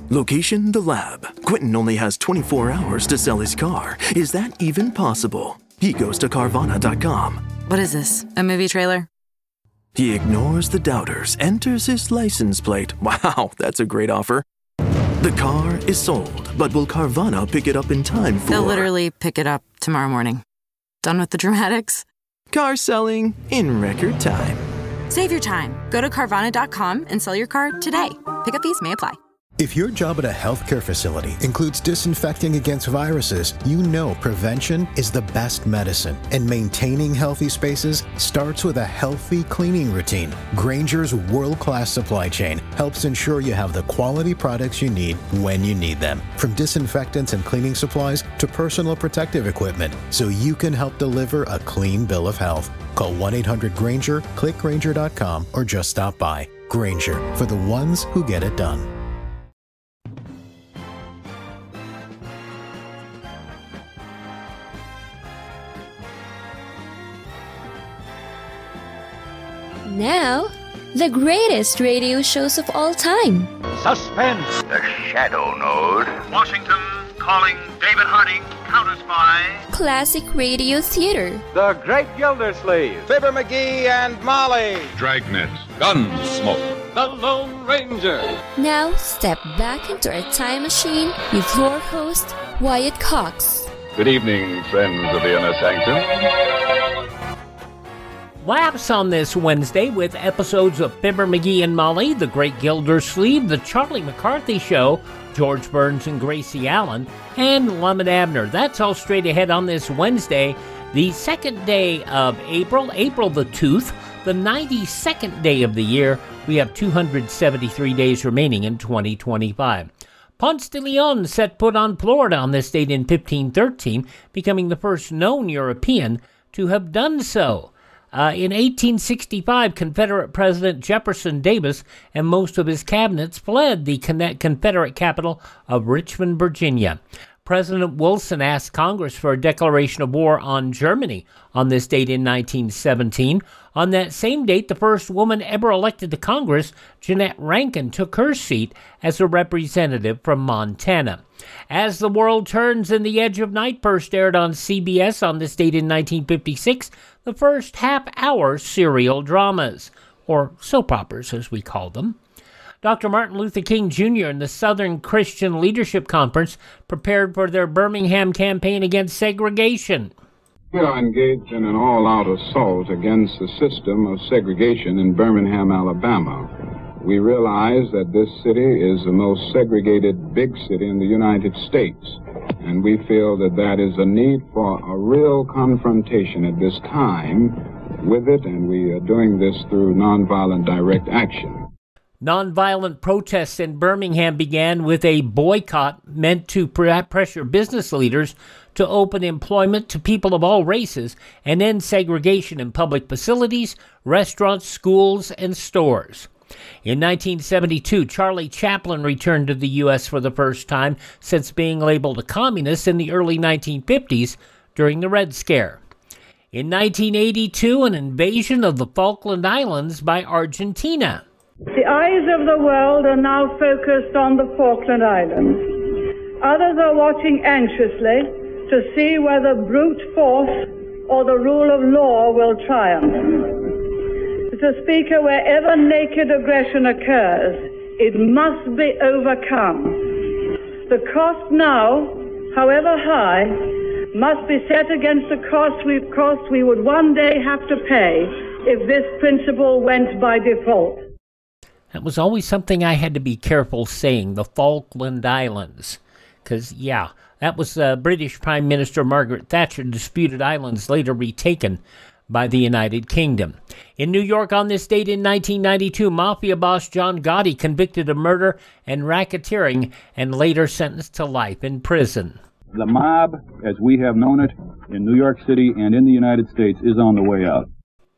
Location, the lab. Quentin only has 24 hours to sell his car. Is that even possible? He goes to Carvana.com. What is this, a movie trailer? He ignores the doubters, enters his license plate. Wow, that's a great offer. The car is sold, but will Carvana pick it up in time for... They'll literally pick it up tomorrow morning. Done with the dramatics? Car selling in record time. Save your time. Go to Carvana.com and sell your car today. Pickup fees may apply. If your job at a healthcare facility includes disinfecting against viruses, you know prevention is the best medicine. And maintaining healthy spaces starts with a healthy cleaning routine. Grainger's world-class supply chain helps ensure you have the quality products you need when you need them. From disinfectants and cleaning supplies to personal protective equipment, so you can help deliver a clean bill of health. Call 1-800-GRAINGER, click Grainger.com, or just stop by. Grainger, for the ones who get it done. Now, the greatest radio shows of all time. Suspense. The Shadow Node. Washington calling David Harding, Counter-Spy. Classic radio theater. The Great Gildersleeve. Fibber McGee and Molly. Dragnet. Gunsmoke. The Lone Ranger. Now, step back into our time machine with your host, Wyatt Cox. Good evening, friends of the Inner Sanctum. Laughs on this Wednesday with episodes of Fibber McGee and Molly, The Great Gildersleeve, The Charlie McCarthy Show, George Burns and Gracie Allen, and Lum and Abner. That's all straight ahead on this Wednesday, the second day of April the 2nd, the 92nd day of the year. We have 273 days remaining in 2025. Ponce de Leon set foot on Florida on this date in 1513, becoming the first known European to have done so. In 1865, Confederate President Jefferson Davis and most of his cabinets fled the Confederate capital of Richmond, Virginia. President Wilson asked Congress for a declaration of war on Germany on this date in 1917. On that same date, the first woman ever elected to Congress, Jeanette Rankin, took her seat as a representative from Montana. As the World Turns and The Edge of Night first aired on CBS on this date in 1956, the first half-hour serial dramas, or soap operas as we call them. Dr. Martin Luther King Jr. and the Southern Christian Leadership Conference prepared for their Birmingham campaign against segregation. We are engaged in an all-out assault against the system of segregation in Birmingham, Alabama. We realize that this city is the most segregated big city in the United States, and we feel that that is a need for a real confrontation at this time with it, and we are doing this through nonviolent direct action. Nonviolent protests in Birmingham began with a boycott meant to pressure business leaders to open employment to people of all races and end segregation in public facilities, restaurants, schools, and stores. In 1972, Charlie Chaplin returned to the U.S. for the first time since being labeled a communist in the early 1950s during the Red Scare. In 1982, an invasion of the Falkland Islands by Argentina. The eyes of the world are now focused on the Falkland Islands. Others are watching anxiously to see whether brute force or the rule of law will triumph. Mr. Speaker, wherever naked aggression occurs, it must be overcome. The cost now, however high, must be set against the cost we would one day have to pay if this principle went by default. That was always something I had to be careful saying, the Falkland Islands. Because, yeah, that was British Prime Minister Margaret Thatcher, disputed islands later retaken by the United Kingdom. In New York on this date in 1992, Mafia boss John Gotti convicted of murder and racketeering and later sentenced to life in prison. The mob, as we have known it in New York City and in the United States, is on the way out.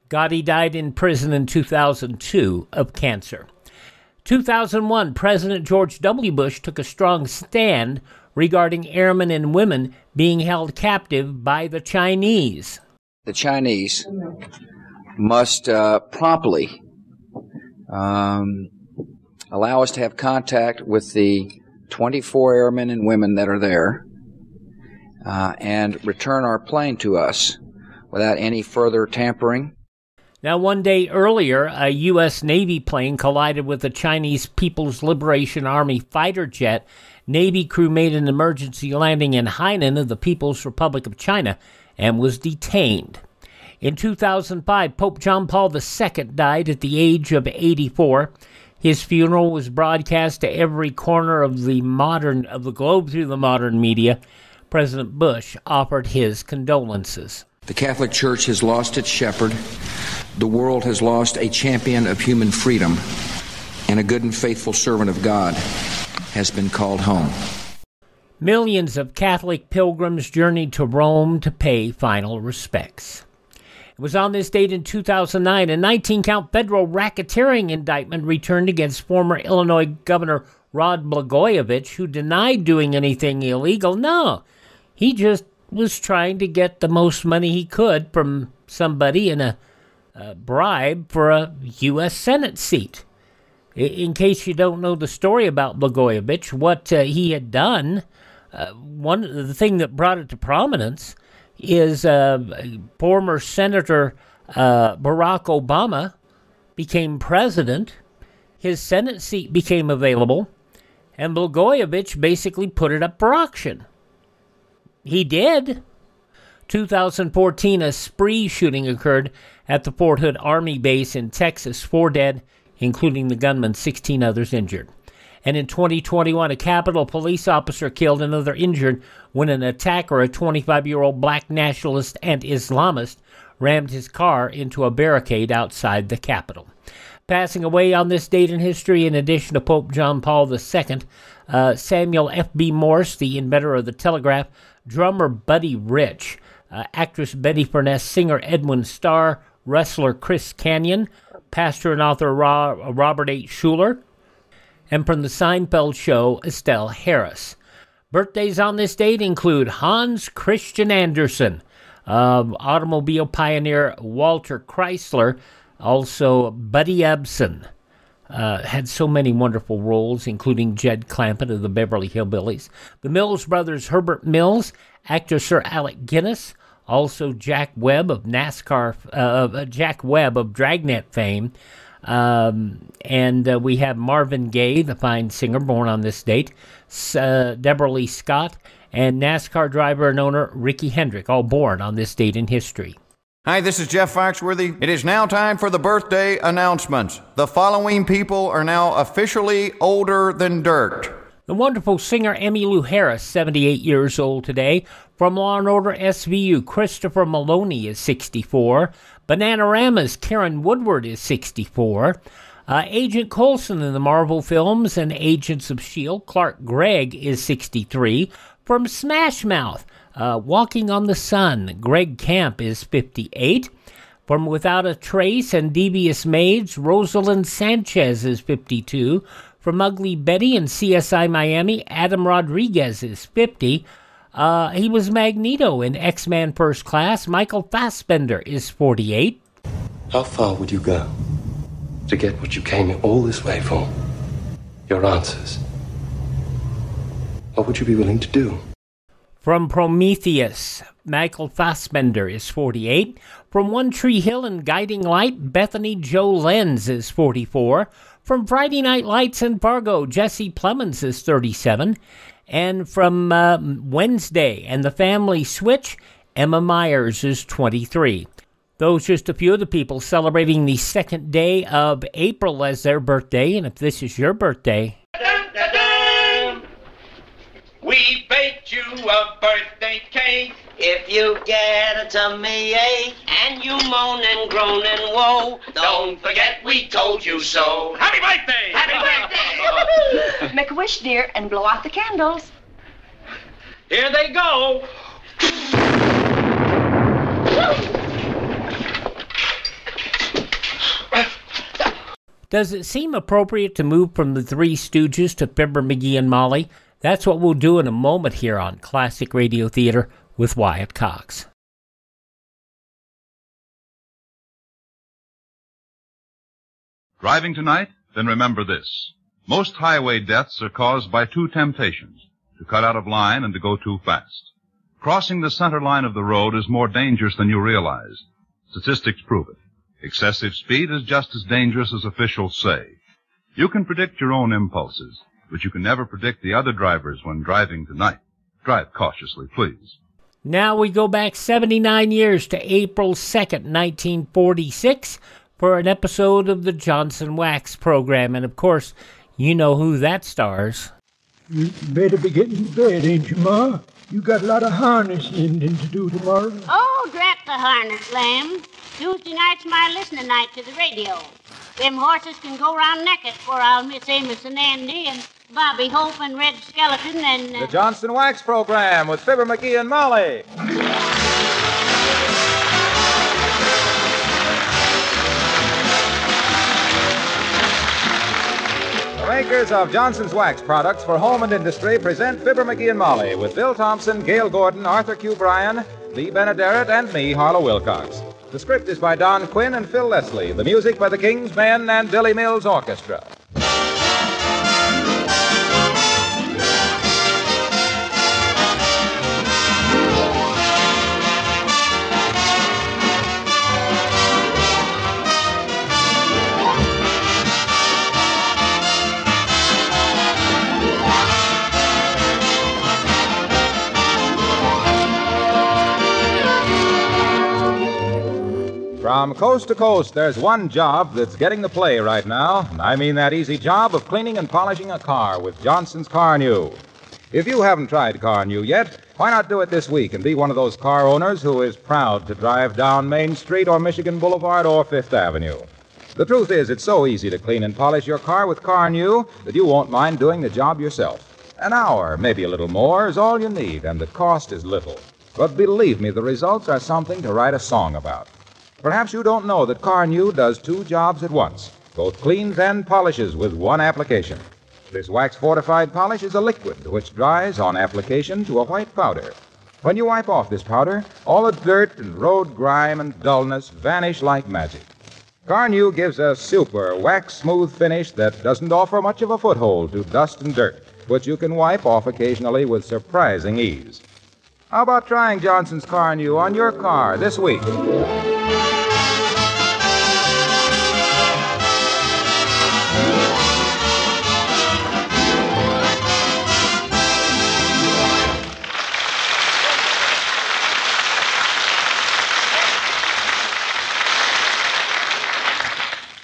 Gotti died in prison in 2002 of cancer. 2001, President George W. Bush took a strong stand regarding airmen and women being held captive by the Chinese. The Chinese must promptly allow us to have contact with the 24 airmen and women that are there and return our plane to us without any further tampering. Now, one day earlier, a U.S. Navy plane collided with a Chinese People's Liberation Army fighter jet. Navy crew made an emergency landing in Hainan of the People's Republic of China and was detained. In 2005, Pope John Paul II died at the age of 84. His funeral was broadcast to every corner of the globe through the modern media. President Bush offered his condolences. The Catholic Church has lost its shepherd. The world has lost a champion of human freedom, and a good and faithful servant of God has been called home. Millions of Catholic pilgrims journeyed to Rome to pay final respects. It was on this date in 2009, a 19-count federal racketeering indictment returned against former Illinois Governor Rod Blagojevich, who denied doing anything illegal. No, he just was trying to get the most money he could from somebody in a bribe for a U.S. Senate seat. In case you don't know the story about Blagojevich, what he had done, the thing that brought it to prominence is former Senator Barack Obama became president, his Senate seat became available, and Blagojevich basically put it up for auction. He did. 2014, a spree shooting occurred at the Fort Hood Army Base in Texas. 4 dead, including the gunman, 16 others injured. And in 2021, a Capitol police officer killed, another injured, when an attacker, a 25-year-old black nationalist and Islamist, rammed his car into a barricade outside the Capitol. Passing away on this date in history, in addition to Pope John Paul II, Samuel F.B. Morse, the inventor of the telegraph, drummer Buddy Rich, actress Betty Furness, singer Edwin Starr, wrestler Chris Kanyon, pastor and author Robert H. Schuller, and from the Seinfeld show, Estelle Harris. Birthdays on this date include Hans Christian Andersen, automobile pioneer Walter Chrysler, also Buddy Ebsen. Had so many wonderful roles, including Jed Clampett of the Beverly Hillbillies. The Mills brothers, Herbert Mills, actor Sir Alec Guinness, also Jack Webb of Jack Webb of Dragnet fame. And we have Marvin Gaye, the fine singer, born on this date, Deborah Lee Scott, and NASCAR driver and owner Ricky Hendrick, all born on this date in history. Hi, this is Jeff Foxworthy. It is now time for the birthday announcements. The following people are now officially older than dirt. The wonderful singer Emmylou Harris, 78 years old today. From Law & Order SVU, Christopher Maloney is 64. Bananarama's Karen Woodward is 64. Agent Coulson in the Marvel films and Agents of S.H.I.E.L.D., Clark Gregg is 63. From Smash Mouth, Walking on the Sun, Greg Camp is 58. From Without a Trace and Devious Maids, Rosalind Sanchez is 52. From Ugly Betty and CSI Miami, Adam Rodriguez is 50. He was Magneto in X-Men First Class. Michael Fassbender is 48. How far would you go to get what you came all this way for? Your answers. What would you be willing to do? From Prometheus, Michael Fassbender is 48. From One Tree Hill and Guiding Light, Bethany Joe Lenz is 44. From Friday Night Lights and Fargo, Jesse Plemons is 37. And from Wednesday and The Family Switch, Emma Myers is 23. Those just a few of the people celebrating the second day of April as their birthday. And if this is your birthday... We baked you a birthday cake. If you get a tummy ache and you moan and groan and woe, don't forget we told you so. Happy birthday! Happy birthday! Make a wish, dear, and blow out the candles. Here they go. Does it seem appropriate to move from the Three Stooges to Fibber McGee and Molly? That's what we'll do in a moment here on Classic Radio Theater with Wyatt Cox. Driving tonight? Then remember this. Most highway deaths are caused by two temptations, to cut out of line and to go too fast. Crossing the center line of the road is more dangerous than you realize. Statistics prove it. Excessive speed is just as dangerous as officials say. You can predict your own impulses, but you can never predict the other drivers when driving tonight. Drive cautiously, please. Now we go back 79 years to April 2nd, 1946, for an episode of the Johnson Wax program. And, of course, you know who that stars. You better be getting to bed, ain't you, Ma? You got a lot of harnessing to do tomorrow. Oh, drat the harness, Lamb. Tuesday night's my listening night to the radio. Them horses can go round naked for I'll miss Amos and Andy and Bobby Hope and Red Skeleton and... The Johnson Wax program with Fibber McGee and Molly. The makers of Johnson's Wax products for home and industry present Fibber McGee and Molly with Bill Thompson, Gail Gordon, Arthur Q. Bryan, Lee Benaderet, and me, Harlow Wilcox. The script is by Don Quinn and Phil Leslie. The music by the King's Men and Billy Mills Orchestra. From coast to coast, there's one job that's getting the play right now. I mean that easy job of cleaning and polishing a car with Johnson's Car New. If you haven't tried Car New yet, why not do it this week and be one of those car owners who is proud to drive down Main Street or Michigan Boulevard or Fifth Avenue. The truth is, it's so easy to clean and polish your car with Car New that you won't mind doing the job yourself. An hour, maybe a little more, is all you need, and the cost is little. But believe me, the results are something to write a song about. Perhaps you don't know that Car New does two jobs at once, both cleans and polishes with one application. This wax-fortified polish is a liquid which dries on application to a white powder. When you wipe off this powder, all the dirt and road grime and dullness vanish like magic. Car New gives a super wax-smooth finish that doesn't offer much of a foothold to dust and dirt, which you can wipe off occasionally with surprising ease. How about trying Johnson's Car New on your car this week?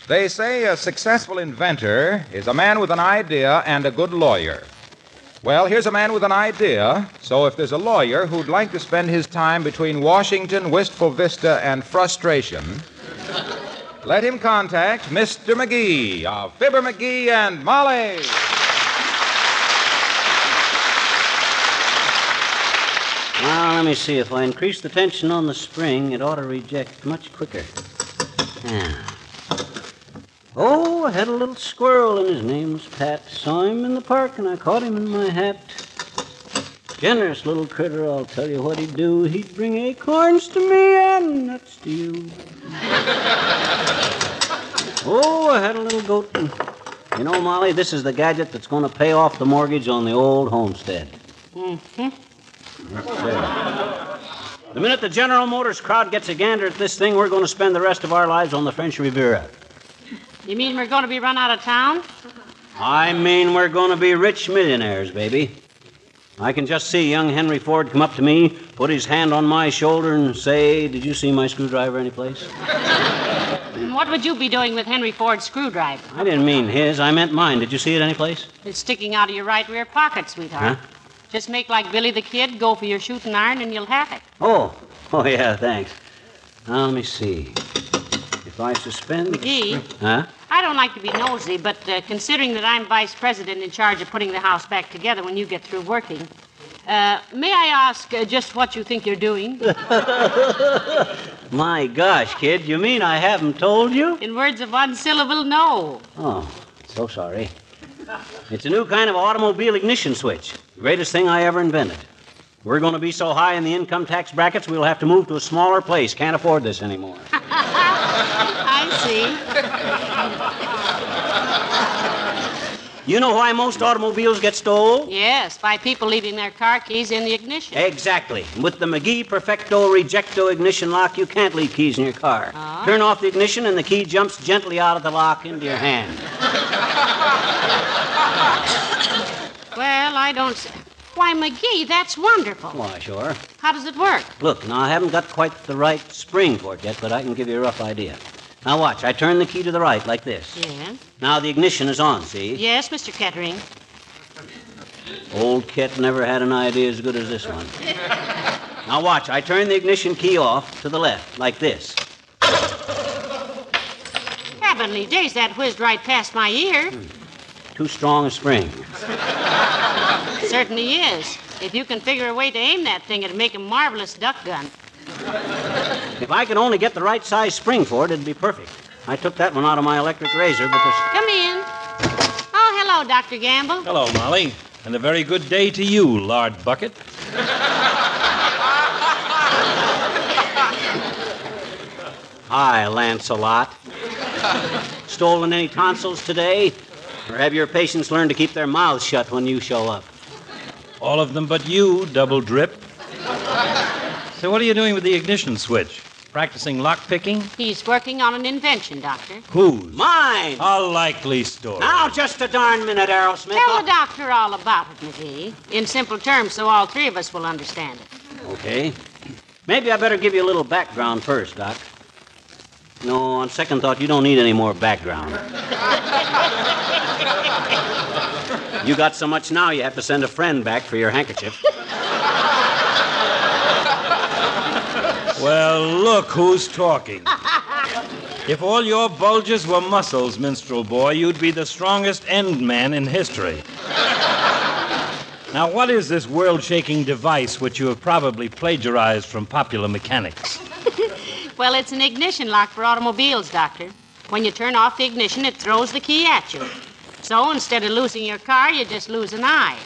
They say a successful inventor is a man with an idea and a good lawyer. Well, here's a man with an idea, so if there's a lawyer who'd like to spend his time between Washington, Wistful Vista, and frustration, let him contact Mr. McGee of Fibber McGee and Molly. Now, let me see. If I increase the tension on the spring, it ought to reject much quicker. Yeah. Oh, I had a little squirrel, and his name was Pat. Saw him in the park, and I caught him in my hat. Generous little critter, I'll tell you what he'd do. He'd bring acorns to me and nuts to you. Oh, I had a little goat. And, you know, Molly, this is the gadget that's going to pay off the mortgage on the old homestead. Mm-hmm. The minute the General Motors crowd gets a gander at this thing, we're going to spend the rest of our lives on the French Riviera. You mean we're going to be run out of town? I mean we're going to be rich millionaires, baby. I can just see young Henry Ford come up to me, put his hand on my shoulder and say, "Did you see my screwdriver anyplace?" What would you be doing with Henry Ford's screwdriver? I didn't mean his. I meant mine. Did you see it anyplace? It's sticking out of your right rear pocket, sweetheart. Huh? Just make like Billy the Kid, go for your shooting iron, and you'll have it. Oh, yeah, thanks. Now, let me see. If I suspend... McGee? Huh? I don't like to be nosy, but considering that I'm vice president in charge of putting the house back together when you get through working, may I ask just what you think you're doing? My gosh, kid, you mean I haven't told you? In words of one syllable, no. Oh, so sorry. It's a new kind of automobile ignition switch. Greatest thing I ever invented. We're going to be so high in the income tax brackets, we'll have to move to a smaller place. Can't afford this anymore. I see. You know why most automobiles get stole? Yes, by people leaving their car keys in the ignition. Exactly. With the McGee Perfecto Rejecto ignition lock, you can't leave keys in your car. Turn off the ignition and the key jumps gently out of the lock into your hand. Well, I don't... Why, McGee, that's wonderful. Why, sure. How does it work? Look, now, I haven't got quite the right spring for it yet, but I can give you a rough idea. Now, watch. I turn the key to the right, like this. Yeah? Now the ignition is on, see? Yes, Mr. Kettering. Old Ket never had an idea as good as this one. Now, watch. I turn the ignition key off to the left, like this. Heavenly days, that whizzed right past my ear. Too strong a spring. Certainly is. If you can figure a way to aim that thing, it'd make a marvelous duck gun. If I could only get the right size spring for it, it'd be perfect. I took that one out of my electric razor, but there's... Come in. Oh, hello, Dr. Gamble. Hello, Molly. And a very good day to you, Lord Bucket. Hi, Lancelot. Stolen any tonsils today? Or have your patients learned to keep their mouths shut when you show up? All of them but you, Double Drip. So what are you doing with the ignition switch? Practicing lock-picking? He's working on an invention, Doctor. Whose? Mine! A likely story. Now, just a darn minute, Aerosmith. Tell the doctor all about it, McGee. In simple terms, so all three of us will understand it. Okay. Maybe I better give you a little background first, Doc. No, on second thought, you don't need any more background. You got so much now, you have to send a friend back for your handkerchief. Well, look who's talking. If all your bulges were muscles, minstrel boy, you'd be the strongest end man in history. Now, what is this world-shaking device which you have probably plagiarized from Popular Mechanics? Well, it's an ignition lock for automobiles, Doctor. When you turn off the ignition, it throws the key at you. So instead of losing your car, you just lose an eye.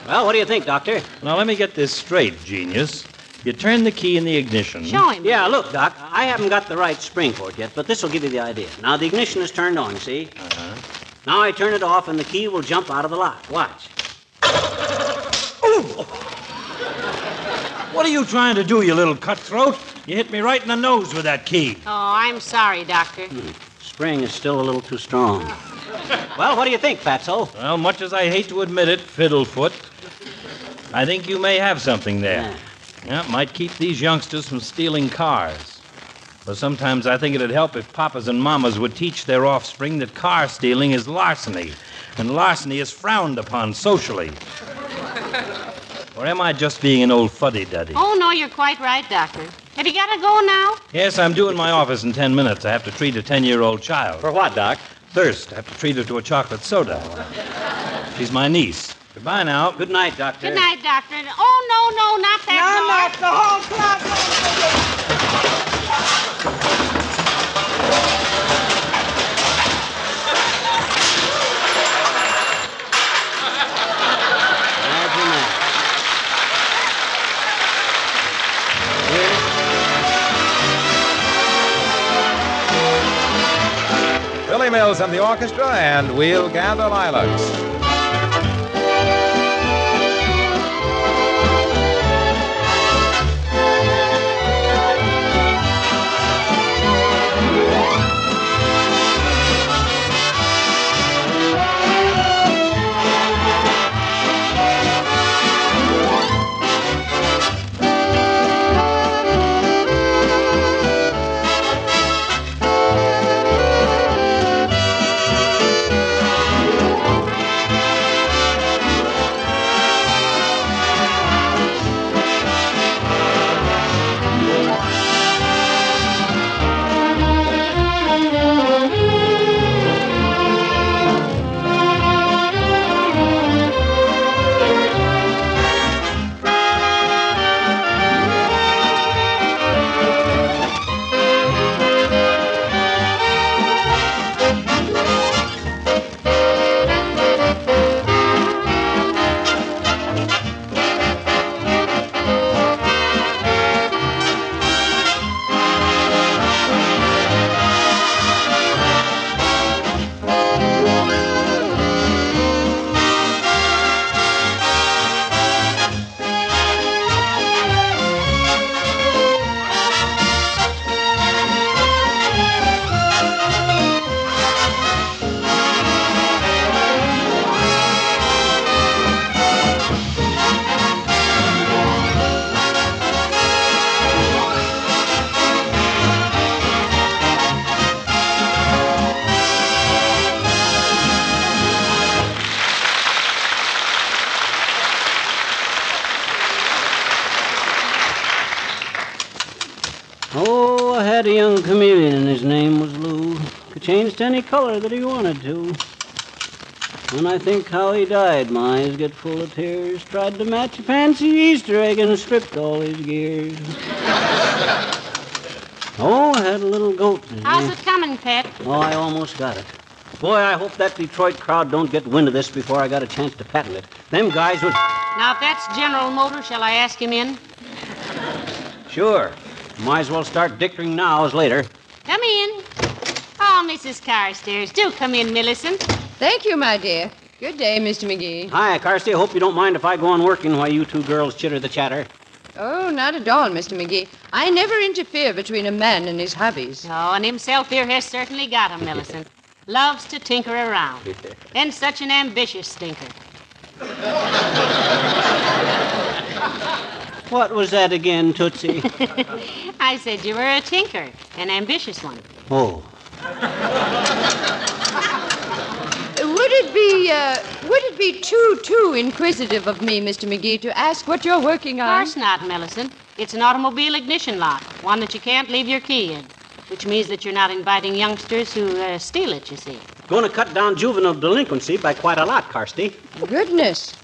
Well, what do you think, Doctor? Now, let me get this straight, genius. You turn the key in the ignition. Show him. Yeah, look, Doc, I haven't got the right spring for it yet, but this will give you the idea. Now, the ignition is turned on, see? Uh-huh. Now I turn it off, and the key will jump out of the lock. Watch. Ooh. What are you trying to do, you little cutthroat? You hit me right in the nose with that key. Oh, I'm sorry, Doctor. Spring is still a little too strong. Well, what do you think, Fatso? Well, much as I hate to admit it, Fiddlefoot, I think you may have something there. Yeah, it might keep these youngsters from stealing cars. But sometimes I think it'd help if papas and mamas would teach their offspring that car stealing is larceny, and larceny is frowned upon socially. Or am I just being an old fuddy-duddy? Oh, no, you're quite right, Doctor. Have you got to go now? Yes, I'm due in my office in 10 minutes. I have to treat a 10-year-old child. For what, Doc? Thirst. I have to treat her to a chocolate soda. She's my niece. Goodbye now. Good night, Doctor. Good night, Doctor. Oh, no, not that Not the whole clock. Billy Mills and the orchestra, and We'll Gather Lilacs. had a young chameleon and his name was Lou. Could change to any color that he wanted to. When I think how he died, my eyes get full of tears. Tried to match a fancy Easter egg and stripped all his gears. Oh, I had a little goat. How's it coming, Pet? Oh, I almost got it. Boy, I hope that Detroit crowd don't get wind of this before I got a chance to patent it. Them guys would... Now, if that's General Motors, shall I ask him in? Sure. Might as well start dickering now as later. Come in. Oh, Mrs. Carstairs, do come in, Millicent. Thank you, my dear. Good day, Mr. McGee. Hi, Carsty. I hope you don't mind if I go on working while you two girls chitter the chatter. Oh, not at all, Mr. McGee. I never interfere between a man and his hobbies. Oh, and himself here has certainly got 'em, Millicent. Loves to tinker around. And such an ambitious stinker. What was that again, Tootsie? I said you were a tinker, an ambitious one. Oh. Would it be too inquisitive of me, Mr. McGee, to ask what you're working on? Of course not, Millicent. It's an automobile ignition lock, one that you can't leave your key in, which means that you're not inviting youngsters who steal it, you see. Going to cut down juvenile delinquency by quite a lot, Carsty. Goodness.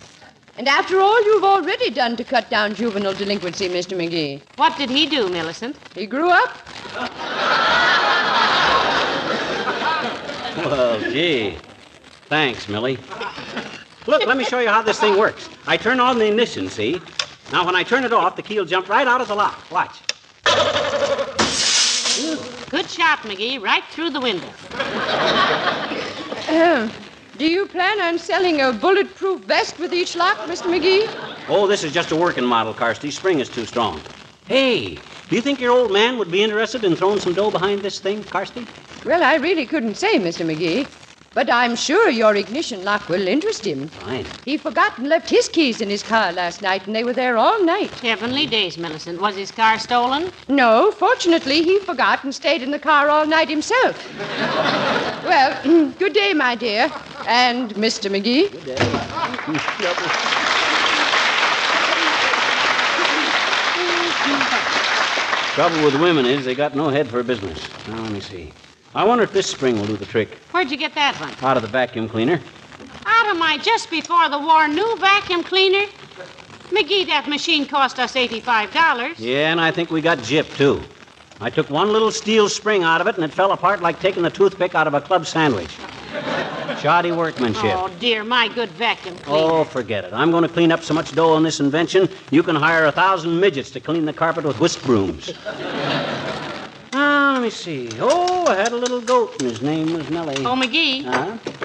And after all you've already done to cut down juvenile delinquency, Mr. McGee. What did he do, Millicent? He grew up. Well, gee. Thanks, Millie. Look, let me show you how this thing works. I turn on the ignition, see? Now, when I turn it off, the key will jump right out of the lock. Watch. Good shot, McGee, right through the window. Do you plan on selling a bulletproof vest with each lock, Mr. McGee? Oh, this is just a working model, Carsty. Spring is too strong. Hey, do you think your old man would be interested in throwing some dough behind this thing, Carsty? Well, I really couldn't say, Mr. McGee. But I'm sure your ignition lock will interest him. Fine. He forgot and left his keys in his car last night, and they were there all night. Heavenly days, Millicent. Was his car stolen? No, fortunately, he forgot and stayed in the car all night himself. Well, good day, my dear. And Mr. McGee. Good day. Trouble with women is they got no head for business. Now, let me see. I wonder if this spring will do the trick. Where'd you get that one? Out of the vacuum cleaner. Out of my just before the war new vacuum cleaner? McGee, that machine cost us $85. Yeah, and I think we got gypped, too. I took one little steel spring out of it, and it fell apart like taking a toothpick out of a club sandwich. Shoddy workmanship. Oh, dear, my good vacuum cleaner. Oh, forget it. I'm going to clean up so much dough on this invention, you can hire 1,000 midgets to clean the carpet with whisk brooms. Let me see. Oh, I had a little goat, and his name was Nellie. Oh, McGee,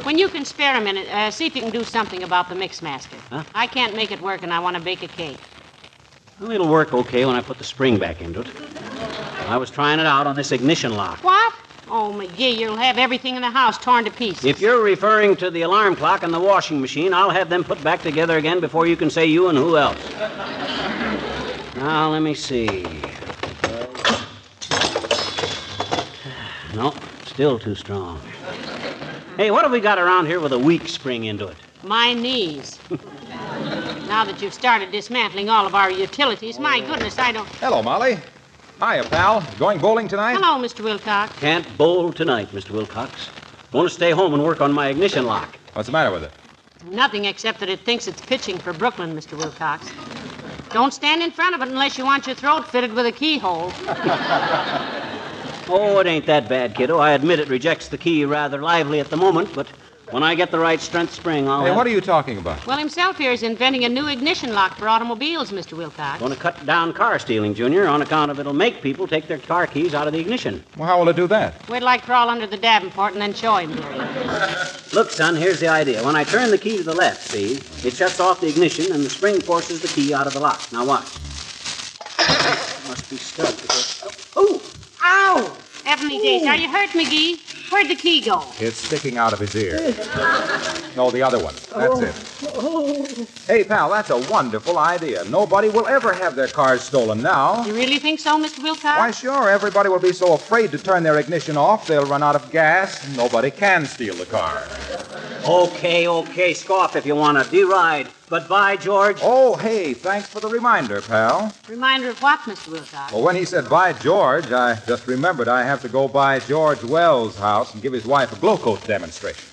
when you can spare a minute, see if you can do something about the Mixmaster. Huh? I can't make it work, and I want to bake a cake. Well, it'll work okay when I put the spring back into it. I was trying it out on this ignition lock. What? Oh, McGee, you'll have everything in the house torn to pieces. If you're referring to the alarm clock and the washing machine, I'll have them put back together again before you can say you and who else. Now, let me see. No, still too strong. Hey, what have we got around here with a weak spring into it? My knees. Now that you've started dismantling all of our utilities, my goodness, I don't... Hello, Molly. Hiya, pal. Going bowling tonight? Hello, Mr. Wilcox. Can't bowl tonight, Mr. Wilcox. Going to stay home and work on my ignition lock. What's the matter with it? Nothing except that it thinks it's pitching for Brooklyn, Mr. Wilcox. Don't stand in front of it unless you want your throat fitted with a keyhole. Oh, it ain't that bad, kiddo. I admit it rejects the key rather lively at the moment, but when I get the right strength spring, I'll... Hey, what are you talking about? Well, himself here is inventing a new ignition lock for automobiles, Mr. Wilcox. Going to cut down car stealing, Junior, on account of it'll make people take their car keys out of the ignition. Well, how will it do that? We'd like crawl under the Davenport and then show him here. Look, son, here's the idea. When I turn the key to the left, see, it shuts off the ignition and the spring forces the key out of the lock. Now watch. Must be stuck because... Oh! Ow! Heavenly days, are you hurt, McGee? Where'd the key go? It's sticking out of his ear. No, the other one. That's it. Hey, pal, that's a wonderful idea. Nobody will ever have their cars stolen now. You really think so, Mr. Wilcox? Why, sure. Everybody will be so afraid to turn their ignition off, they'll run out of gas, and nobody can steal the car. Okay, scoff if you want to. D-ride. But bye, George. Oh, hey, thanks for the reminder, pal. Reminder of what, Mr. Wilcox? Well, when he said bye, George, I just remembered I have to go by George Wells' house and give his wife a glow coat demonstration.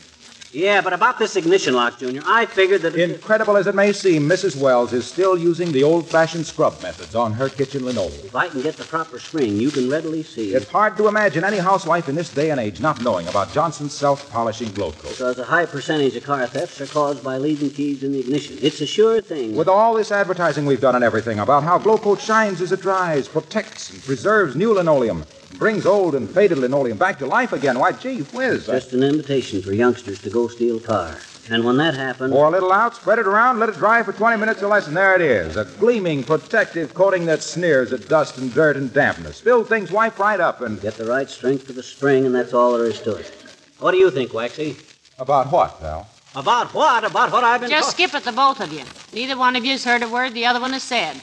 Yeah, but about this ignition lock, Junior, I figured that... Incredible as it may seem, Mrs. Wells is still using the old-fashioned scrub methods on her kitchen linoleum. If I can get the proper spring, you can readily see. It's hard to imagine any housewife in this day and age not knowing about Johnson's self-polishing glow coat. Because a high percentage of car thefts are caused by leaving keys in the ignition. It's a sure thing. With all this advertising we've done and everything about how glow coat shines as it dries, protects and preserves new linoleum, brings old and faded linoleum back to life again, why, gee whiz. Just an invitation for youngsters to go steal a car. And when that happens... Pour a little out, spread it around, let it dry for 20 minutes or less, and there it is. A gleaming, protective coating that sneers at dust and dirt and dampness. Spilled things wipe right up and... Get the right strength for the spring, and that's all there is to it. What do you think, Waxy? About what, pal? About what? About what I've been Just skip it, the both of you. Neither one of you's heard a word the other one has said.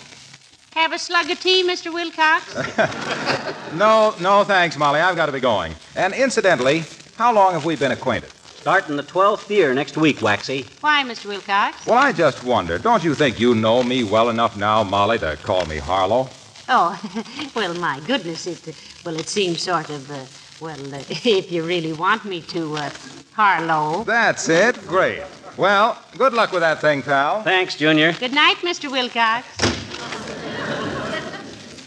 Have a slug of tea, Mr. Wilcox? No, thanks, Molly. I've got to be going. And incidentally, how long have we been acquainted? Starting the 12th year next week, Waxy. Why, Mr. Wilcox? Well, I just wonder, don't you think you know me well enough now, Molly, to call me Harlow? Oh, well, my goodness, it seems sort of, if you really want me to, Harlow. That's it. Great. Well, good luck with that thing, pal. Thanks, Junior. Good night, Mr. Wilcox.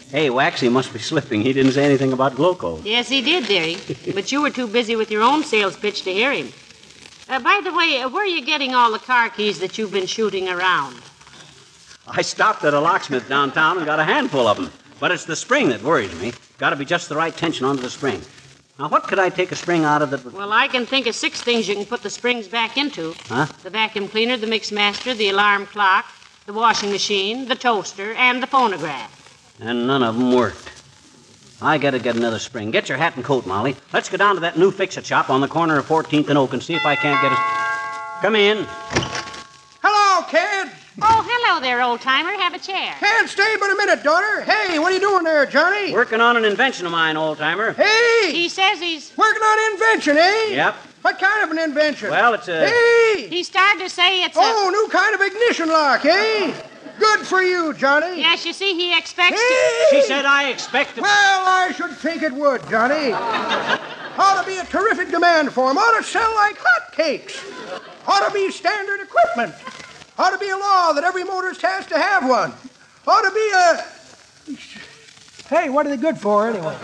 Hey, Waxy must be slipping. He didn't say anything about glow coat. Yes, he did, dearie. But you were too busy with your own sales pitch to hear him. By the way, where are you getting all the car keys that you've been shooting around? I stopped at a locksmith downtown and got a handful of them. But it's the spring that worries me. Got to be just the right tension onto the spring. Now, what could I take a spring out of that would... Well, I can think of 6 things you can put the springs back into. Huh? The vacuum cleaner, the mix master, the alarm clock, the washing machine, the toaster, and the phonograph. And none of them worked. I got to get another spring. Get your hat and coat, Molly. Let's go down to that new fix-it shop on the corner of 14th and Oak and see if I can't get a... Come in. Hello, kid. Oh, hello there, old-timer. Have a chair. Can't stay but a minute, daughter. Hey, what are you doing there, Johnny? Working on an invention of mine, old-timer. Hey! He says he's... Working on invention, eh? Yep. What kind of an invention? Well, it's a... Hey! He started to say it's Oh, new kind of ignition lock, eh? Good for you, Johnny. Yes, you see, he expects Hey! She said I expect to... Well, I should think it would, Johnny. Ought to be a terrific demand for 'em. Ought to sell like hotcakes. Ought to be standard equipment. Ought to be a law that every motorist has to have one. Ought to be a... Hey, what are they good for, anyway?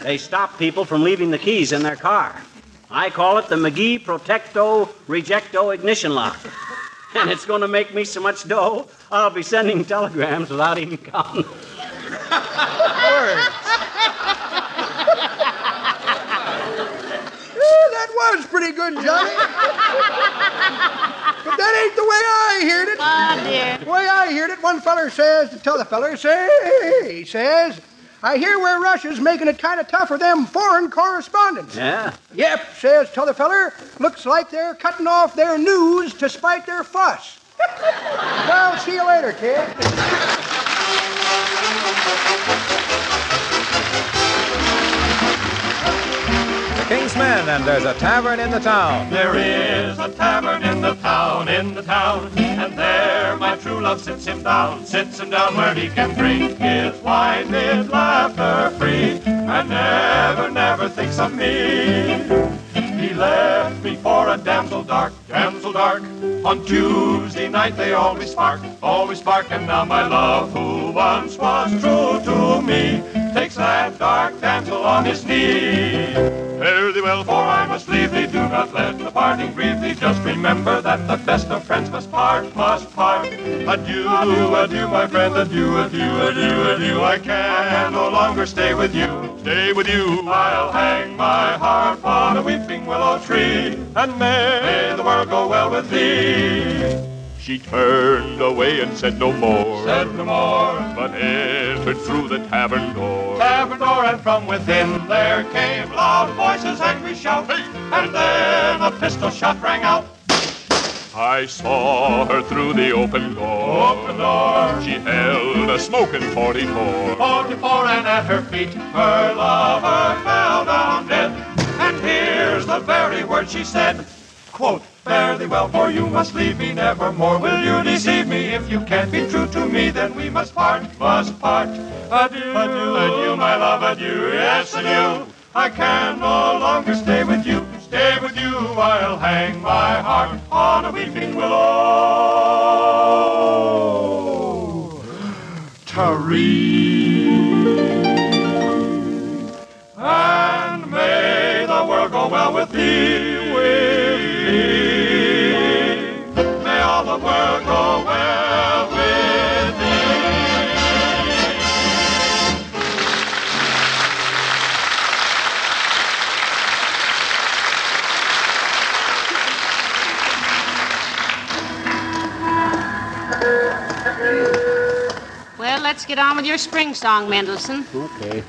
They stop people from leaving the keys in their car. I call it the McGee Protecto Rejecto Ignition Lock. And it's going to make me so much dough, I'll be sending telegrams without even counting. That was pretty good, Johnny. But that ain't the way I heard it. Oh, dear. The way I heard it, one feller says to t'other feller, he says, I hear where Russia's making it kind of tough for them foreign correspondents. Yeah? Yep, says t'other feller, looks like they're cutting off their news to spite their fuss. Well, see you later, kid. King's Men, and there's a tavern in the town. There is a tavern in the town, and there my true love sits him down where he can drink his wine with laughter free, and never, never thinks of me. He left me for a damsel dark. On Tuesday night they always spark, and now my love, who once was true to me, takes that dark damsel on his knee. Fare thee well, for I must leave thee. Do not let the parting grieve thee. Just remember that the best of friends must part. Adieu, adieu, my friend, adieu, adieu, adieu, adieu. I can no longer stay with you. I'll hang my harp on a weeping willow tree, and may the world go well with thee. She turned away and said no more, but entered through the tavern door. And from within there came loud voices, angry shouts, and then a pistol shot rang out. I saw her through the open door. She held a smoking 44. And at her feet her lover fell down dead. And here's the the very word she said. Quote, fare thee well, for you must leave me nevermore. Will you deceive me? If you can't be true to me, then we must part, must part. Adieu, adieu, my love, adieu, yes, adieu. I can no longer stay with you, stay with you. I'll hang my heart on a weeping willow. Taree. And may the world go well with thee, with thee. May all the world go well with thee. Well, let's get on with your spring song, Mendelssohn. Okay.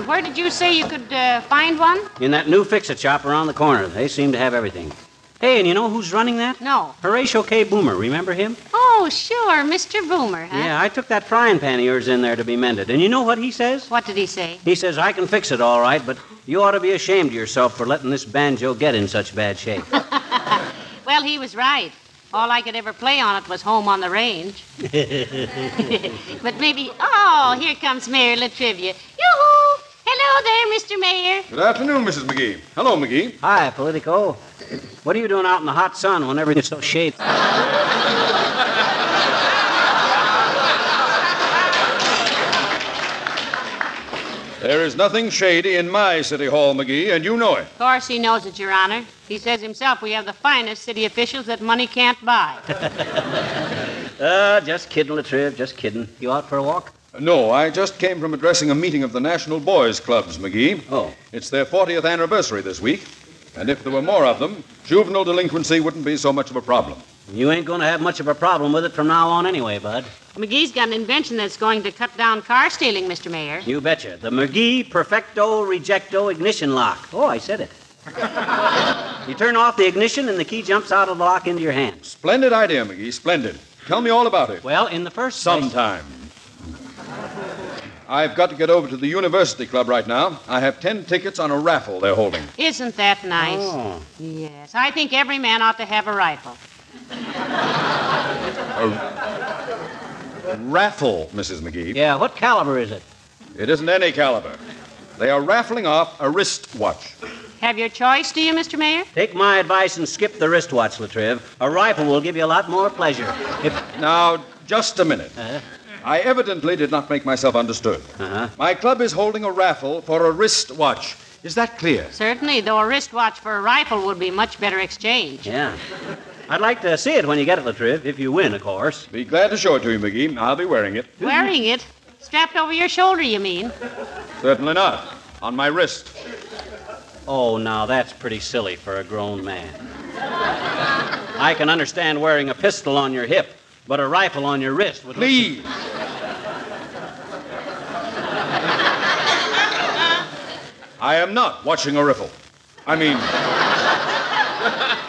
Where did you say you could find one? In that new fix-it shop around the corner. They seem to have everything. Hey, and you know who's running that? No. Horatio K. Boomer. Remember him? Oh, sure, Mr. Boomer, huh? Yeah, I took that frying pan of yours in there to be mended. And you know what he says? What did he say? He says, I can fix it all right, but you ought to be ashamed of yourself for letting this banjo get in such bad shape. Well, he was right. All I could ever play on it was Home on the Range. But maybe... Oh, here comes Mayor Latrivia. Yoo-hoo! Hello there, Mr. Mayor. Good afternoon, Mrs. McGee. Hello, McGee. Hi, Politico. What are you doing out in the hot sun when everything's so shady? There is nothing shady in my city hall, McGee, and you know it. Of course he knows it, Your Honor. He says himself we have the finest city officials that money can't buy. Just kidding, Latriv, just kidding. You out for a walk? No, I just came from addressing a meeting of the National Boys Clubs, McGee. Oh. It's their 40th anniversary this week, and if there were more of them, juvenile delinquency wouldn't be so much of a problem. You ain't going to have much of a problem with it from now on anyway, Bud. McGee's got an invention that's going to cut down car stealing, Mr. Mayor. You betcha. The McGee Perfecto Rejecto Ignition Lock. Oh, I said it. You turn off the ignition and the key jumps out of the lock into your hand. Splendid idea, McGee, splendid. Tell me all about it. Well, in the first Sometime. I've got to get over to the University Club right now. I have 10 tickets on a raffle they're holding. Isn't that nice? Oh. Yes, I think every man ought to have a rifle. A raffle, Mrs. McGee. Yeah, what caliber is it? It isn't any caliber. They are raffling off a wristwatch. Have your choice, do you, Mr. Mayor? Take my advice and skip the wristwatch, Latriv. A rifle will give you a lot more pleasure. Now, just a minute. I evidently did not make myself understood. My club is holding a raffle for a wristwatch. Is that clear? Certainly, though a wristwatch for a rifle would be much better exchange. Yeah. I'd like to see it when you get it, Latriv, if you win, of course. Be glad to show it to you, McGee. I'll be wearing it. Wearing it? Strapped over your shoulder, you mean? Certainly not. On my wrist. Oh, now that's pretty silly for a grown man. I can understand wearing a pistol on your hip, but a rifle on your wrist would... Please. I am not watching a rifle. I mean,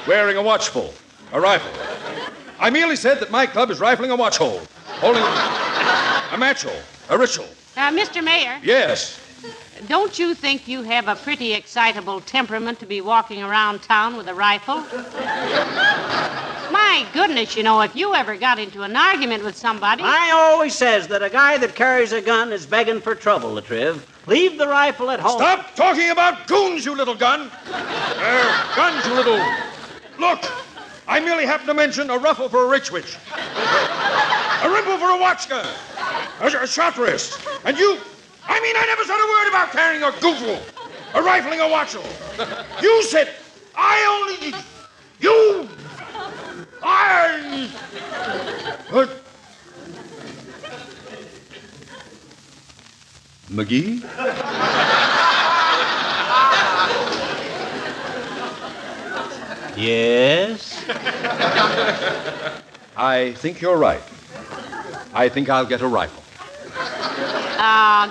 wearing a watchful, a rifle. I merely said that my club is rifling a watch hole, holding a match hole, a ritual. Mr. Mayor? Yes. Don't you think you have a pretty excitable temperament to be walking around town with a rifle? My goodness, you know, if you ever got into an argument with somebody... I always says that a guy that carries a gun is begging for trouble, Latriv. Leave the rifle at home. Stop talking about goons, you little gun. Guns, you little... Look, I merely happened to mention a ruffle for a rich witch. A rimple for a watchka. A shot wrist. And you... I mean, I never said a word about carrying a goofle, or rifling a watchel. You said, I only... You... I... McGee? Yes? I think you're right. I think I'll get a rifle.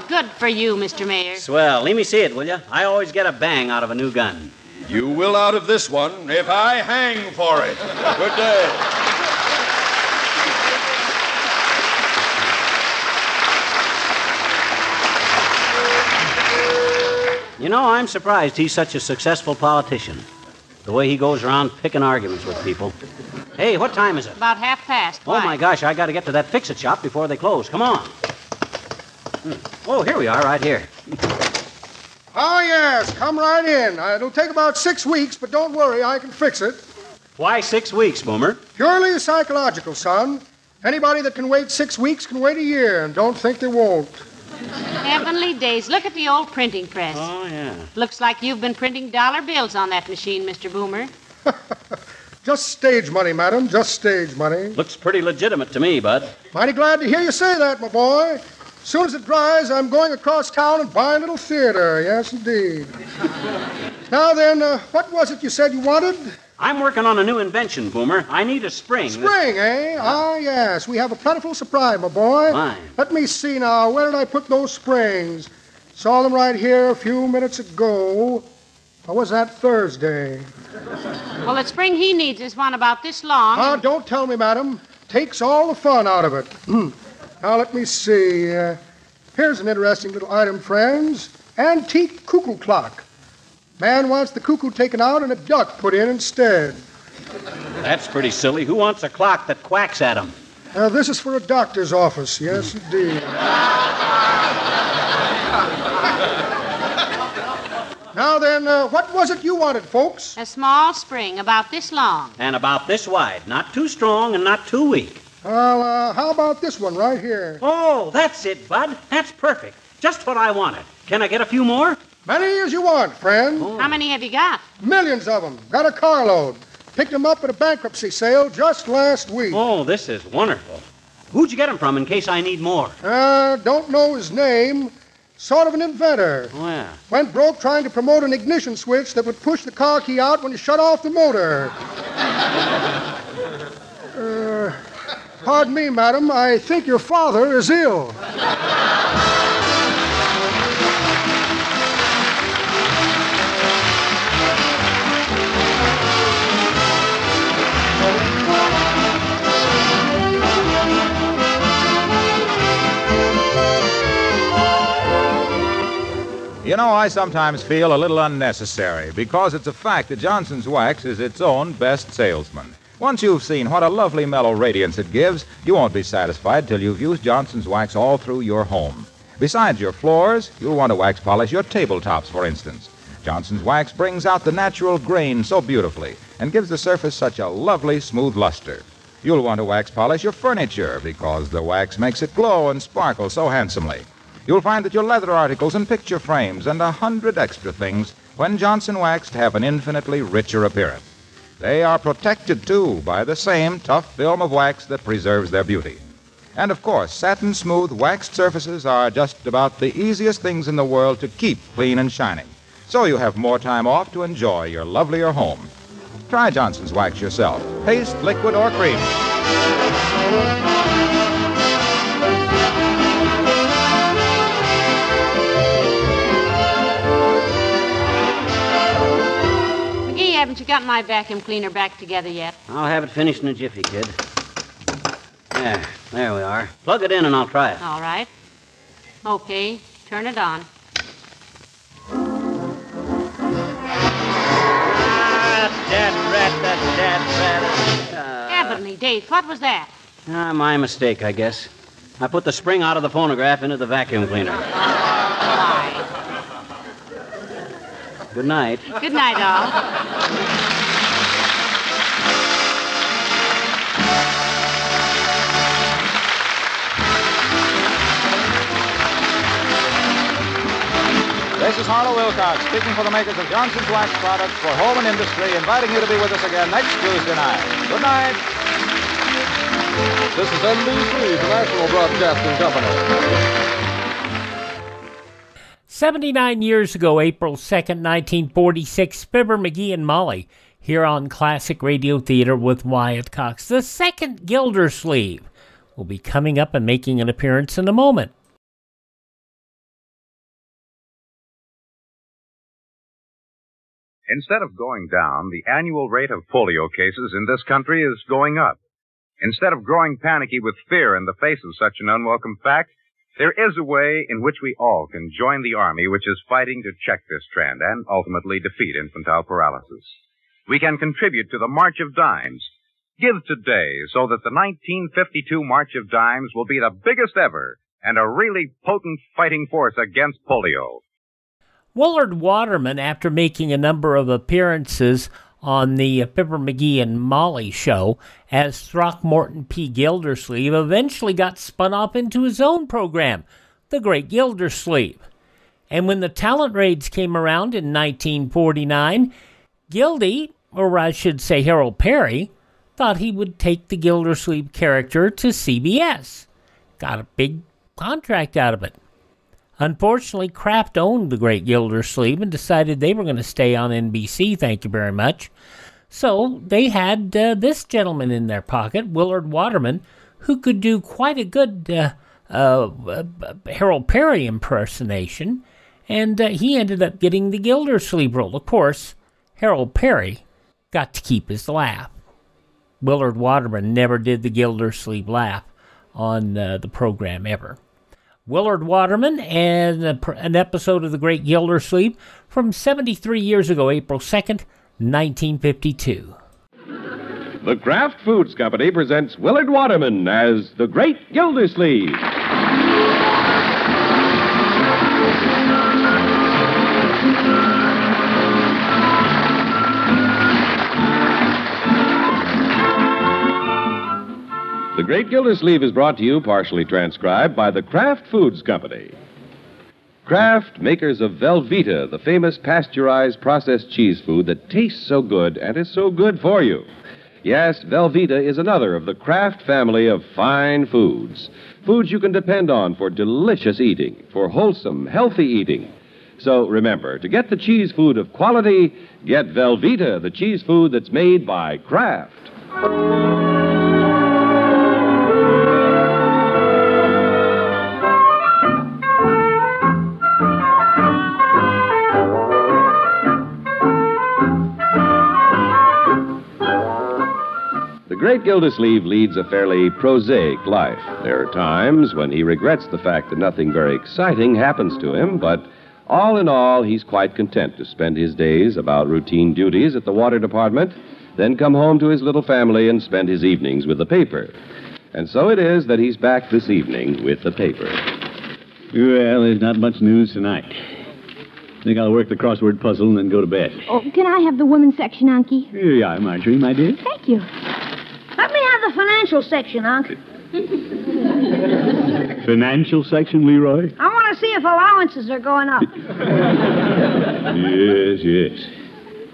Good for you, Mr. Mayor. Swell. Let me see it, will you? I always get a bang out of a new gun. You will out of this one if I hang for it. Good day. You know, I'm surprised he's such a successful politician. The way he goes around picking arguments with people. Hey, what time is it? About 1:30. Oh, my gosh, I got to get to that fix-it shop before they close. Come on. Oh, here we are, right here. Oh, yes, come right in. It'll take about 6 weeks, but don't worry, I can fix it. Why 6 weeks, Boomer? Purely psychological, son. Anybody that can wait 6 weeks can wait a year, and don't think they won't. Heavenly days. Look at the old printing press. Oh, yeah. Looks like you've been printing dollar bills on that machine, Mr. Boomer. Just stage money, madam, just stage money. Looks pretty legitimate to me, Bud. Mighty glad to hear you say that, my boy. As soon as it dries, I'm going across town and buying a little theater. Yes, indeed. Now then, what was it you said you wanted? I'm working on a new invention, Boomer. I need a spring. Spring, eh? Ah, yes. We have a plentiful supply, my boy. Fine. Let me see now. Where did I put those springs? Saw them right here a few minutes ago. Or was that Thursday? Well, the spring he needs is one about this long. Don't tell me, madam. Takes all the fun out of it. Now, let me see. Here's an interesting little item, friends. Antique cuckoo clock. Man wants the cuckoo taken out and a duck put in instead. That's pretty silly. Who wants a clock that quacks at him? This is for a doctor's office. Yes, indeed. Now then, what was it you wanted, folks? A small spring about this long. And about this wide. Not too strong and not too weak. Well, how about this one right here? Oh, that's it, Bud. That's perfect. Just what I wanted. Can I get a few more? Many as you want, friend. Oh. How many have you got? Millions of them. Got a carload. Picked them up at a bankruptcy sale just last week. Oh, this is wonderful. Who'd you get them from in case I need more? Don't know his name. Sort of an inventor. Oh, yeah. Went broke trying to promote an ignition switch that would push the car key out when you shut off the motor. Pardon me, madam. I think your father is ill. You know, I sometimes feel a little unnecessary because it's a fact that Johnson's Wax is its own best salesman. Once you've seen what a lovely mellow radiance it gives, you won't be satisfied till you've used Johnson's Wax all through your home. Besides your floors, you'll want to wax polish your tabletops, for instance. Johnson's Wax brings out the natural grain so beautifully and gives the surface such a lovely, smooth luster. You'll want to wax polish your furniture because the wax makes it glow and sparkle so handsomely. You'll find that your leather articles and picture frames and 100 extra things, when Johnson waxed, have an infinitely richer appearance. They are protected, too, by the same tough film of wax that preserves their beauty. And, of course, satin-smooth waxed surfaces are just about the easiest things in the world to keep clean and shining. So you have more time off to enjoy your lovelier home. Try Johnson's Wax yourself. Paste, liquid, or cream. Haven't you got my vacuum cleaner back together yet? I'll have it finished in a jiffy, kid. There we are. Plug it in and I'll try it. All right. Okay, turn it on. Heavenly days, what was that? My mistake, I guess. I put the spring out of the phonograph into the vacuum cleaner. Good night. Good night, all. This is Harlow Wilcox, speaking for the makers of Johnson's Wax products for home and industry, inviting you to be with us again next Tuesday night. Good night. This is NBC, the National Broadcasting Company. 79 years ago, April 2nd, 1946, Fibber, McGee, and Molly here on Classic Radio Theater with Wyatt Cox. The second Gildersleeve will be coming up and making an appearance in a moment. Instead of going down, the annual rate of polio cases in this country is going up. Instead of growing panicky with fear in the face of such an unwelcome fact, There is a way in which we all can join the Army which is fighting to check this trend and ultimately defeat infantile paralysis. We can contribute to the March of Dimes. Give today so that the 1952 March of Dimes will be the biggest ever and a really potent fighting force against polio. Willard Waterman, after making a number of appearances on the Fibber McGee and Molly show as Throckmorton P. Gildersleeve, eventually got spun off into his own program, The Great Gildersleeve. And when the talent raids came around in 1949, Gildy, or I should say Harold Perry, thought he would take the Gildersleeve character to CBS. Got a big contract out of it. Unfortunately, Kraft owned The Great Gildersleeve and decided they were going to stay on NBC, thank you very much. So they had this gentleman in their pocket, Willard Waterman, who could do quite a good Harold Perry impersonation, and he ended up getting the Gildersleeve role. Of course, Harold Perry got to keep his laugh. Willard Waterman never did the Gildersleeve laugh on the program ever. Willard Waterman and an episode of The Great Gildersleeve from 73 years ago, April 2nd, 1952. The Kraft Foods Company presents Willard Waterman as The Great Gildersleeve. The Great Gildersleeve is brought to you, partially transcribed, by the Kraft Foods Company. Kraft, makers of Velveeta, the famous pasteurized processed cheese food that tastes so good and is so good for you. Yes, Velveeta is another of the Kraft family of fine foods. Foods you can depend on for delicious eating, for wholesome, healthy eating. So remember, to get the cheese food of quality, get Velveeta, the cheese food that's made by Kraft. The Great Gildersleeve leads a fairly prosaic life. There are times when he regrets the fact that nothing very exciting happens to him, but all in all, he's quite content to spend his days about routine duties at the water department, then come home to his little family and spend his evenings with the paper. And so it is that he's back this evening with the paper. Well, there's not much news tonight. I think I'll work the crossword puzzle and then go to bed. Oh, can I have the women's section, Unky? Here you are, Marjorie, my dear. Thank you. Let me have the financial section, Unc. Financial section, Leroy? I want to see if allowances are going up. Yes, yes.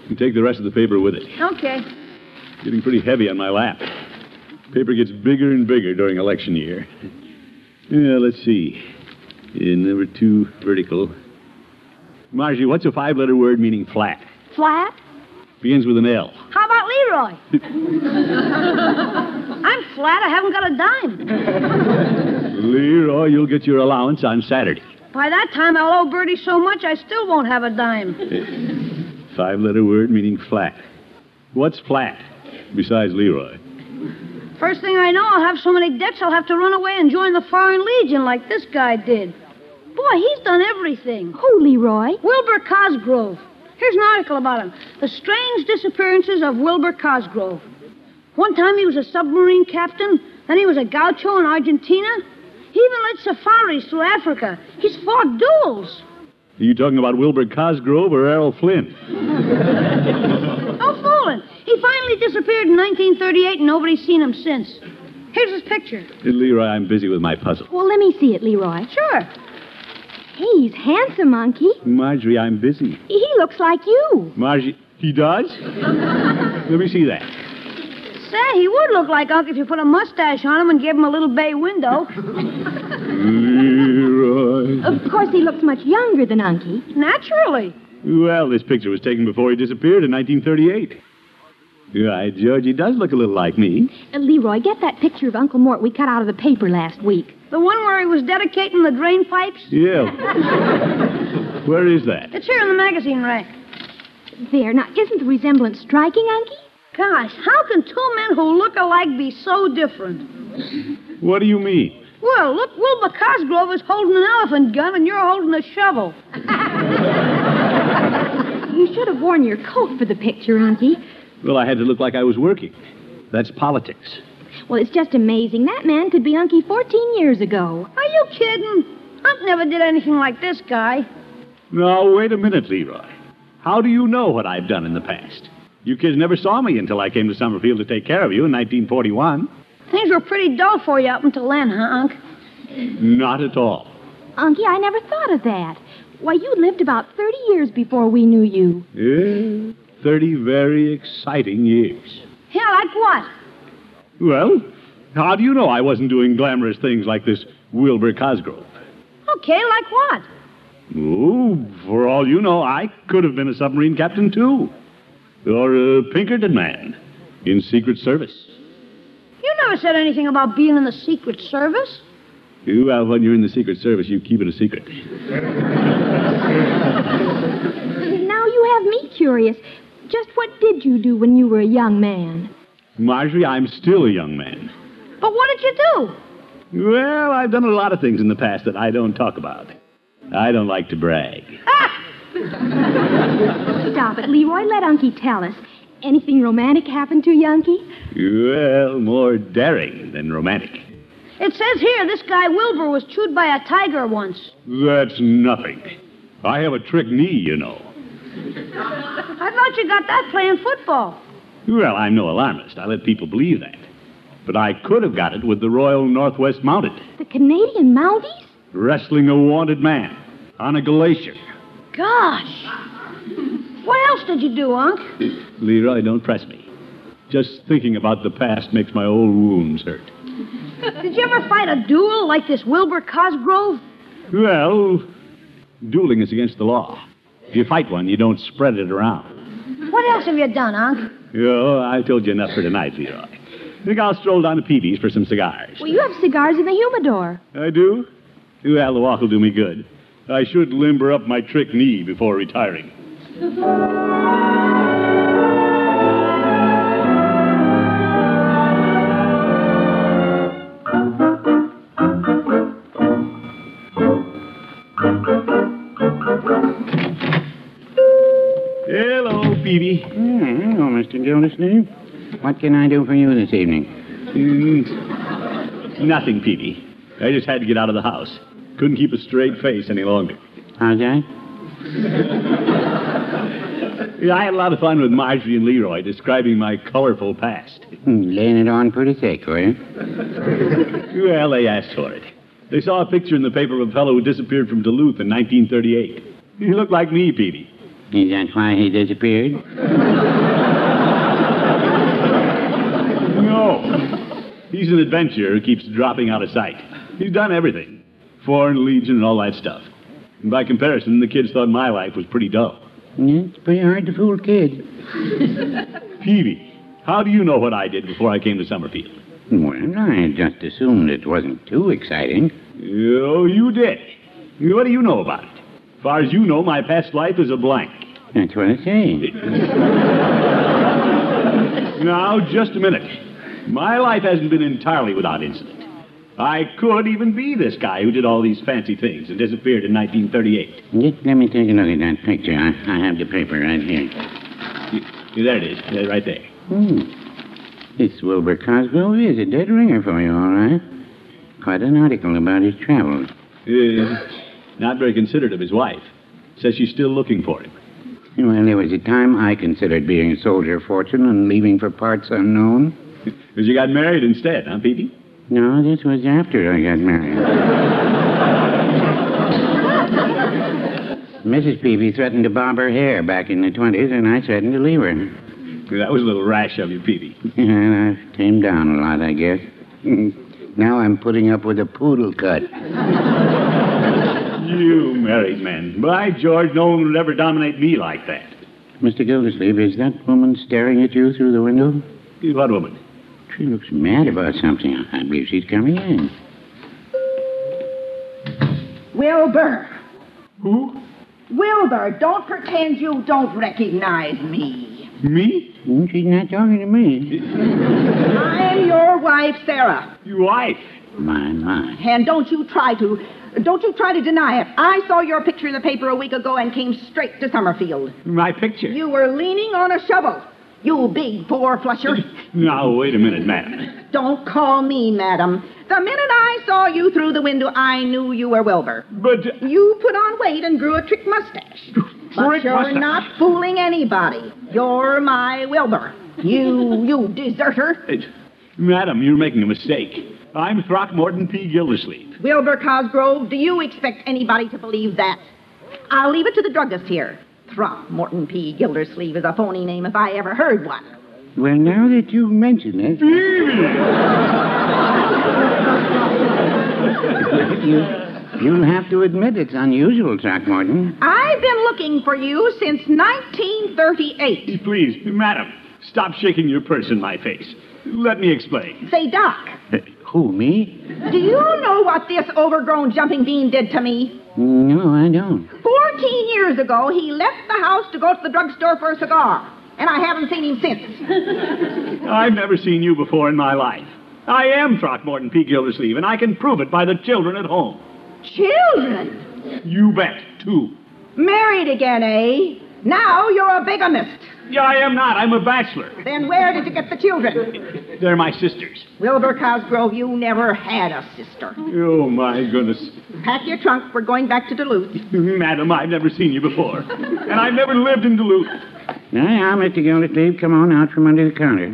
You take the rest of the paper with it. Okay. Getting pretty heavy on my lap. Paper gets bigger and bigger during election year. Yeah, let's see. Number 2, vertical. Marjorie, what's a 5-letter word meaning flat? Flat? Begins with an L. How about Leroy? I'm flat. I haven't got a dime. Leroy, you'll get your allowance on Saturday. By that time, I'll owe Bertie so much I still won't have a dime. 5-letter word meaning flat. What's flat besides Leroy? First thing I know, I'll have so many debts I'll have to run away and join the Foreign Legion like this guy did. Boy, he's done everything. Who, Leroy? Wilbur Cosgrove. Here's an article about him. The Strange Disappearances of Wilbur Cosgrove. One time he was a submarine captain, then he was a gaucho in Argentina. He even led safaris through Africa. He's fought duels. Are you talking about Wilbur Cosgrove or Errol Flynn? No fooling. He finally disappeared in 1938 and nobody's seen him since. Here's his picture. Leroy, I'm busy with my puzzle. Well, let me see it, Leroy. Sure. Hey, he's handsome, Unky. Marjorie, I'm busy. He looks like you. Marjorie, he does? Let me see that. Say, he would look like Unc if you put a mustache on him and gave him a little bay window. Leroy. Of course, he looks much younger than Unky. Naturally. Well, this picture was taken before he disappeared in 1938. Right, George, he does look a little like me. Leroy, get that picture of Uncle Mort we cut out of the paper last week. The one where he was dedicating the drain pipes? Yeah. Where is that? It's here in the magazine rack. There. Now, isn't the resemblance striking, Unky? Gosh, how can two men who look alike be so different? What do you mean? Well, look, Wilbur Cosgrove is holding an elephant gun and you're holding a shovel. You should have worn your coat for the picture, Unky. Well, I had to look like I was working. That's politics. Well, it's just amazing. That man could be Unky 14 years ago. Are you kidding? Unc never did anything like this guy. Now, wait a minute, Leroy. How do you know what I've done in the past? You kids never saw me until I came to Summerfield to take care of you in 1941. Things were pretty dull for you up until then, huh, Unc? Not at all. Unky, I never thought of that. Why, you lived about 30 years before we knew you. Yeah, 30 very exciting years. Yeah, like what? Well, how do you know I wasn't doing glamorous things like this Wilbur Cosgrove? Okay, like what? Oh, for all you know, I could have been a submarine captain, too. Or a Pinkerton man in Secret Service. You never said anything about being in the Secret Service. Well, when you're in the Secret Service, you keep it a secret. Now you have me curious. Just what did you do when you were a young man? Marjorie, I'm still a young man. But what did you do? Well, I've done a lot of things in the past that I don't talk about. I don't like to brag. Stop it, Leroy. Let Unky tell us. Anything romantic happen to you, Unky? Well, more daring than romantic. It says here this guy Wilbur was chewed by a tiger once. That's nothing. I have a trick knee, you know. I thought you got that playing football. Well, I'm no alarmist. I let people believe that. But I could have got it with the Royal Northwest Mounted. The Canadian Mounties? Wrestling a wanted man on a glacier. Gosh. What else did you do, Unc? Leroy, don't press me. Just thinking about the past makes my old wounds hurt. Did you ever fight a duel like this Wilbur Cosgrove? Well, dueling is against the law. If you fight one, you don't spread it around. What else have you done, Unc? Oh, I've told you enough for tonight, Leroy. I think I'll stroll down to Peavy's for some cigars. Well, you have cigars in the humidor. I do? Well, the walk will do me good. I should limber up my trick knee before retiring. Hello, Peavy. Hello, Mr. Gildersleeve. What can I do for you this evening? Nothing, Peavy. I just had to get out of the house. Couldn't keep a straight face any longer. How's that? Yeah, I had a lot of fun with Marjorie and Leroy describing my colorful past. Laying it on pretty thick, were you? Well, they asked for it. They saw a picture in the paper of a fellow who disappeared from Duluth in 1938. He looked like me, Petey. Is that why he disappeared? No. He's an adventurer who keeps dropping out of sight. He's done everything. Foreign Legion and all that stuff. And by comparison, the kids thought my life was pretty dull. Yeah, it's pretty hard to fool kids. Peavy, how do you know what I did before I came to Summerfield? Well, I just assumed it wasn't too exciting. Oh, you did. What do you know about it? As far as you know, my past life is a blank. That's what I say. Now, just a minute. My life hasn't been entirely without incident. I could even be this guy who did all these fancy things and disappeared in 1938. Just let me take a look at that picture. I have the paper right here. There it is, right there. This Wilbur Cosgrove is a dead ringer for you, all right. Quite an article about his travels. Not very considerate of his wife. Says she's still looking for him. Well, there was a time I considered being a soldier of fortune and leaving for parts unknown. Because you got married instead, huh, Petey? No, this was after I got married. Mrs. Peavy threatened to bob her hair back in the 20s, and I threatened to leave her. That was a little rash of you, Peavy. Yeah, I've tamed down a lot, I guess. Now I'm putting up with a poodle cut. You married men. By George, no one would ever dominate me like that. Mr. Gildersleeve, is that woman staring at you through the window? What woman? She looks mad about something. I believe she's coming in. Wilbur. Who? Wilbur, don't pretend you don't recognize me. Me? She's not talking to me. I'm your wife, Sarah. Your wife? My. And don't you try to deny it. I saw your picture in the paper a week ago and came straight to Summerfield. My picture? You were leaning on a shovel. You big four-flusher. Now, wait a minute, madam. Don't call me madam. The minute I saw you through the window, I knew you were Wilbur. But... You put on weight and grew a trick mustache. But you're not fooling anybody. You're my Wilbur. You deserter. Madam, you're making a mistake. I'm Throckmorton P. Gildersleeve. Wilbur Cosgrove, do you expect anybody to believe that? I'll leave it to the druggist here. Throckmorton P. Gildersleeve is a phony name if I ever heard one. Well, now that you've mentioned it... You'll have to admit it's unusual, Throckmorton. I've been looking for you since 1938. Please, madam, stop shaking your purse in my face. Let me explain. Say, Doc. Who, me? Do you know what this overgrown jumping bean did to me? No, I don't. 14 years ago, he left the house to go to the drugstore for a cigar. And I haven't seen him since. I've never seen you before in my life. I am Throckmorton P. Gildersleeve, and I can prove it by the children at home. Children? You bet, 2. Married again, eh? Now you're a bigamist. Yeah, I am not. I'm a bachelor. Then where did you get the children? They're my sisters. Wilbur Cosgrove, you never had a sister. Oh, my goodness. Pack your trunk. We're going back to Duluth. Madam, I've never seen you before. And I've never lived in Duluth. Now, Mr. Gildersleeve, come on out from under the counter.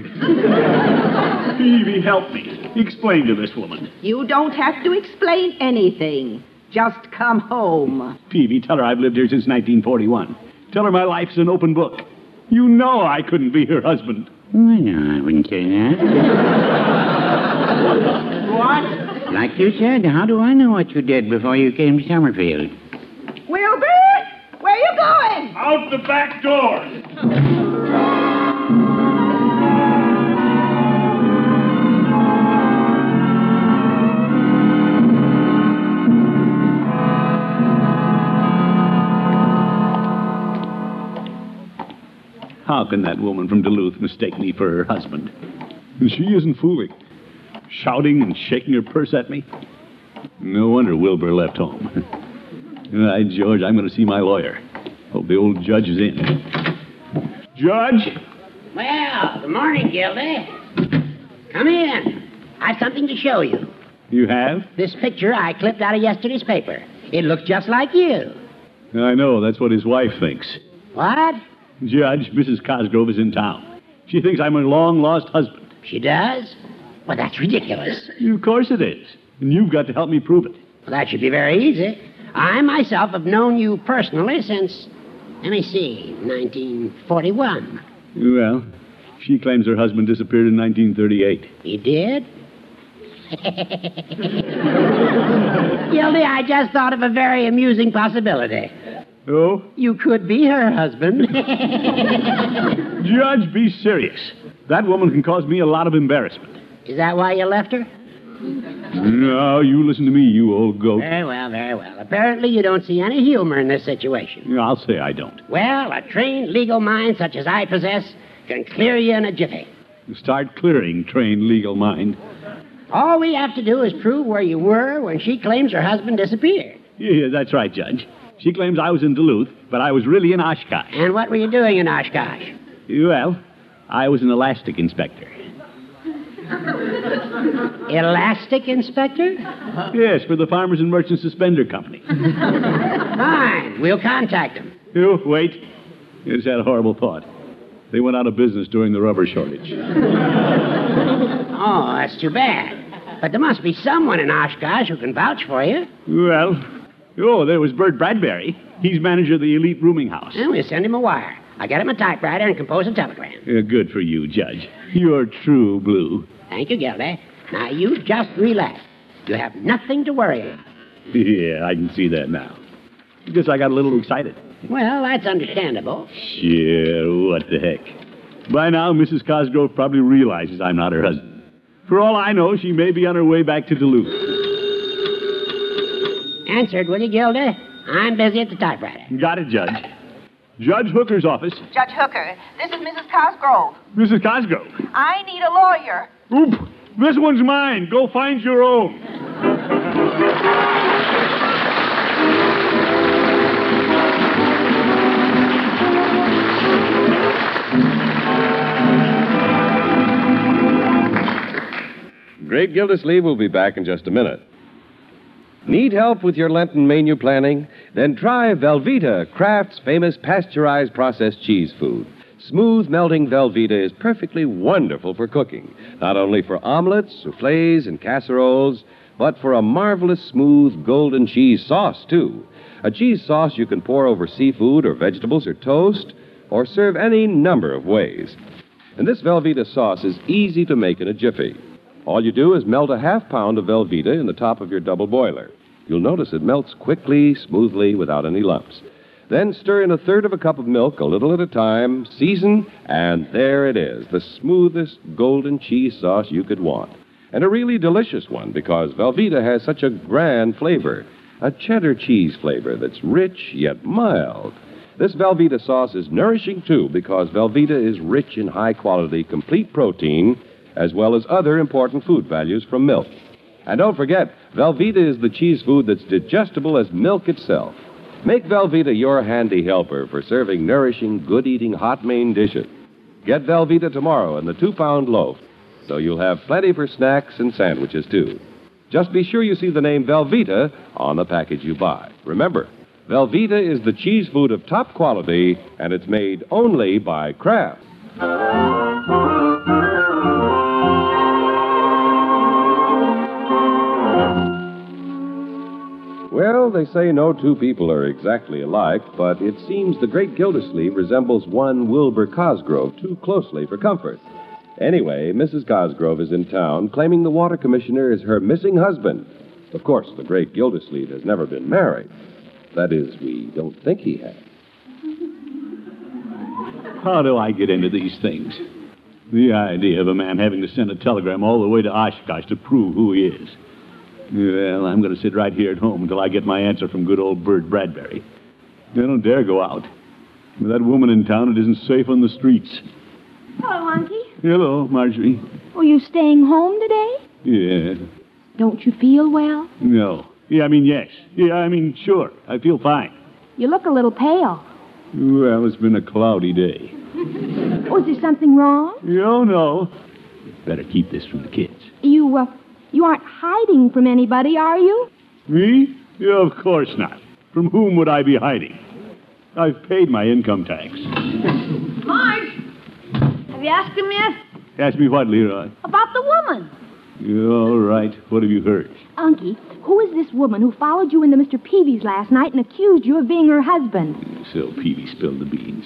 Peavy, help me. Explain to this woman. You don't have to explain anything. Just come home. Peavy, tell her I've lived here since 1941. Tell her my life's an open book. You know I couldn't be her husband. Well, no, I wouldn't say that. What? Like you said, how do I know what you did before you came to Summerfield? Wilbur, where you going? Out the back door. How can that woman from Duluth mistake me for her husband? And she isn't fooling. Shouting and shaking her purse at me. No wonder Wilbur left home. All right, George, I'm going to see my lawyer. Hope the old judge is in. Judge? Well, good morning, Gildy. Come in. I've something to show you. You have? This picture I clipped out of yesterday's paper. It looks just like you. I know. That's what his wife thinks. What? Judge, Mrs. Cosgrove is in town. She thinks I'm her long-lost husband. She does? Well, that's ridiculous. Of course it is. And you've got to help me prove it. Well, that should be very easy. I myself have known you personally since, let me see, 1941. Well, she claims her husband disappeared in 1938. He did? Gildy, I just thought of a very amusing possibility. Oh? You could be her husband. Judge, be serious. That woman can cause me a lot of embarrassment. Is that why you left her? No, you listen to me, you old goat. Very well, very well. Apparently you don't see any humor in this situation. I'll say I don't. Well, a trained legal mind such as I possess can clear you in a jiffy. Start clearing, trained legal mind. All we have to do is prove where you were when she claims her husband disappeared. Yeah, that's right, Judge. She claims I was in Duluth, but I was really in Oshkosh. And what were you doing in Oshkosh? Well, I was an elastic inspector. Elastic inspector? Yes, for the Farmers and Merchants Suspender Company. Fine. We'll contact them. Oh, wait. I just had a horrible thought. They went out of business during the rubber shortage. Oh, that's too bad. But there must be someone in Oshkosh who can vouch for you. Well, there was Bert Bradbury. He's manager of the Elite Rooming House. Well, we'll send him a wire. I'll get him a typewriter and compose a telegram. Good for you, Judge. You're true blue. Thank you, Gildy. Now, you just relax. You have nothing to worry about. Yeah, I can see that now. Guess I got a little excited. Well, that's understandable. Sure, what the heck. By now, Mrs. Cosgrove probably realizes I'm not her husband. For all I know, she may be on her way back to Duluth. Answered, will you, Gildy? I'm busy at the typewriter. Got it, Judge. Judge Hooker's office. Judge Hooker, this is Mrs. Cosgrove. Mrs. Cosgrove. I need a lawyer. Oop! This one's mine. Go find your own. Great Gildersleeve will be back in just a minute. Need help with your Lenten menu planning? Then try Velveeta, Kraft's famous pasteurized processed cheese food. Smooth melting Velveeta is perfectly wonderful for cooking, not only for omelets, soufflés, and casseroles, but for a marvelous smooth golden cheese sauce, too. A cheese sauce you can pour over seafood or vegetables or toast, or serve any number of ways. And this Velveeta sauce is easy to make in a jiffy. All you do is melt a half-pound of Velveeta in the top of your double boiler. You'll notice it melts quickly, smoothly, without any lumps. Then stir in a third of a cup of milk, a little at a time, season, and there it is, the smoothest golden cheese sauce you could want. And a really delicious one, because Velveeta has such a grand flavor. A cheddar cheese flavor that's rich yet mild. This Velveeta sauce is nourishing, too, because Velveeta is rich in high-quality, complete protein, as well as other important food values from milk. And don't forget, Velveeta is the cheese food that's digestible as milk itself. Make Velveeta your handy helper for serving nourishing, good-eating hot main dishes. Get Velveeta tomorrow in the 2-pound loaf, so you'll have plenty for snacks and sandwiches, too. Just be sure you see the name Velveeta on the package you buy. Remember, Velveeta is the cheese food of top quality, and it's made only by Kraft. Well, they say no two people are exactly alike, but it seems the great Gildersleeve resembles one Wilbur Cosgrove too closely for comfort. Anyway, Mrs. Cosgrove is in town claiming the water commissioner is her missing husband. Of course, the great Gildersleeve has never been married. That is, we don't think he has. How do I get into these things? The idea of a man having to send a telegram all the way to Oshkosh to prove who he is. Well, I'm going to sit right here at home until I get my answer from good old Bert Bradbury. I don't dare go out. With that woman in town, it isn't safe on the streets. Hello, Unky. Hello, Marjorie. Are you staying home today? Yeah. Don't you feel well? No. Yes. Sure. I feel fine. You look a little pale. Well, it's been a cloudy day. Was there something wrong? Oh, no. Better keep this from the kids. You aren't hiding from anybody, are you? Me? Yeah, of course not. From whom would I be hiding? I've paid my income tax. Marge! Have you asked him yet? Ask me what, Leroy? About the woman. All right. What have you heard? Unky, who is this woman who followed you into Mr. Peavy's last night and accused you of being her husband? So Peavy spilled the beans.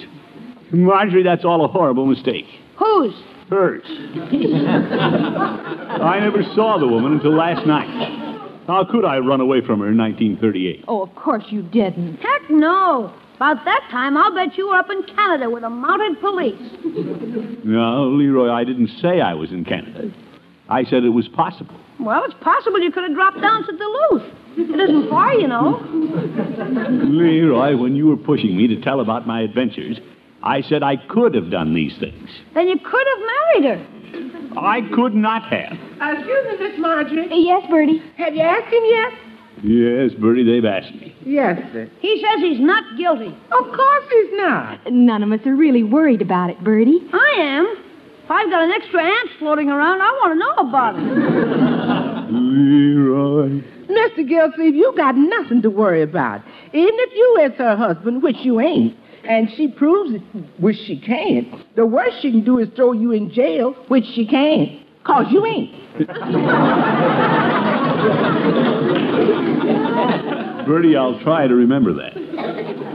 Marjorie, that's all a horrible mistake. Whose? Hers. I never saw the woman until last night. How could I run away from her in 1938? Oh, of course you didn't. Heck no. About that time, I'll bet you were up in Canada with a mounted police. No, Leroy, I didn't say I was in Canada. I said it was possible. Well, it's possible you could have dropped down to Duluth. It isn't far, you know. Leroy, when you were pushing me to tell about my adventures, I said I could have done these things. Then you could have married her. I could not have. Excuse me, Miss Marjorie. Yes, Bertie. Have you asked him yet? Yes, Bertie, they've asked me. Yes, sir. He says he's not guilty. Of course he's not. None of us are really worried about it, Bertie. I am. If I've got an extra ant floating around, I want to know about it. Leroy. Mr. Gildersleeve, you got nothing to worry about. Even if you is her husband, which you ain't, and she proves it, which she can't, the worst she can do is throw you in jail, which she can't, 'cause you ain't. Bertie, I'll try to remember that.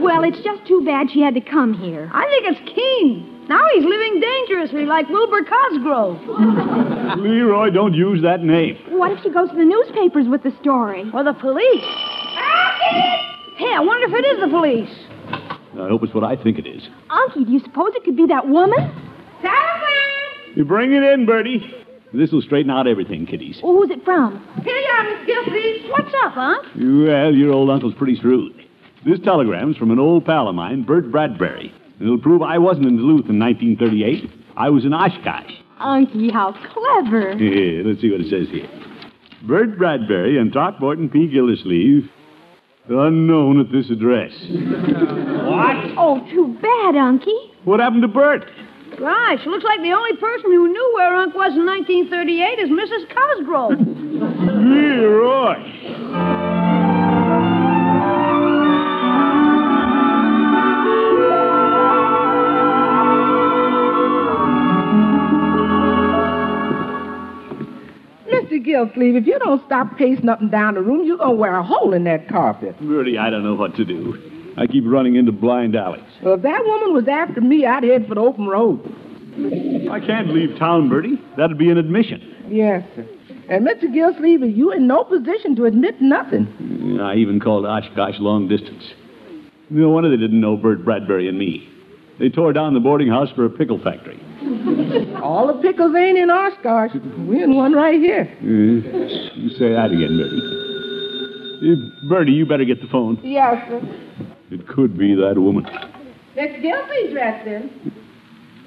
Well, it's just too bad she had to come here. I think it's keen. Now he's living dangerously like Wilbur Cosgrove. Leroy, don't use that name. What if she goes to the newspapers with the story? Or the police? Hey, I wonder if it is the police. I hope it's what I think it is. Unky, do you suppose it could be that woman? You bring it in, Bertie. This will straighten out everything, kiddies. Oh, who's it from? Here you are, Miss Gildersleeve. What's up, Unc? Well, your old uncle's pretty shrewd. This telegram's from an old pal of mine, Bert Bradbury. It'll prove I wasn't in Duluth in 1938. I was in Oshkosh. Unky, how clever. Yeah, let's see what it says here. Bert Bradbury and Throckmorton P. Gildersleeve, unknown at this address. What? Oh, too bad, Unky. What happened to Bert? Right. She looks like the only person who knew where Unc was in 1938 is Mrs. Cosgrove. Leroy. Mr. Gillsleeve, if you don't stop pacing up and down the room, you're going to wear a hole in that carpet. Bertie, I don't know what to do. I keep running into blind alleys. Well, if that woman was after me, I'd head for the open road. I can't leave town, Bertie. That'd be an admission. Yes, sir. And Mr. Gillsleeve, you in no position to admit nothing. I even called Oshkosh long distance. No wonder they didn't know Bert Bradbury and me. They tore down the boarding house for a pickle factory. All the pickles ain't in Oshkosh. We're in one right here. You say that again, Bertie. Bertie, you better get the phone. Yes, sir. It could be that woman. Mr. Gillsleeve's dressed in.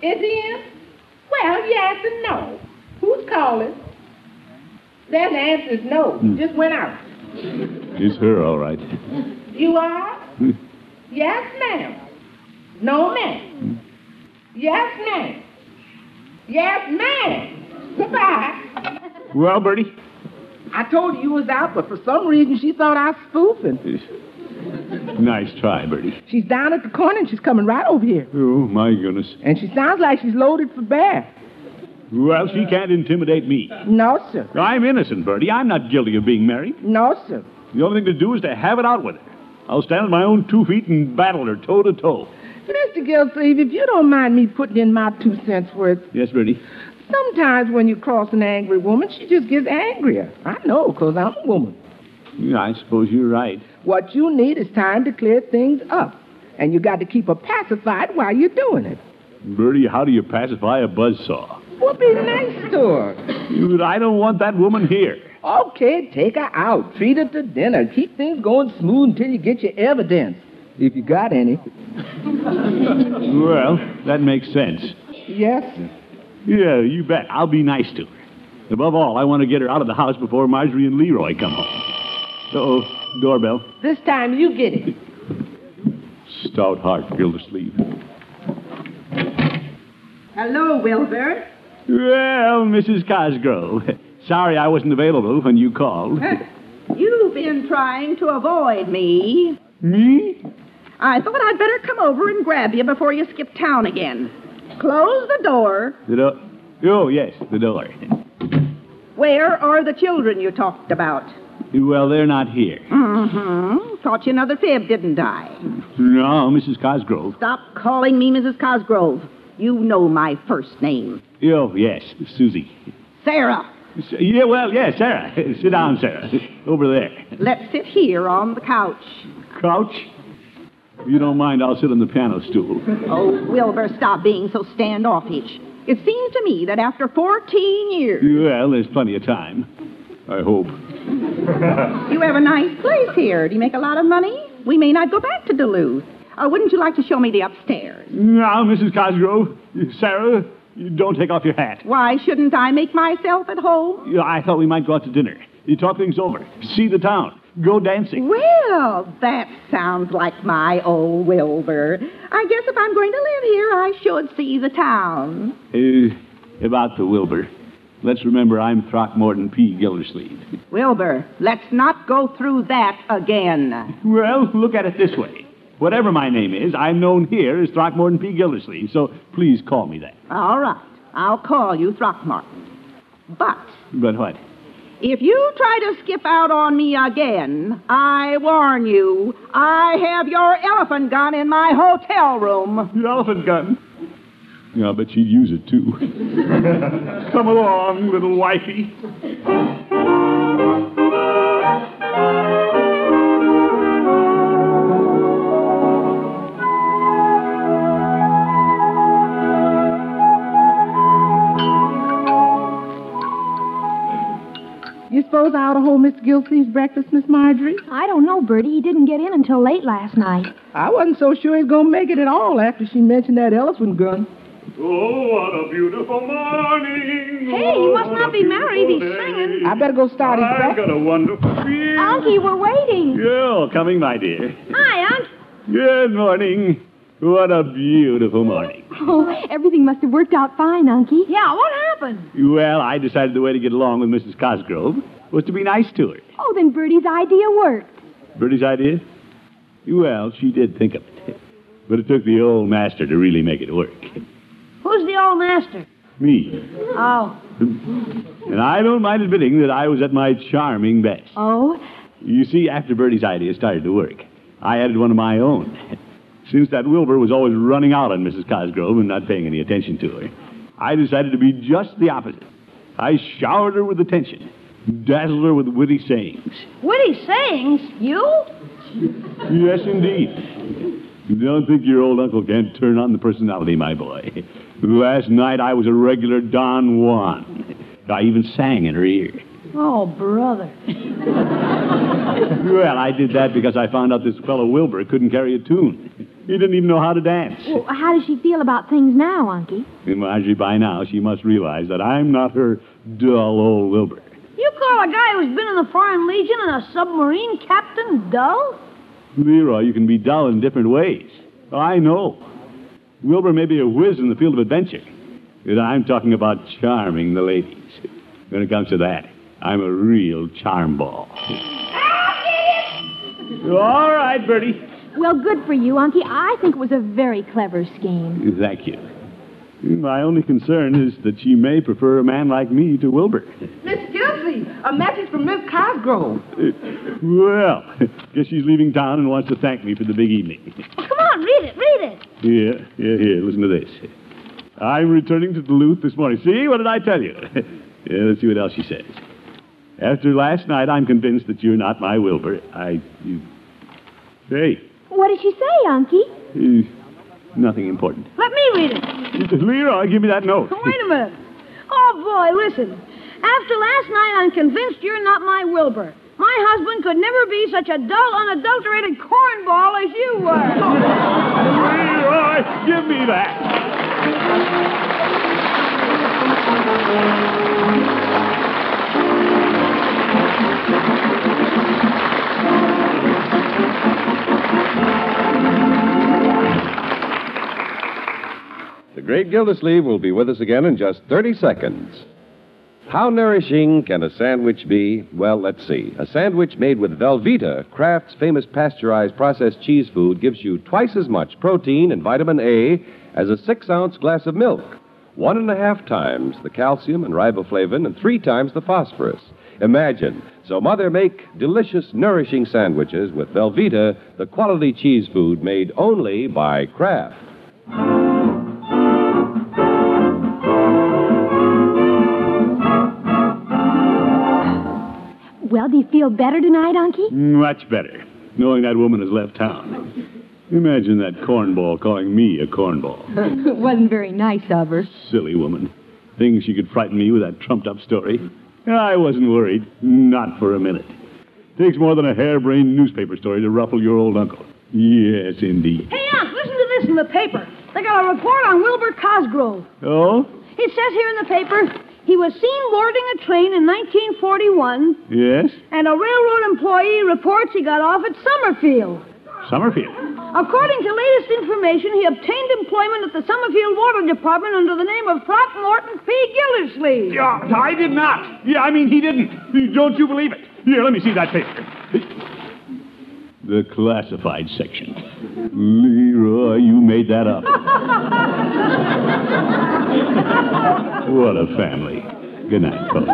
Is he in? Well, yes and no. Who's calling? Then the answer's no. Just went out. It's her, all right. You are? Yes, ma'am. No, ma'am. Yes, ma'am. Yes, ma'am. Goodbye. Well, Bertie? I told you was out, but for some reason she thought I was spoofing. Nice try, Bertie. She's down at the corner and she's coming right over here. Oh, my goodness. And she sounds like she's loaded for bear. Well, she can't intimidate me. No, sir. I'm innocent, Bertie. I'm not guilty of being married. No, sir. The only thing to do is to have it out with her. I'll stand on my own 2 feet and battle her toe to toe. Mr. Gillsleeve, if you don't mind me putting in my 2 cents worth. Yes, Bertie? Sometimes when you cross an angry woman, she just gets angrier. I know, because I'm a woman. Yeah, I suppose you're right. What you need is time to clear things up. And you got to keep her pacified while you're doing it. Bertie, how do you pacify a buzzsaw? Well, be nice to her. I don't want that woman here. Okay, take her out. Treat her to dinner. Keep things going smooth until you get your evidence. If you got any. Well, that makes sense. Yes, sir. Yeah, you bet. I'll be nice to her. Above all, I want to get her out of the house before Marjorie and Leroy come home. Uh-oh, doorbell. This time you get it. Stout heart, Gildersleeve. Hello, Wilbur. Well, Mrs. Cosgrove. Sorry I wasn't available when you called. You've been trying to avoid me. Me? I thought I'd better come over and grab you before you skip town again. Close the door. The door? Oh, yes, the door. Where are the children you talked about? Well, they're not here. Mm-hmm. Taught you another fib, didn't I? No, Mrs. Cosgrove. Stop calling me Mrs. Cosgrove. You know my first name. Oh, yes, Susie. Sarah. Yeah, well, yes, Sarah. Sit down, Sarah. Over there. Let's sit here on the couch. Couch? If you don't mind, I'll sit on the piano stool. Oh, Wilbur, stop being so standoffish. It seems to me that after 14 years... Well, there's plenty of time. I hope. You have a nice place here. Do you make a lot of money? We may not go back to Duluth. Wouldn't you like to show me the upstairs? Now, Mrs. Cosgrove, Sarah, you don't take off your hat. Why shouldn't I make myself at home? I thought we might go out to dinner. You talk things over. See the town. Go dancing. Well, that sounds like my old Wilbur. I guess if I'm going to live here, I should see the town. About the Wilbur. Let's remember I'm Throckmorton P. Gildersleeve. Wilbur, let's not go through that again. Well, look at it this way. Whatever my name is, I'm known here as Throckmorton P. Gildersleeve, so please call me that. All right. I'll call you Throckmorton. But... But what? If you try to skip out on me again, I warn you, I have your elephant gun in my hotel room. Your elephant gun? Yeah, I bet she'd use it, too. Come along, little wifey. You suppose I ought to hold Mr. Gillsleeve's breakfast, Miss Marjorie? I don't know, Bertie. He didn't get in until late last night. I wasn't so sure he's going to make it at all after she mentioned that elephant gun. Oh, what a beautiful morning. Hey, he must not be married. He's singing. I better go start his breakfast. I've got a wonderful feeling. Unky, we're waiting. Yeah, coming, my dear. Hi, Unc. Good morning. What a beautiful morning. Oh, everything must have worked out fine, Unky. Yeah, what happened? Well, I decided the way to get along with Mrs. Cosgrove was to be nice to her. Oh, then Bertie's idea worked. Bertie's idea? Well, she did think of it. But it took the old master to really make it work. Who's the old master? Me. Oh. And I don't mind admitting that I was at my charming best. Oh? You see, after Bertie's idea started to work, I added one of my own. Since that Wilbur was always running out on Mrs. Cosgrove and not paying any attention to her, I decided to be just the opposite. I showered her with attention, dazzled her with witty sayings. Witty sayings? You? Yes, indeed. Don't think your old uncle can't turn on the personality, my boy. Last night I was a regular Don Juan. I even sang in her ear. Oh, brother. Well, I did that because I found out this fellow Wilbur couldn't carry a tune. He didn't even know how to dance. Well, how does she feel about things now, Unky? And Marjorie, by now, she must realize that I'm not her dull old Wilbur. You call a guy who's been in the Foreign Legion and a submarine captain dull? Leroy, you can be dull in different ways. I know. Wilbur may be a whiz in the field of adventure, but I'm talking about charming the ladies. When it comes to that, I'm a real charm ball. All right, Bertie. Well, good for you, Unky. I think it was a very clever scheme. Thank you. My only concern is that she may prefer a man like me to Wilbur. Miss Gilsey, a message from Miss Cosgrove. Well, guess she's leaving town and wants to thank me for the big evening. Come on, read it, read it. Here, listen to this. I'm returning to Duluth this morning. See, what did I tell you? Let's see what else she says. After last night, I'm convinced that you're not my Wilbur. Hey. What did she say, Unky? Nothing important. Let me read it. Leroy, give me that note. Wait a minute. Oh, boy, listen. After last night, I'm convinced you're not my Wilbur. My husband could never be such a dull, unadulterated cornball as you were. Leroy, give me that. The Great Gildersleeve will be with us again in just 30 seconds. How nourishing can a sandwich be? Well, let's see. A sandwich made with Velveeta, Kraft's famous pasteurized processed cheese food, gives you twice as much protein and vitamin A as a 6-ounce glass of milk. 1.5 times the calcium and riboflavin and 3 times the phosphorus. Imagine. So, Mother, make delicious, nourishing sandwiches with Velveeta, the quality cheese food made only by Kraft. Well, do you feel better tonight, Unky? Much better, knowing that woman has left town. Imagine that cornball calling me a cornball. It wasn't very nice of her. Silly woman. Thinking she could frighten me with that trumped-up story. I wasn't worried. Not for a minute. Takes more than a harebrained newspaper story to ruffle your old uncle. Yes, indeed. Hey, Unc, listen to this in the paper. They got a report on Wilbur Cosgrove. Oh? It says here in the paper, he was seen boarding a train in 1941, Yes? and a railroad employee reports he got off at Summerfield. Summerfield. According to latest information, he obtained employment at the Summerfield Water Department under the name of Throckmorton P. Gildersleeve. Yeah, I did not. Yeah, I mean, he didn't. Don't you believe it? Here, let me see that paper. The classified section. Leroy, you made that up. What a family. Good night, folks.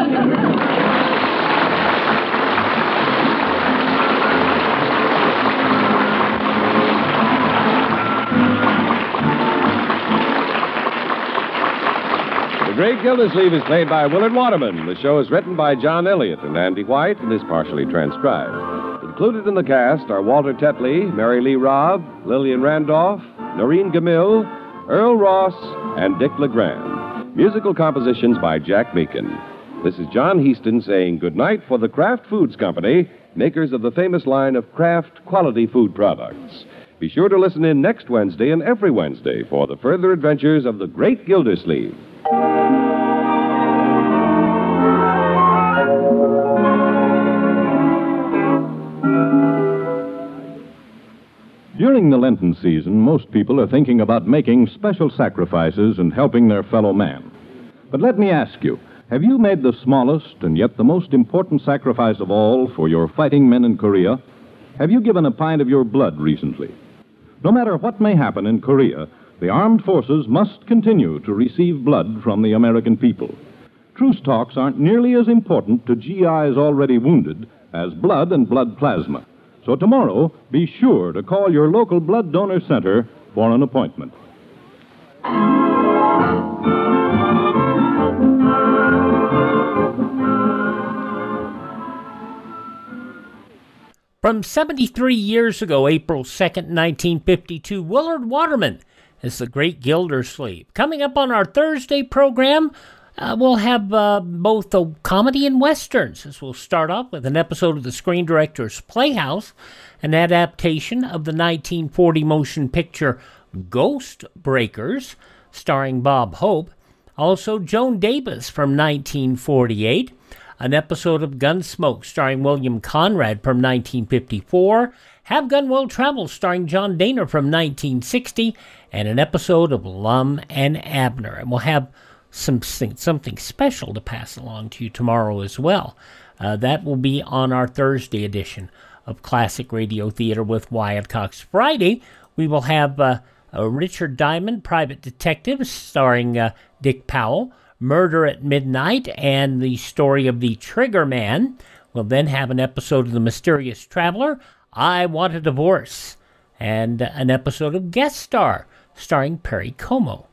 The Great Gildersleeve is played by Willard Waterman. The show is written by John Elliott and Andy White and is partially transcribed. Included in the cast are Walter Tetley, Mary Lee Robb, Lillian Randolph, Noreen Gamil, Earl Ross, and Dick LeGrand. Musical compositions by Jack Meakin. This is John Heaston saying goodnight for the Kraft Foods Company, makers of the famous line of Kraft quality food products. Be sure to listen in next Wednesday and every Wednesday for the further adventures of the Great Gildersleeve. During During the Lenten season, most people are thinking about making special sacrifices and helping their fellow man. But let me ask you, have you made the smallest and yet the most important sacrifice of all for your fighting men in Korea? Have you given a pint of your blood recently? No matter what may happen in Korea, the armed forces must continue to receive blood from the American people. Truce talks aren't nearly as important to GIs already wounded as blood and blood plasma. So tomorrow, be sure to call your local blood donor center for an appointment. From 73 years ago, April 2nd, 1952, Willard Waterman is the Great Gildersleeve. Coming up on our Thursday program, we'll have both a comedy and westerns, as we'll start off with an episode of the Screen Director's Playhouse, an adaptation of the 1940 motion picture Ghost Breakers, starring Bob Hope. Also, Joan Davis from 1948, an episode of Gunsmoke, starring William Conrad from 1954, Have Gun Will Travel, starring John Dehner from 1960, and an episode of Lum and Abner. And we'll have something special to pass along to you tomorrow as well. That will be on our Thursday edition of Classic Radio Theater with Wyatt Cox. Friday, we will have Richard Diamond, Private Detective, starring Dick Powell, Murder at Midnight, and the story of the Trigger Man. We'll then have an episode of The Mysterious Traveler, I Want a Divorce, and an episode of Guest Star, starring Perry Como.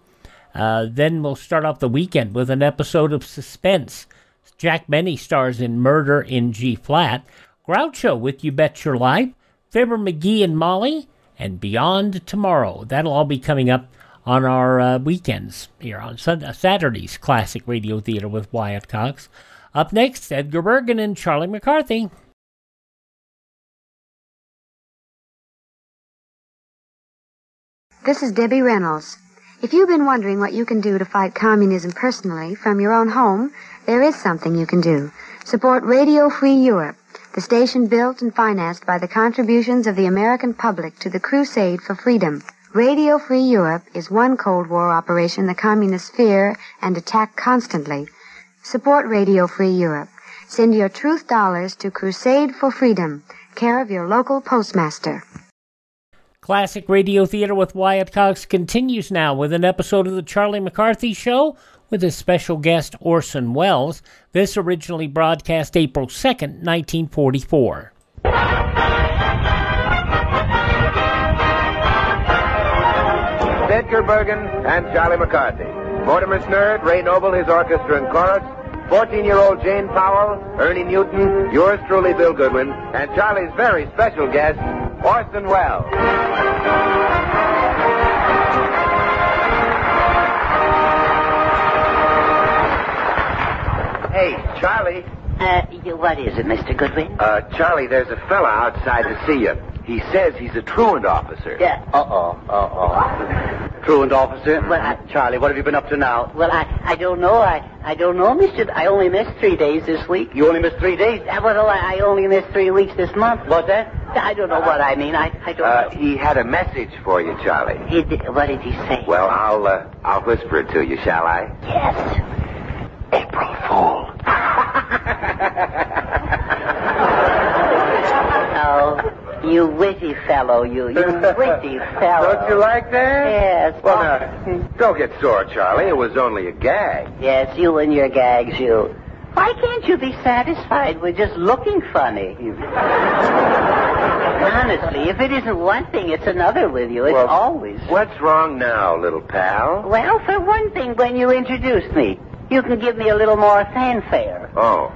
Then we'll start off the weekend with an episode of Suspense. Jack Benny stars in Murder in G-Flat, Groucho with You Bet Your Life, Fibber McGee and Molly, and Beyond Tomorrow. That'll all be coming up on our weekends here on Saturday's Classic Radio Theater with Wyatt Cox. Up next, Edgar Bergen and Charlie McCarthy. This is Debbie Reynolds. If you've been wondering what you can do to fight communism personally from your own home, there is something you can do. Support Radio Free Europe, the station built and financed by the contributions of the American public to the crusade for freedom. Radio Free Europe is one Cold War operation the communists fear and attack constantly. Support Radio Free Europe. Send your truth dollars to Crusade for Freedom, care of your local postmaster. Classic Radio Theater with Wyatt Cox continues now with an episode of The Charlie McCarthy Show with his special guest Orson Welles. This originally broadcast April 2nd, 1944. Edgar Bergen and Charlie McCarthy. Mortimer Snerd, Ray Noble, his orchestra and chorus, 14-year-old Jane Powell, Ernie Newton, yours truly, Bill Goodwin, and Charlie's very special guest, Orson Welles. Hey, Charlie. What is it, Mr. Goodwin? Charlie, there's a fella outside to see you. He says he's a truant officer. Yeah. Truant officer? Well, Charlie, what have you been up to now? Well, I don't know. I don't know, mister. I only missed 3 days this week. You only missed 3 days? Well, I only missed 3 weeks this month. What's that? I don't know what I mean. I don't know. He had a message for you, Charlie. What did he say? Well, I'll whisper it to you, shall I? Yes. April Fool. Oh, you witty fellow, you witty fellow. Don't you like that? Yes. Well, now, don't get sore, Charlie. It was only a gag. Yes, you and your gags, you. Why can't you be satisfied with just looking funny? Honestly, if it isn't one thing, it's another with you. It's always. What's wrong now, little pal? Well, for one thing, when you introduced me, you can give me a little more fanfare. Oh.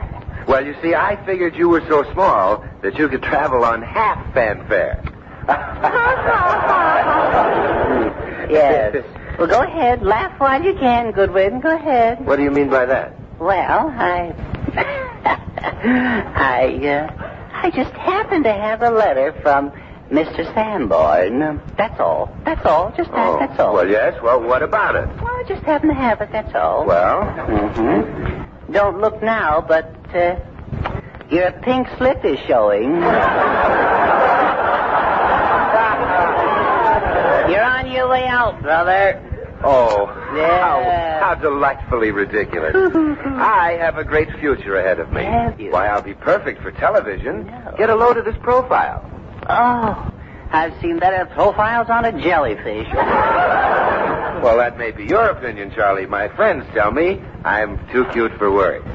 Well, you see, I figured you were so small that you could travel on half fanfare. Yes. Well, go ahead. Laugh while you can, Goodwin. Go ahead. What do you mean by that? Well, I just happened to have a letter from Mr. Sanborn. That's all. That's all. Just that. That's all. Well, yes. Well, what about it? Well, I just happen to have it. That's all. Well? Mm-hmm. Don't look now, but your pink slip is showing. on your way out, brother. Oh, Yeah. how delightfully ridiculous. I have a great future ahead of me. Have you? Why, I'll be perfect for television. Get a load of this profile. Oh, I've seen better profiles on a jellyfish. Well, that may be your opinion, Charlie. My friends tell me I'm too cute for words.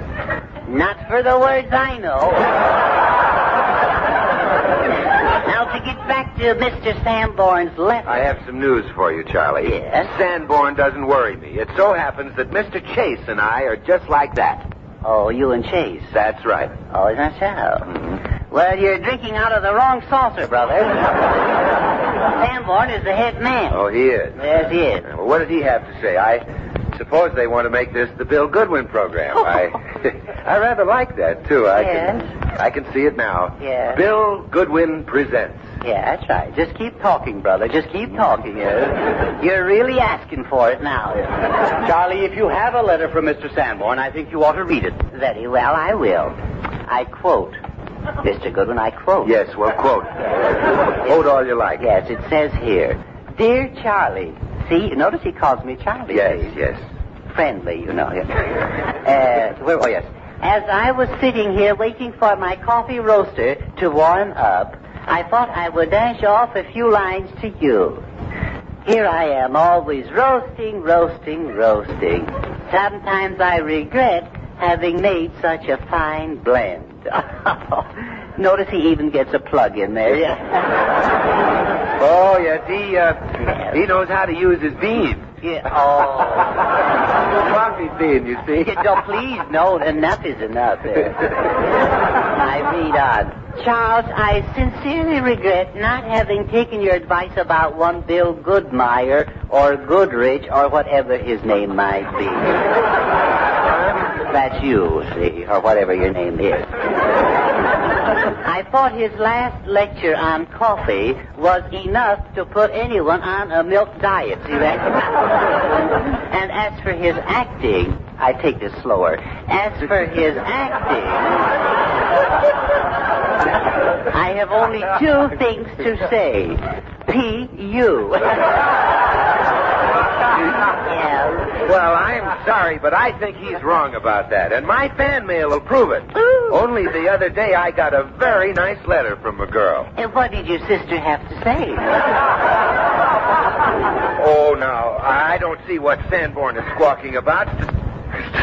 Not for the words I know. Now, to get back to Mr. Sanborn's letter. I have some news for you, Charlie. Yes? Sanborn doesn't worry me. It so happens that Mr. Chase and I are just like that. Oh, you and Chase? That's right. Oh, is that so? Well, you're drinking out of the wrong saucer, brother. Sanborn is the head man. Oh, he is? Yes, he is. Well, what does he have to say? I suppose they want to make this the Bill Goodwin program. I rather like that, too. I can see it now. Yes. Bill Goodwin Presents. Yeah, that's right. Just keep talking, brother. Just keep talking. You're really asking for it now. Charlie, if you have a letter from Mr. Sanborn, I think you ought to read it. Very well, I will. I quote. Mr. Goodwin, I quote. Yes, well, quote. Quote all you like. Yes, it says here, Dear Charlie. See, you notice he calls me Charlie. Yes, see? yes. Friendly, you know. Oh, yes. As I was sitting here waiting for my coffee roaster to warm up, I thought I would dash off a few lines to you. Here I am, always roasting. Sometimes I regret having made such a fine blend. Notice he even gets a plug in there. Oh, yes, he knows how to use his bean. Yeah. Oh. Coffee bean, you see. No, please, no, enough is enough. I read on. Charles, I sincerely regret not having taken your advice about one Bill Goodmeyer or Goodrich or whatever his name might be. That's you, see, or whatever your name is. I thought his last lecture on coffee was enough to put anyone on a milk diet, see that? And as for his acting, I take this slower. As for his acting, I have only two things to say. P.U. Well, I'm sorry, but I think he's wrong about that, and my fan mail will prove it. Only the other day I got a very nice letter from a girl. And what did your sister have to say? Oh, now, I don't see what Sanborn is squawking about.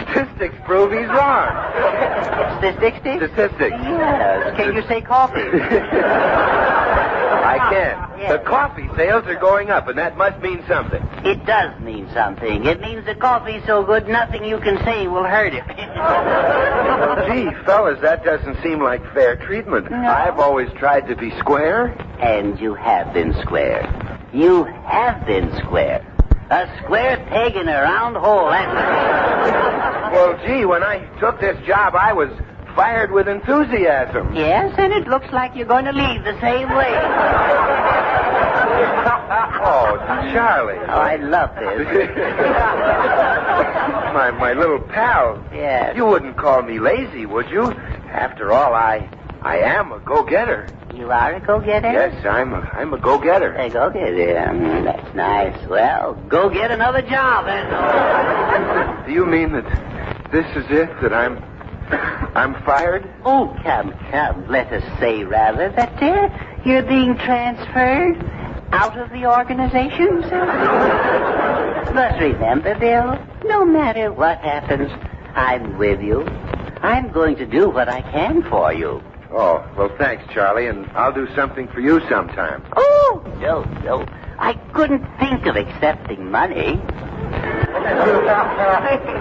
Statistics prove he's wrong. Statistics? Statistics. Yes. Can you say coffee? I can. Yes. The coffee sales are going up, and that must mean something. It does mean something. It means the coffee's so good, nothing you can say will hurt it. Gee, fellas, that doesn't seem like fair treatment. No. I've always tried to be square. And you have been square. You have been square. A square peg in a round hole. Well, gee, when I took this job, I was fired with enthusiasm. Yes, and it looks like you're going to leave the same way. Oh, Charlie. Oh, I love this. my little pal. Yes. You wouldn't call me lazy, would you? After all, I am a go-getter. You are a go-getter? Yes, I'm a go-getter. A go-getter. That's nice. Well, go get another job, then. Do you mean that this is it? That I'm fired? Oh, come. Let us say, rather, that you're being transferred out of the organization. But remember, Bill, no matter what happens, I'm with you. I'm going to do what I can for you. Oh, well, thanks, Charlie, and I'll do something for you sometime. Oh, no. I couldn't think of accepting money.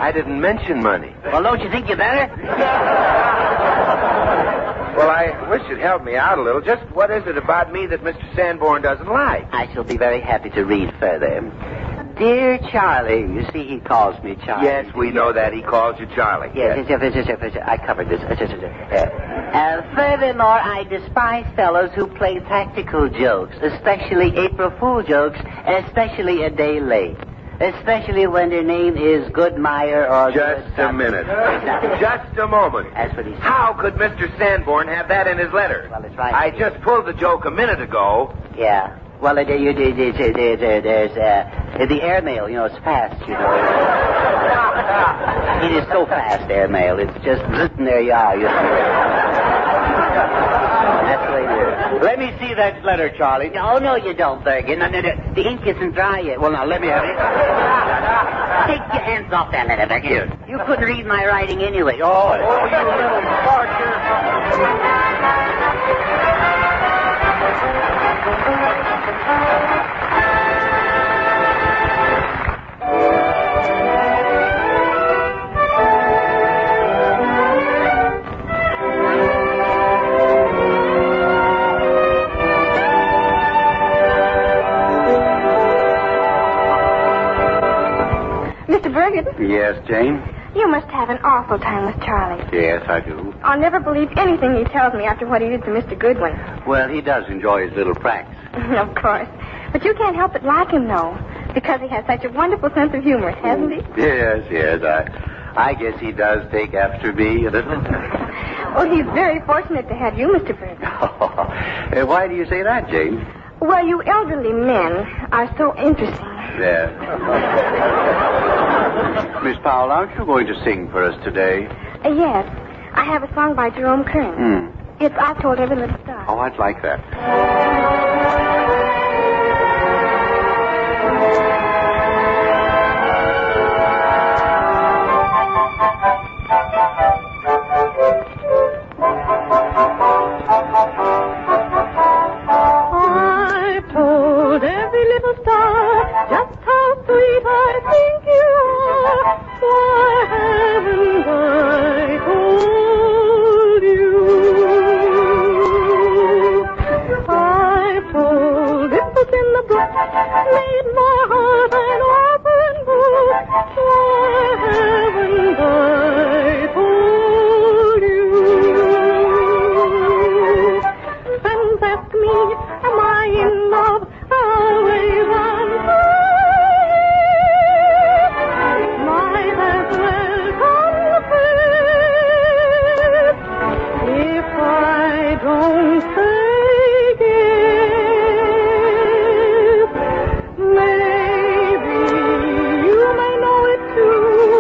I didn't mention money. Well, don't you think you better? Well, I wish you'd help me out a little. Just what is it about me that Mr. Sanborn doesn't like? I shall be very happy to read further. Dear Charlie, you see he calls me Charlie. Yes, we know that. He calls you Charlie. Yes. I covered this. Furthermore, I despise fellows who play practical jokes, especially April Fool jokes, especially a day late. Especially when their name is Goodmeyer or... Just a minute. Just a moment. That's what he said. How could Mr. Sanborn have that in his letter? Well, it's right. I just pulled the joke a minute ago. Yeah. Well, there's the airmail, it's fast, It is so fast, airmail. It's just, and there you are. That's the way it is. Let me see that letter, Charlie. Oh, no, you don't, Bergen. No, the ink isn't dry yet. Well, now, let me have it. Take your hands off that letter, Bergen. You couldn't read my writing anyway. Oh, you little barker. Mr. Bergen? Yes, Jane? You must have an awful time with Charlie. Yes, I do. I'll never believe anything he tells me after what he did to Mr. Goodwin. Well, he does enjoy his little pranks. Of course. But you can't help but like him, though, because he has such a wonderful sense of humor, hasn't he? Yes. I guess he does take after me a little. Oh, he's very fortunate to have you, Mr. Bergen. Why do you say that, Jane? Well, you elderly men are so interesting. Yeah. Miss Powell, aren't you going to sing for us today? Yes. I have a song by Jerome Kern. It's I Told Every Little Star. Oh, I'd like that. I told every little star just how sweet I think you are. Why haven't I told you? I told ripples in the brook, made my heart an open book. Why haven't I told you? Friends ask me, am I in love? Always answer, might as well confess. If I don't say yes, maybe you may know it too.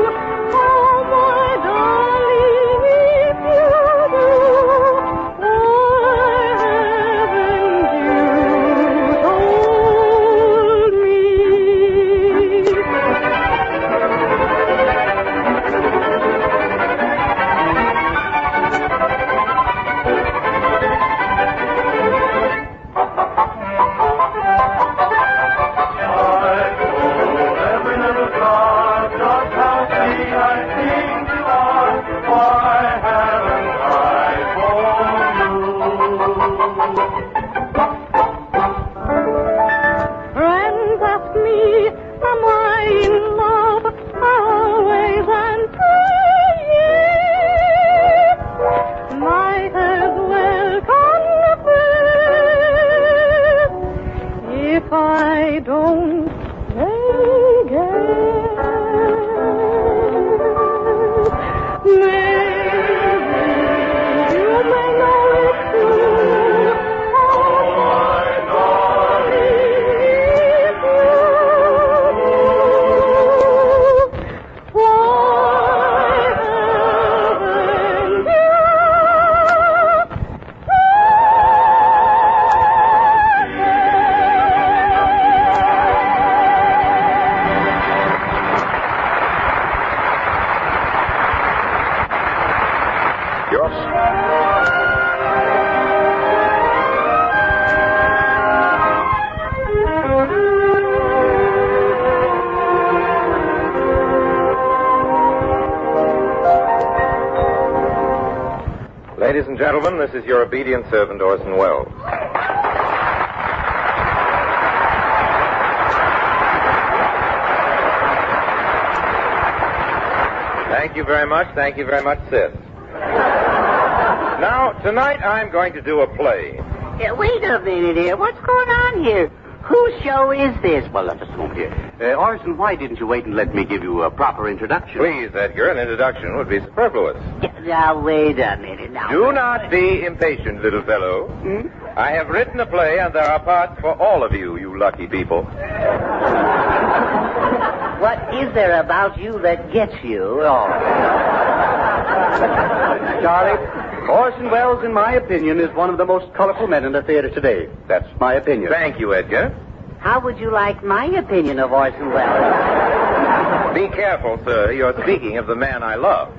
Oh, my darling, if you do, why haven't you told me? Friends ask me, am I in love? Always answer yes. Might as well confess. If I don't say yes, maybe you may know it too. Oh, my darling, if you do, why haven't you? Ladies and gentlemen, this is your obedient servant, Orson Welles. Thank you very much. Thank you very much, Sis. Now, tonight I'm going to do a play. Wait a minute here. What's going on here? Whose show is this? Well, let us go over here. Orson, why didn't you wait and let me give you a proper introduction? Please, Edgar, an introduction would be superfluous. Now, wait a minute now. Do not be impatient, little fellow. I have written a play, and there are parts for all of you, you lucky people. What is there about you that gets you? Oh. Charlie, Orson Welles, in my opinion, is one of the most colorful men in the theater today. That's my opinion. Thank you, Edgar. How would you like my opinion of Orson Welles? Be careful, sir. You're speaking of the man I love.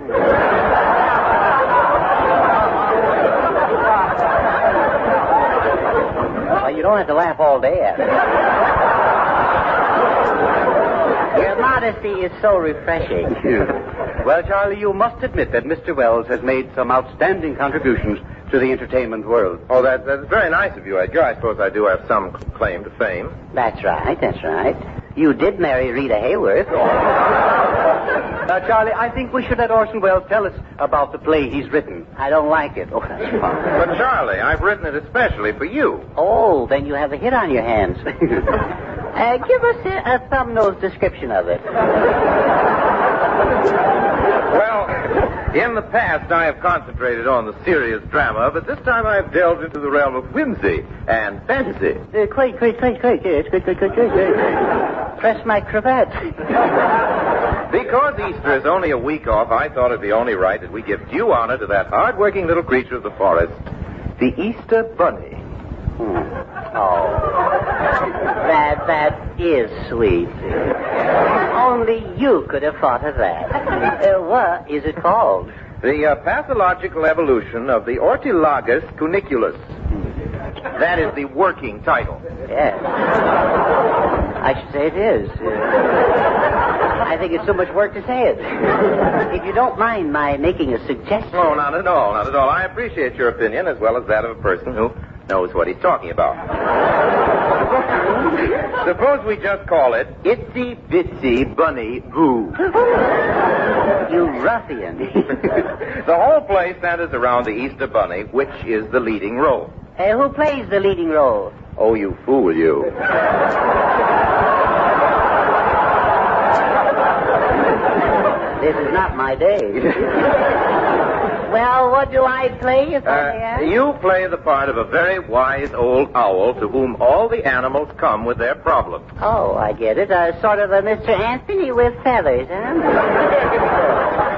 Well, you don't have to laugh all day at it. Your modesty is so refreshing. Well, Charlie, you must admit that Mr. Welles has made some outstanding contributions to the entertainment world. Oh, that's very nice of you, Edgar. I suppose I do have some claim to fame. That's right. You did marry Rita Hayworth. Charlie, I think we should let Orson Welles tell us about the play he's written. I don't like it. Oh, that's fine. But, Charlie, I've written it especially for you. Oh, then you have a hit on your hands. Give us a thumb-nose description of it. Well, in the past, I have concentrated on the serious drama, but this time I have delved into the realm of whimsy and fantasy. Quick. Yes, quick. Press my cravat. Because Easter is only a week off, I thought it'd be only right that we give due honor to that hard-working little creature of the forest, the Easter Bunny. Oh, that is sweet. Only you could have thought of that. What is it called? The pathological evolution of the Ortilagus cuniculus. That is the working title. Yes. I should say it is. I think it's so much work to say it. If you don't mind my making a suggestion. Oh, not at all. I appreciate your opinion as well as that of a person who knows what he's talking about. Suppose we just call it Itsy Bitsy Bunny Boo. You ruffian. The whole play centers around the Easter Bunny, which is the leading role. Who plays the leading role? Oh, you fool, you. This is not my day. Well, what do I play if I may ask? You play the part of a very wise old owl to whom all the animals come with their problems. Oh, I get it. Sort of a Mr. Anthony with feathers, huh?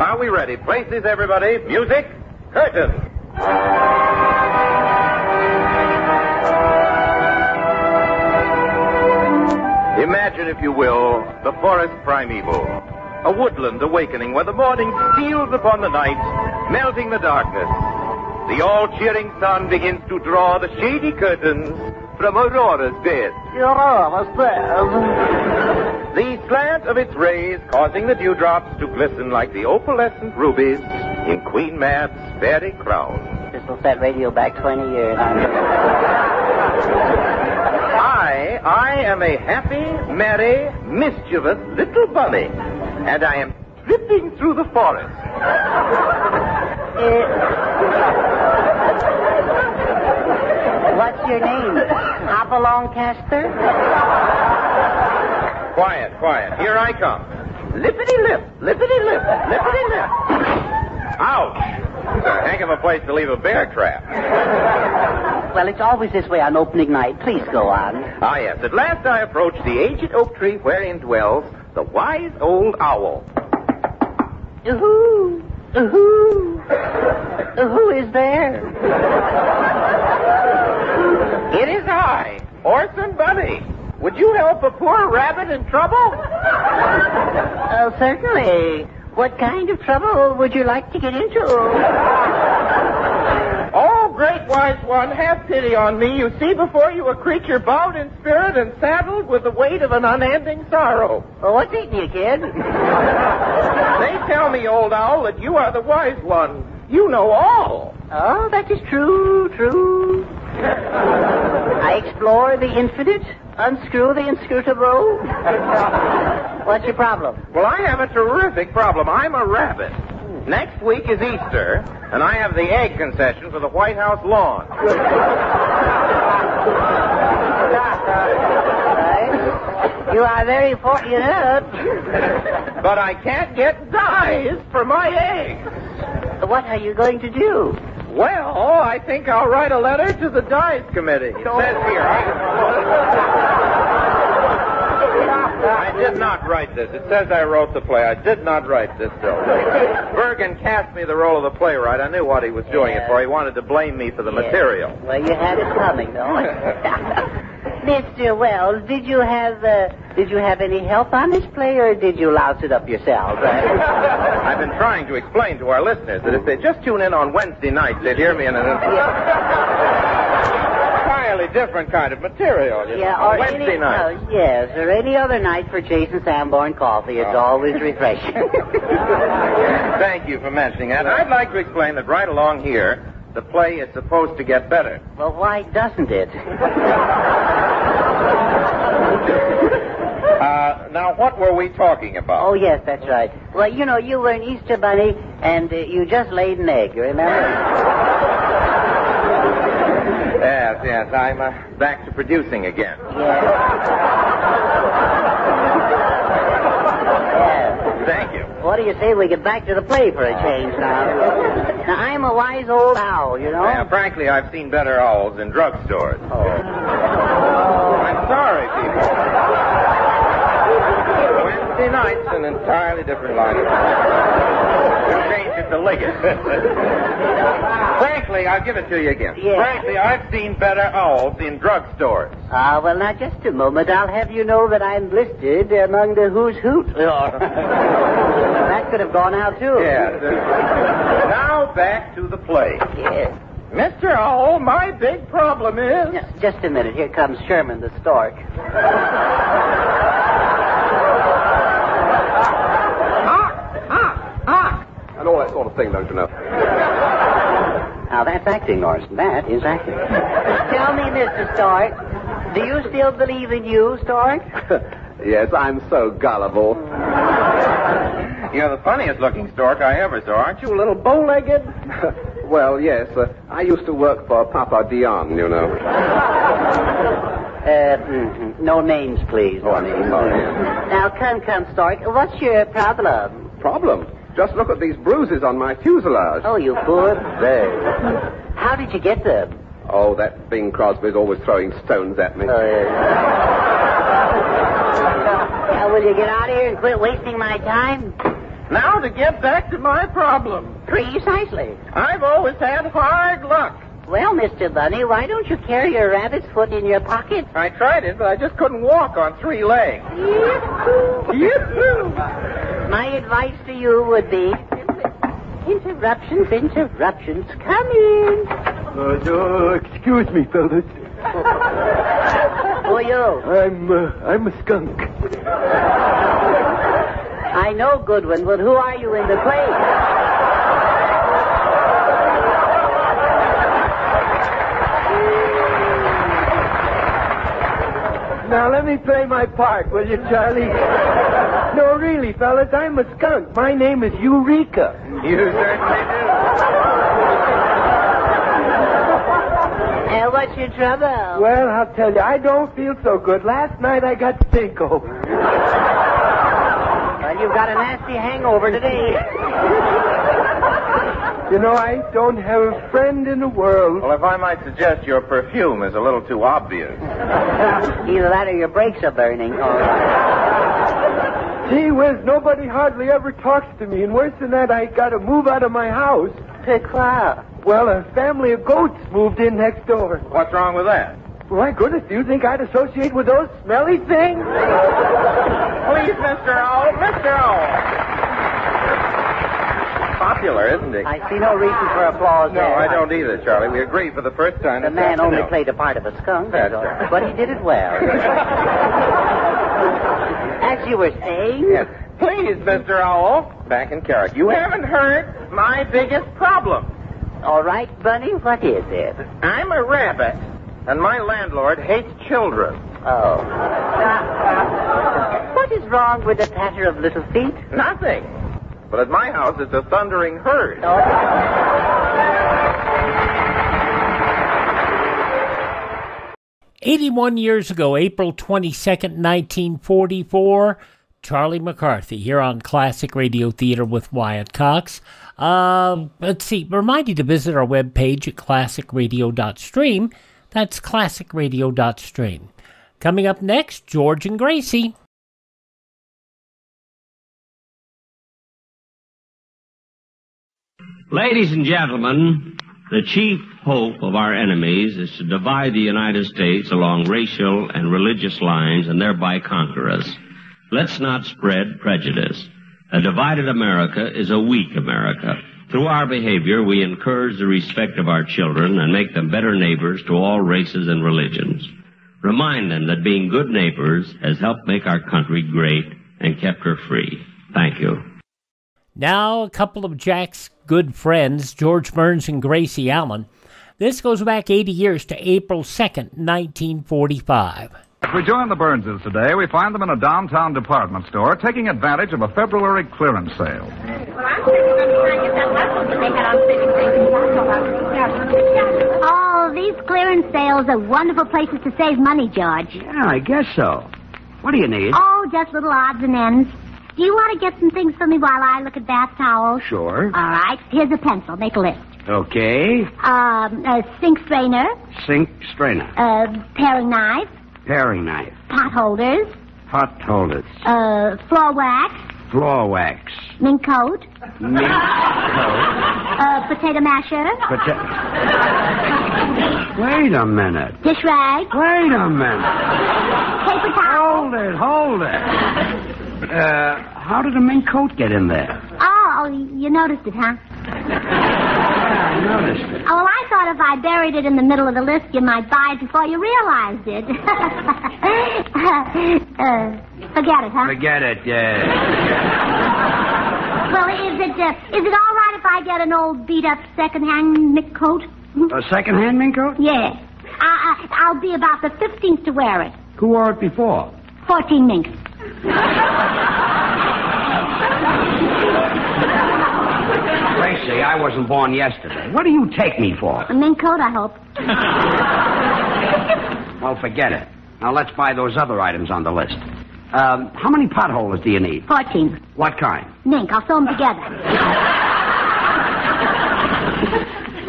Are we ready? Places, everybody. Music. Curtain. Imagine, if you will, the forest primeval. A woodland awakening where the morning steals upon the night, melting the darkness. The all-cheering sun begins to draw the shady curtains from Aurora's bed. Aurora's bed. The slant of its rays causing the dewdrops to glisten like the opalescent rubies in Queen Mab's fairy crown. This will set radio back 20 years. I am a happy, merry, mischievous little bunny, and I am tripping through the forest. What's your name? Hopalong Castor? Quiet. Here I come. Lippity-lip, lippity-lip, lippity-lip. Ouch! It's a heck of a place to leave a bear trap. Well, it's always this way on opening night. Please go on. Ah, yes. At last I approached the ancient oak tree wherein dwells the wise old owl. Who is there? It is I, Orson Bunny. Would you help a poor rabbit in trouble? Oh, certainly. What kind of trouble would you like to get into? Oh, great wise one, have pity on me. You see before you a creature bowed in spirit and saddled with the weight of an unending sorrow. Well, what's eating you, kid? They tell me, old owl, that you are the wise one. You know all. Oh, that is true. I explore the infinite, unscrew the inscrutable. What's your problem? Well, I have a terrific problem. I'm a rabbit. Next week is Easter, and I have the egg concession for the White House lawn. You are very fortunate. But I can't get dyes for my eggs. What are you going to do? Well, I I think I'll write a letter to the Dice Committee. It says here, I did not write this. It says I wrote the play. I did not write this, Bill. Bergen cast me the role of the playwright. I knew what he was doing it for. He wanted to blame me for the material. Well, you had it coming, though. Mr. Wells, did you have any help on this play, or did you louse it up yourself? I've been trying to explain to our listeners that if they just tune in on Wednesday nights, they'd hear me in an entirely different kind of material. Or Wednesday night. Yes, or any other night for Jason Sanborn coffee. It's always refreshing. Thank you for mentioning that. I'd like to explain that right along here, the play is supposed to get better. Well, why doesn't it? Now, what were we talking about? Oh, yes, that's right. Well, you know, you were an Easter bunny, and you just laid an egg, you remember? Yes, I'm back to producing again. Yes. Thank you. What do you say we get back to the play for a change now? Now, I'm a wise old owl, you know? Frankly, I've seen better owls in drugstores. Oh. I'm sorry, people. Wednesday night's an entirely different line of work. Change it to Liggett. Frankly, I'll give it to you again. Yeah. Frankly, I've seen better owls in drugstores. Well, now, just a moment. I'll have you know that I'm listed among the who's hoot. That could have gone out, too. Yes. Now, back to the play. Yes. Mr. Owl, my big problem is... Now, just a minute. Here comes Sherman the stork. And all that sort of thing, don't you know? Now, that's acting, Norton. That is acting. Tell me, Mr. Stork, do you still believe in you, Stork? Yes, I'm so gullible. You're the funniest looking stork I ever saw. Aren't you a little bow-legged? Well, yes. I used to work for Papa Dion, you know. No names, please. Oh, I'm sorry. Now, come, Stork. What's your problem? Problem? Just look at these bruises on my fuselage. Oh, you poor bird. How did you get them? Oh, that Bing Crosby's always throwing stones at me. Now, will you get out of here and quit wasting my time? Now to get back to my problem. Precisely. I've always had hard luck. Well, Mr. Bunny, why don't you carry a rabbit's foot in your pocket? I tried it, but I just couldn't walk on 3 legs. Yee-hoo. My advice to you would be... Interruptions. Come in. Excuse me, fellas. Who are you? I'm a skunk. I know Goodwin, but who are you in the play? Now, let me play my part, will you, Charlie? No, really, fellas, I'm a skunk. My name is Eureka. You certainly do. What's your trouble? Well, I'll tell you, I don't feel so good. Last night I got stinko. Well, you've got a nasty hangover today. You know, I don't have a friend in the world. Well, if I might suggest, your perfume is a little too obvious. Either that or your brakes are burning. Gee whiz, nobody hardly ever talks to me, and worse than that, I got to move out of my house. Pourquoi? Well, a family of goats moved in next door. What's wrong with that? My goodness, do you think I'd associate with those smelly things? Please, Mr. Owl, Mr. Owl. Popular, isn't he? I see no reason for applause No, there. I don't either, Charlie. We agreed for the first time. The man only played a part of a skunk, That's right. but he did it well. As you were saying... Yes. Please, Mr. Owl. Back in character. You haven't heard my biggest problem. All right, Bunny, what is it? I'm a rabbit, and my landlord hates children. Oh. What is wrong with the patter of little feet? Nothing. But at my house, it's a thundering herd. 81 years ago, April 22nd, 1944, Charlie McCarthy here on Classic Radio Theater with Wyatt Cox. Let's see. Remind you to visit our webpage at classicradio.stream. That's classicradio.stream. Coming up next, George and Gracie. Ladies and gentlemen, the chief hope of our enemies is to divide the United States along racial and religious lines and thereby conquer us. Let's not spread prejudice. A divided America is a weak America. Through our behavior, we encourage the respect of our children and make them better neighbors to all races and religions. Remind them that being good neighbors has helped make our country great and kept her free. Thank you. Now, a couple of Jack's good friends, George Burns and Gracie Allen. This goes back 80 years to April 2nd, 1945. As we join the Burnses today, we find them in a downtown department store taking advantage of a February clearance sale. Oh, these clearance sales are wonderful places to save money, George. Yeah, I guess so. What do you need? Oh, just little odds and ends. Do you want to get some things for me while I look at bath towels? Sure. All right. Here's a pencil. Make a list. Okay. A sink strainer. Sink strainer. Paring knife. Paring knife. Pot holders. Pot holders. Floor wax. Floor wax. Mink coat. Mint coat. Potato masher. Wait a minute. Dish rag. Wait a minute. Paper towel. Hold it. How did a mink coat get in there? Oh, you noticed it, huh? I noticed it. Oh, well, I thought if I buried it in the middle of the list, you might buy it before you realized it. Forget it, huh? Forget it, Well, is it all right if I get an old beat-up second-hand mink coat? A second-hand mink coat? Yeah. I'll be about the 15th to wear it. Who wore it before? 14 minks. Gracie, I wasn't born yesterday. What do you take me for? A mink coat, I hope. Well, forget it. Now, let's buy those other items on the list. How many potholders do you need? 14. What kind? Mink. I'll sew them together.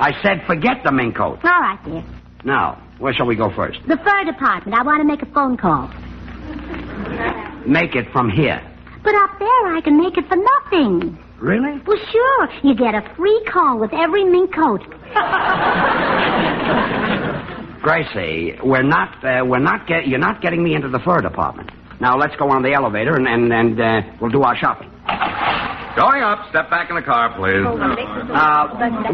I said forget the mink coat. All right, dear. Now, where shall we go first? The fur department. I want to make a phone call. Make it from here. But up there, I can make it for nothing. Really? Well, sure. You get a free call with every mink coat. Gracie, you're not getting me into the fur department. Now, let's go on the elevator and we'll do our shopping. Going up. Step back in the car, please.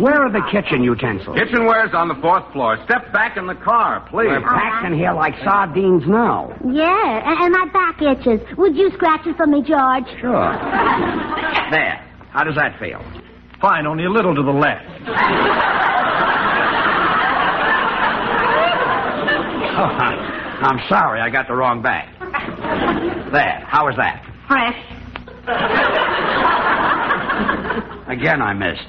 Where are the kitchen utensils? Kitchenware's on the 4th floor. Step back in the car, please. We're packed in here like sardines now. Yeah, and my back itches. Would you scratch it for me, George? Sure. There. How does that feel? Fine, only a little to the left. I'm sorry, I got the wrong back. There. How is that? Fresh. Again, I missed.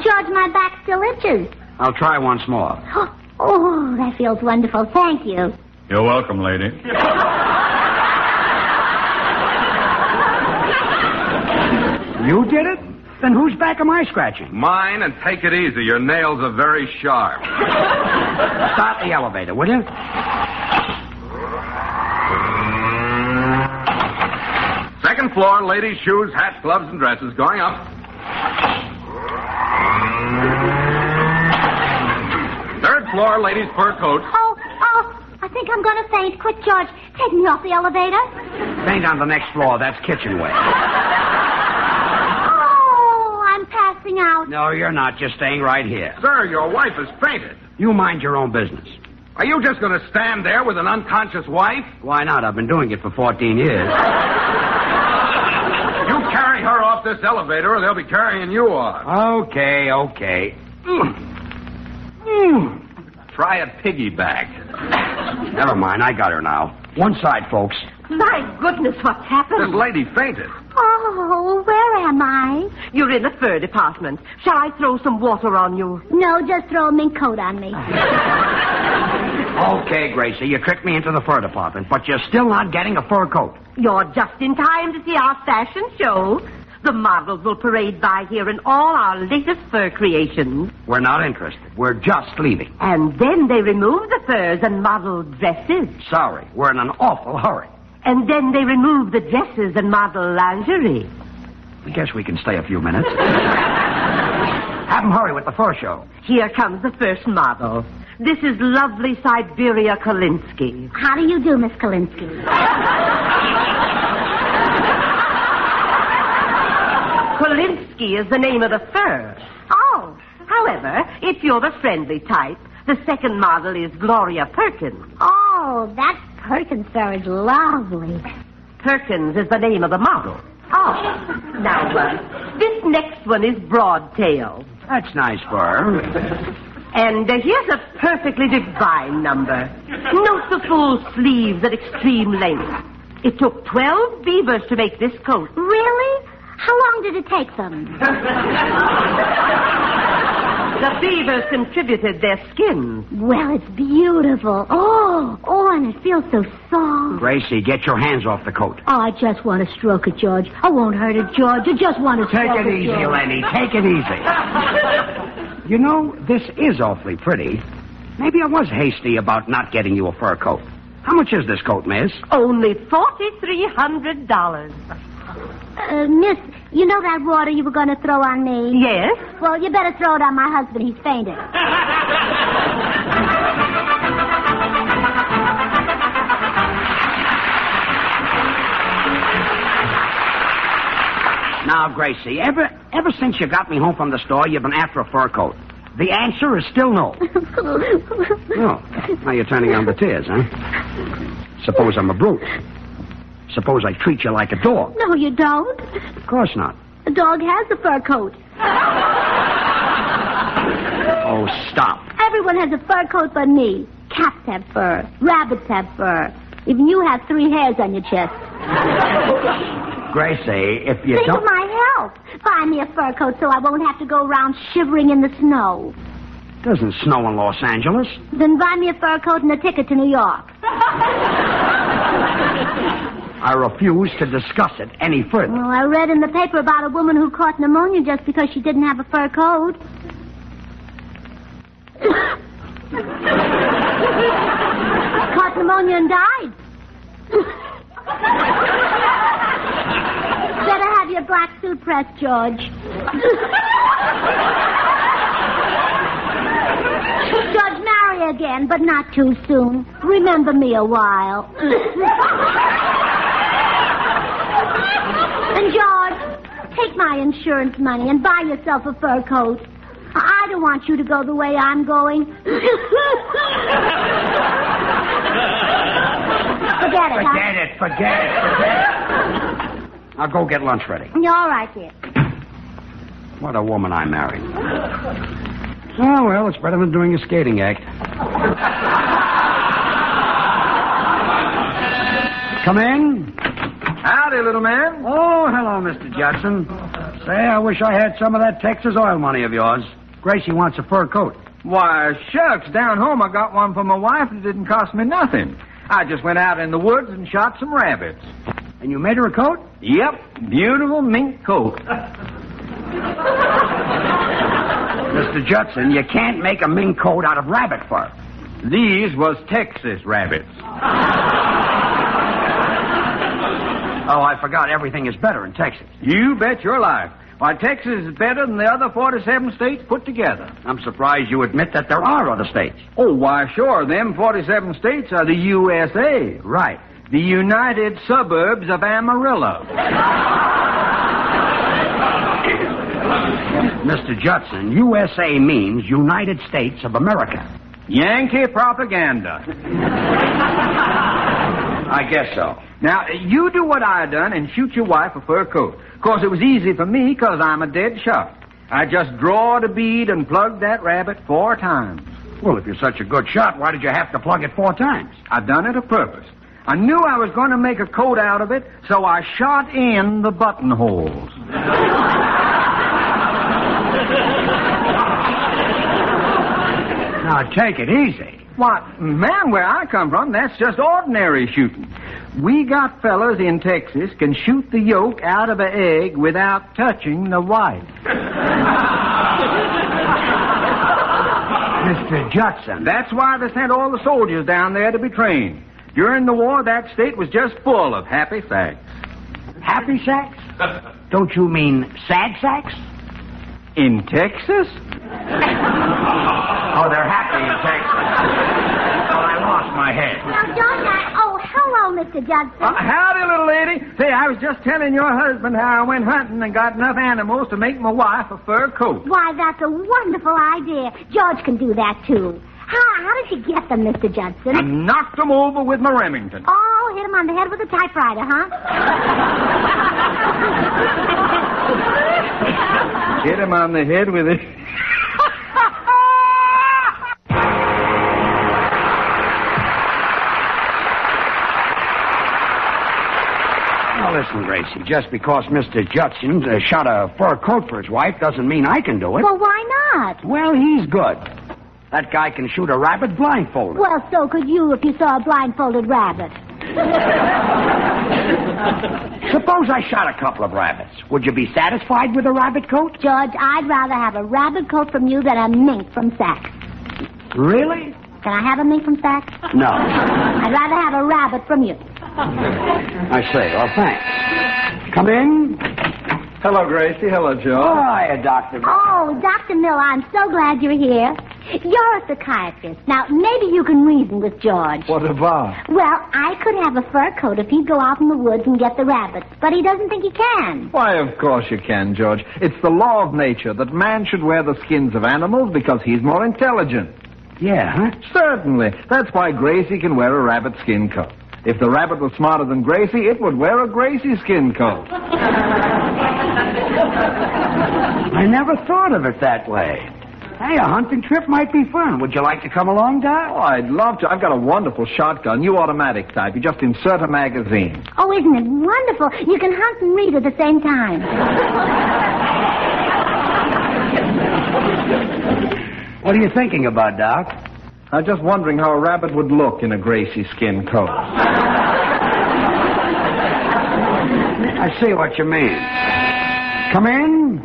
George, my back still itches. I'll try once more. Oh, that feels wonderful. Thank you. You're welcome, lady. You did it? Then whose back am I scratching? Mine, and take it easy. Your nails are very sharp. Start the elevator, will you? Second floor, ladies' shoes, hats, gloves, and dresses. Going up. Third floor, ladies' fur coats. Oh, I think I'm going to faint. Quick, George. Take me off the elevator. Faint on the next floor. That's kitchenware. Oh, I'm passing out. No, you're not. Just staying right here. Sir, your wife has fainted. You mind your own business. Are you just going to stand there with an unconscious wife? Why not? I've been doing it for 14 years. You carry her off this elevator or they'll be carrying you off. Okay. Try a piggyback. Never mind. I got her now. One side, folks. My goodness, what's happened? This lady fainted. Oh, where am I? You're in the fur department. Shall I throw some water on you? No, just throw a mink coat on me. Okay, Gracie, you tricked me into the fur department, but you're still not getting a fur coat. You're just in time to see our fashion show. The models will parade by here in all our latest fur creations. We're not interested. We're just leaving. And then they remove the furs and model dresses. Sorry, we're in an awful hurry. And then they remove the dresses and model lingerie. I guess we can stay a few minutes. Have them hurry with the fur show. Here comes the first model. This is lovely Siberia Kolinsky. How do you do, Miss Kolinsky? Kolinsky is the name of the fur. Oh. However, if you're the friendly type, the second model is Gloria Perkins. Oh, that Perkins fur is lovely. Perkins is the name of the model. Oh. Now, this next one is Broadtail. That's nice fur. And here's a perfectly divine number. Note the full sleeves at extreme length. It took 12 beavers to make this coat. Really? How long did it take them? The beavers contributed their skins. Well, it's beautiful. Oh, and it feels so soft. Gracie, get your hands off the coat. Oh, I just want to stroke it, George. I won't hurt it, George. I just want to Take stroke it easy, George. Lenny. Take it easy. You know, this is awfully pretty. Maybe I was hasty about not getting you a fur coat. How much is this coat, miss? Only $4,300. Miss, you know that water you were going to throw on me? Yes? Well, you better throw it on my husband. He's fainted. Now, Gracie, ever since you got me home from the store, you've been after a fur coat. The answer is still no. No. Now you're turning on the tears, huh? Suppose I'm a brute. Suppose I treat you like a dog. No, you don't. Of course not. The dog has a fur coat. Oh, stop. Everyone has a fur coat but me. Cats have fur. Rabbits have fur. Even you have 3 hairs on your chest. Gracie, if you Think don't... of my help. Buy me a fur coat so I won't have to go around shivering in the snow. Doesn't snow in Los Angeles. Then buy me a fur coat and a ticket to New York. I refuse to discuss it any further. Well, I read in the paper about a woman who caught pneumonia just because she didn't have a fur coat. Caught pneumonia and died. Better have your black suit pressed, George. George, marry again, but not too soon. Remember me a while. And George, take my insurance money and buy yourself a fur coat. I don't want you to go the way I'm going. Forget it, huh? Forget it. I'll go get lunch ready. You're all right, dear. What a woman I married. Oh, well, it's better than doing a skating act. Come in. Howdy, little man. Oh, hello, Mr. Judson. Say, I wish I had some of that Texas oil money of yours. Gracie wants a fur coat. Why, shucks, down home I got one for my wife and it didn't cost me nothing. I just went out in the woods and shot some rabbits. And you made her a coat? Yep, beautiful mink coat. Mr. Judson, you can't make a mink coat out of rabbit fur. These was Texas rabbits. Oh, I forgot everything is better in Texas. You bet your life. Why, Texas is better than the other 47 states put together. I'm surprised you admit that there are other states. Oh, why, sure. Them 47 states are the USA. Right. The United Suburbs of Amarillo. Mr. Judson, USA means United States of America. Yankee propaganda. I guess so. Now, you do what I done and shoot your wife a fur coat. Of course, it was easy for me because I'm a dead shot. I just drawed a bead and plugged that rabbit 4 times. Well, if you're such a good shot, why did you have to plug it 4 times? I done it a purpose. I knew I was going to make a coat out of it, so I shot in the buttonholes. Now, take it easy. Why, man, where I come from, that's just ordinary shooting. We got fellas in Texas can shoot the yolk out of an egg without touching the white. Mr. Judson. That's why they sent all the soldiers down there to be trained. During the war, that state was just full of happy sacks. Happy sacks? Don't you mean sad sacks? In Texas? Oh, they're happy in Texas. Well, I lost my head. Now, George, hello, Mr. Judson. Howdy, little lady. Say, I was just telling your husband how I went hunting and got enough animals to make my wife a fur coat. Why, that's a wonderful idea. George can do that, too. How did you get them, Mr. Judson? I knocked them over with my Remington. Oh, hit him on the head with a typewriter, huh? Hit him on the head with it. Now, listen, Gracie, just because Mr. Judson shot a fur coat for his wife doesn't mean I can do it. Well, why not? Well, he's good. That guy can shoot a rabbit blindfolded. Well, so could you if you saw a blindfolded rabbit. Suppose I shot a couple of rabbits. Would you be satisfied with a rabbit coat? George, I'd rather have a rabbit coat from you than a mink from Saks. Really? Can I have a mink from Saks? No. I'd rather have a rabbit from you. I say, well, thanks. Come in. Hello, Gracie. Hello, Joe. Oh, hiya, Dr. Mill. Oh, Dr. Mill, I'm so glad you're here. You're a psychiatrist. Now, maybe you can reason with George. What about? Well, I could have a fur coat if he'd go out in the woods and get the rabbits, but he doesn't think he can. Why, of course you can, George. It's the law of nature that man should wear the skins of animals because he's more intelligent. Yeah, huh? Certainly. That's why Gracie can wear a rabbit skin coat. If the rabbit was smarter than Gracie, it would wear a Gracie skin coat. I never thought of it that way. Hey, a hunting trip might be fun. Would you like to come along, Doc? Oh, I'd love to. I've got a wonderful shotgun, new automatic type. You just insert a magazine. Oh, isn't it wonderful? You can hunt and read at the same time. What are you thinking about, Doc? I'm just wondering how a rabbit would look in a Gracie skin coat. I see what you mean. Come in.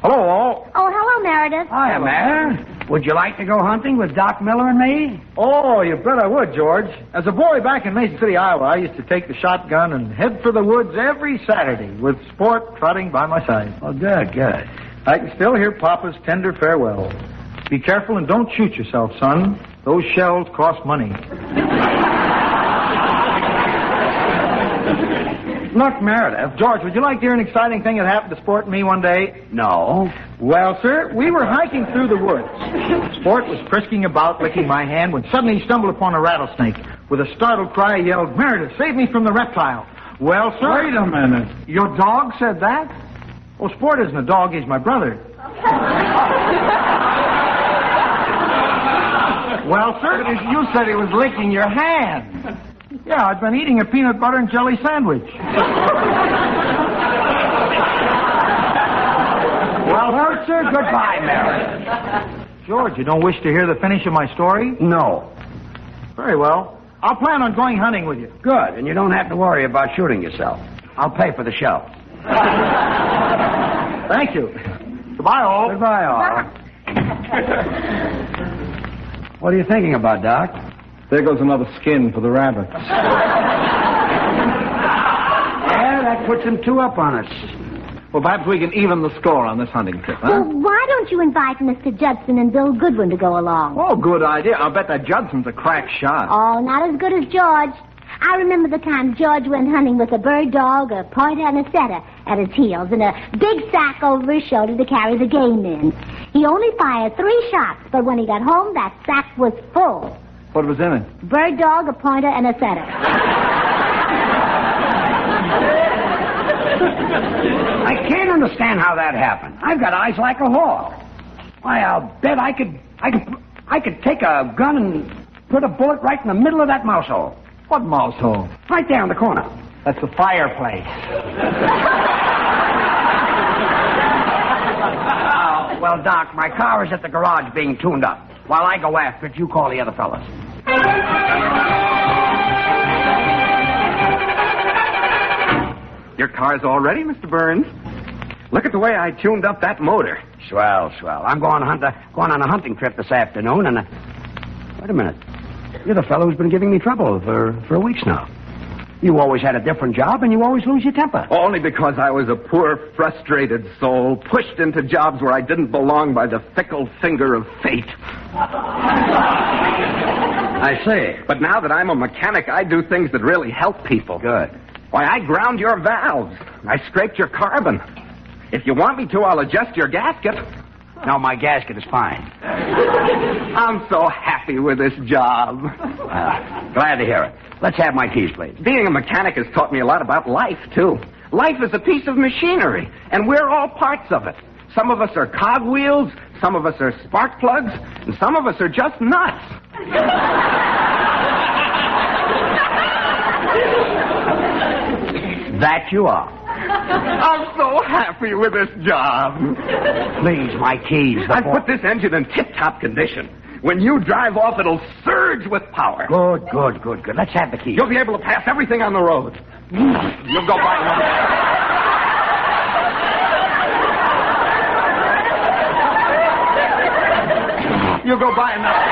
Hello, all. Oh, hello, Meredith. Hiya, Mare. Would you like to go hunting with Doc Miller and me? Oh, you bet I would, George. As a boy back in Mason City, Iowa, I used to take the shotgun and head for the woods every Saturday with Sport trotting by my side. Oh, good, good. I can still hear Papa's tender farewell. Be careful and don't shoot yourself, son. Those shells cost money. Look, Meredith. George, would you like to hear an exciting thing that happened to Sport and me one day? No. Well, sir, we were hiking through the woods. Sport was frisking about, licking my hand, when suddenly he stumbled upon a rattlesnake. With a startled cry, he yelled, "Meredith, save me from the reptile." Well, sir... Wait a minute. Your dog said that? Well, Sport isn't a dog, he's my brother. Well, sir, you said he was licking your hand. Yeah, I've been eating a peanut butter and jelly sandwich. Well, sir, goodbye, Mary. George, you don't wish to hear the finish of my story? No. Very well. I'll plan on going hunting with you. Good, and you don't have to worry about shooting yourself. I'll pay for the shells. Thank you. Goodbye, all. Goodbye, all. What are you thinking about, Doc? There goes another skin for the rabbits. Yeah, that puts them 2 up on us. Well, perhaps we can even the score on this hunting trip, huh? Well, why don't you invite Mr. Judson and Bill Goodwin to go along? Oh, good idea. I'll bet that Judson's a crack shot. Oh, not as good as George. I remember the time George went hunting with a bird dog, a pointer, and a setter at his heels, and a big sack over his shoulder to carry the game in. He only fired 3 shots, but when he got home, that sack was full. What was in it? Bird dog, a pointer, and a setter. I can't understand how that happened. I've got eyes like a hawk. Why, I'll bet I could take a gun and put a bullet right in the middle of that mouse hole. What mouse hole? Right there in the corner. That's the fireplace. Well, Doc, my car is at the garage being tuned up. While I go after it, you call the other fellas. Your car's all ready, Mr. Burns. Look at the way I tuned up that motor. Swell. I'm going on a hunting trip this afternoon, and... Wait a minute. You're the fellow who's been giving me trouble for weeks now. You always had a different job, and you always lose your temper. Only because I was a poor, frustrated soul, pushed into jobs where I didn't belong by the fickle finger of fate. I say, but now that I'm a mechanic, I do things that really help people. Good. Why, I ground your valves. I scraped your carbon. If you want me to, I'll adjust your gasket. No, my gasket is fine. I'm so happy with this job. Glad to hear it. Let's have my keys, please. Being a mechanic has taught me a lot about life, too. Life is a piece of machinery, and we're all parts of it. Some of us are cogwheels, some of us are spark plugs, and some of us are just nuts. That you are. I'm so happy with this job. Please, my keys. I put this engine in tip-top condition. When you drive off, it'll surge with power. Good. Let's have the keys. You'll be able to pass everything on the road. You'll go by one. You'll go by another.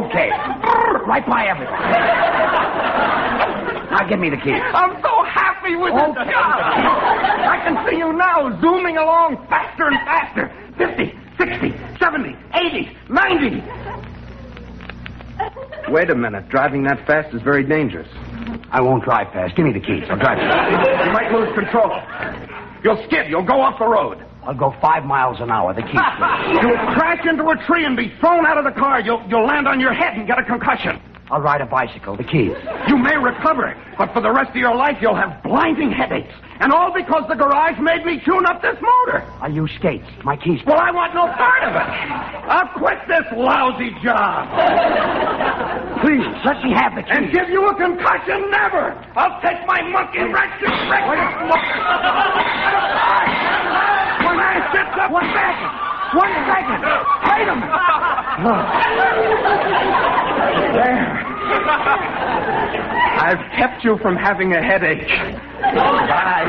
Okay. Right by everything. Now give me the keys. I'm so happy with this job. I can see you now zooming along faster and faster. 50, 60, 70, 80, 90. Wait a minute. Driving that fast is very dangerous. I won't drive fast. Give me the keys. I'll drive fast. You might lose control. You'll skid. You'll go off the road. I'll go 5 miles an hour. The keys, please. You'll crash into a tree and be thrown out of the car. You'll land on your head and get a concussion. I'll ride a bicycle. The keys. You may recover, but for the rest of your life, you'll have blinding headaches. And all because the garage made me tune up this motor. I'll use skates. My keys. Well, I want no part of it. I'll quit this lousy job. Please, let me have the keys. And give you a concussion? Never. I'll take my monkey wrench and wreck this motor. When I sit up... 1 second. 1 second. Wait a minute. There. I've kept you from having a headache. Bye.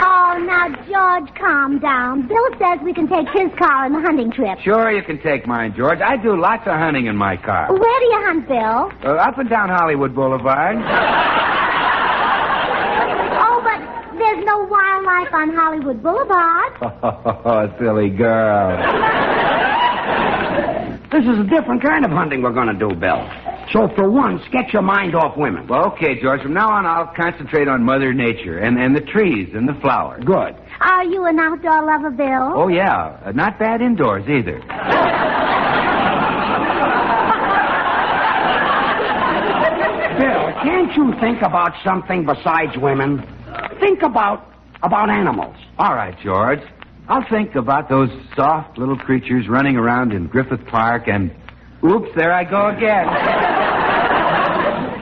Oh, now, George, calm down. Bill says we can take his car on the hunting trip. Sure, you can take mine, George. I do lots of hunting in my car. Where do you hunt, Bill? Up and down Hollywood Boulevard. There's no wildlife on Hollywood Boulevard. Oh, silly girl. This is a different kind of hunting we're going to do, Bill. So, for once, get your mind off women. Well, okay, George. From now on, I'll concentrate on Mother Nature and the trees and the flowers. Good. Are you an outdoor lover, Bill? Oh, yeah. Not bad indoors, either. Bill, can't you think about something besides women? Think about animals. All right, George. I'll think about those soft little creatures running around in Griffith Park and... Oops, there I go again.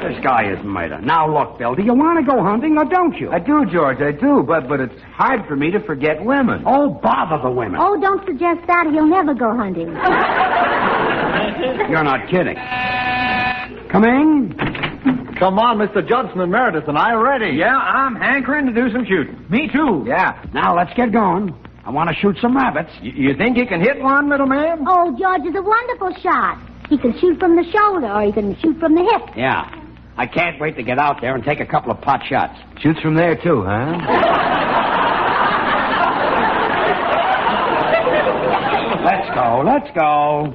This guy is murder. Now, look, Bill, do you want to go hunting or don't you? I do, George, I do, but it's hard for me to forget women. Oh, bother the women. Oh, don't suggest that. He'll never go hunting. You're not kidding. Come in. Come on, Mr. Judson and Meredith, and I ready. Yeah, I'm hankering to do some shooting. Me too. Yeah. Now, let's get going. I want to shoot some rabbits. You think you can hit one, little man? Oh, George is a wonderful shot. He can shoot from the shoulder, or he can shoot from the hip. Yeah. I can't wait to get out there and take a couple of pot shots. Shoots from there, too, huh? Let's go.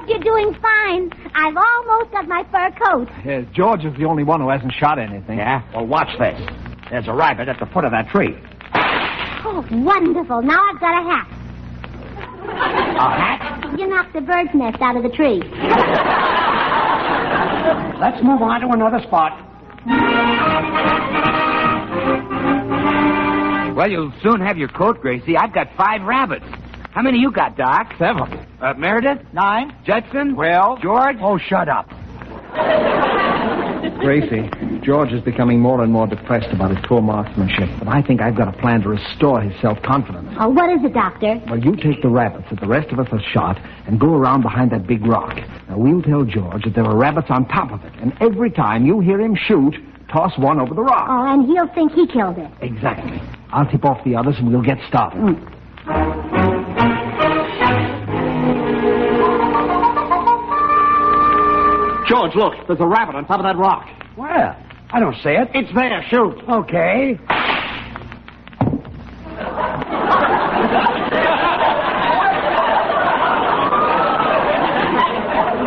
You're doing fine. I've almost got my fur coat. Yes, George is the only one who hasn't shot anything. Yeah? Well, watch this. There's a rabbit at the foot of that tree. Oh, wonderful. Now I've got a hat. A hat? You knocked the bird's nest out of the tree. Let's move on to another spot. Well, you'll soon have your coat, Gracie. I've got 5 rabbits. How many you got, Doc? 7. Meredith? 9. Judson? 12. George? Oh, shut up. Gracie, George is becoming more and more depressed about his poor marksmanship, but I think I've got a plan to restore his self-confidence. Oh, what is it, Doctor? Well, you take the rabbits that the rest of us have shot and go around behind that big rock. Now, we'll tell George that there are rabbits on top of it, and every time you hear him shoot, toss one over the rock. Oh, and he'll think he killed it. Exactly. I'll tip off the others and we'll get started. George, look. There's a rabbit on top of that rock. Where? I don't see it. It's there. Shoot. Okay.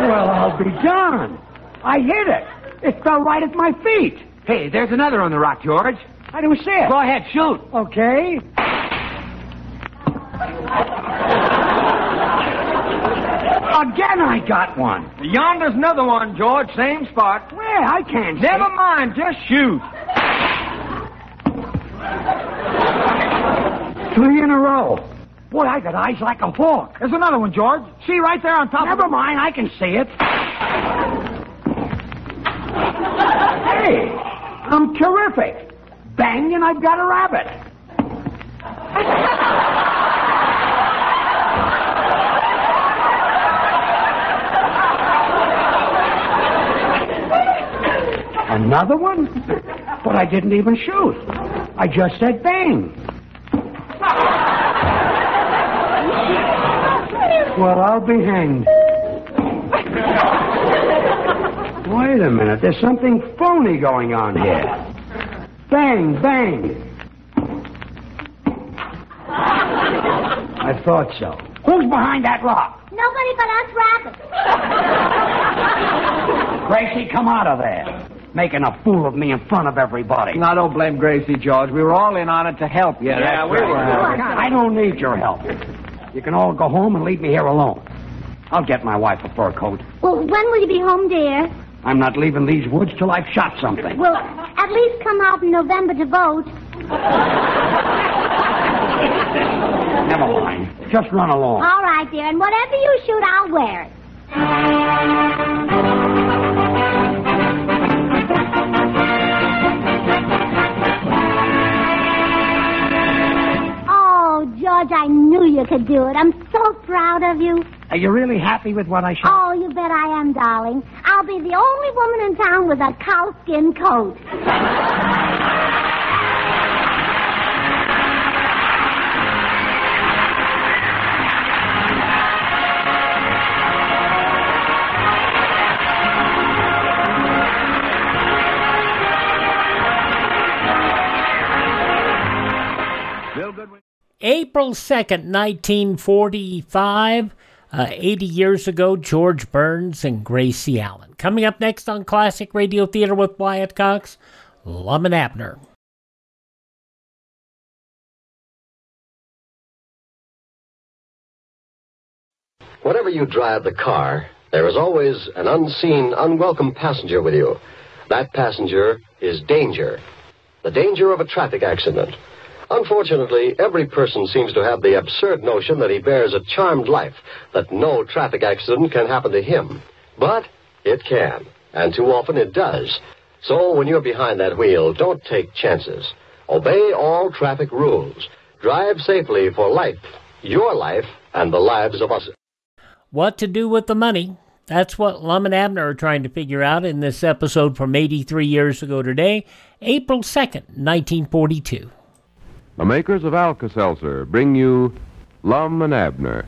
Well, I'll be darned. I hit it. It fell right at my feet. Hey, there's another on the rock, George. I don't see it. Go ahead, shoot. Okay. Again, I got one. Yonder's another one, George. Same spot. Where? I can't see. Never mind. Just shoot. 3 in a row. Boy, I got eyes like a hawk. There's another one, George. See right there on top. Never mind. I can see it. Hey, I'm terrific. Bang, and I've got a rabbit. Another one? But I didn't even shoot. I just said bang. Well, I'll be hanged. Wait a minute. There's something phony going on here. Bang, bang. I thought so. Who's behind that rock? Nobody but us rabbits. Gracie, come out of there. Making a fool of me in front of everybody. Now, don't blame Gracie, George. We were all in on it to help you. Yeah, we were. I don't need your help. You can all go home and leave me here alone. I'll get my wife a fur coat. Well, when will you be home, dear? I'm not leaving these woods till I've shot something. Well, at least come out in November to vote. Never mind. Just run along. All right, dear, and whatever you shoot, I'll wear it. George, I knew you could do it. I'm so proud of you. Are you really happy with what I shot? Oh, you bet I am, darling. I'll be the only woman in town with a cowskin coat. April 2nd, 1945, 80 years ago, George Burns and Gracie Allen. Coming up next on Classic Radio Theater with Wyatt Cox, Lum and Abner. Whenever you drive the car, there is always an unseen, unwelcome passenger with you. That passenger is danger. The danger of a traffic accident. Unfortunately, every person seems to have the absurd notion that he bears a charmed life, that no traffic accident can happen to him. But it can, and too often it does. So when you're behind that wheel, don't take chances. Obey all traffic rules. Drive safely for life, your life, and the lives of us. What to do with the money? That's what Lum and Abner are trying to figure out in this episode from 83 years ago today, April 2nd, 1942. The makers of Alka-Seltzer bring you Lum and Abner.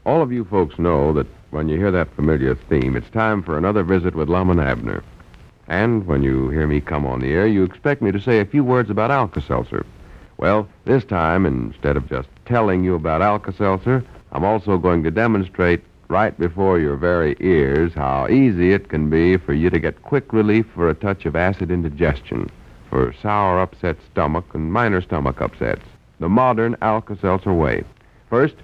All of you folks know that when you hear that familiar theme, it's time for another visit with Lum and Abner. And when you hear me come on the air, you expect me to say a few words about Alka-Seltzer. Well, this time, instead of just telling you about Alka-Seltzer, I'm also going to demonstrate right before your very ears how easy it can be for you to get quick relief for a touch of acid indigestion, for sour upset stomach and minor stomach upsets, the modern Alka-Seltzer way. First,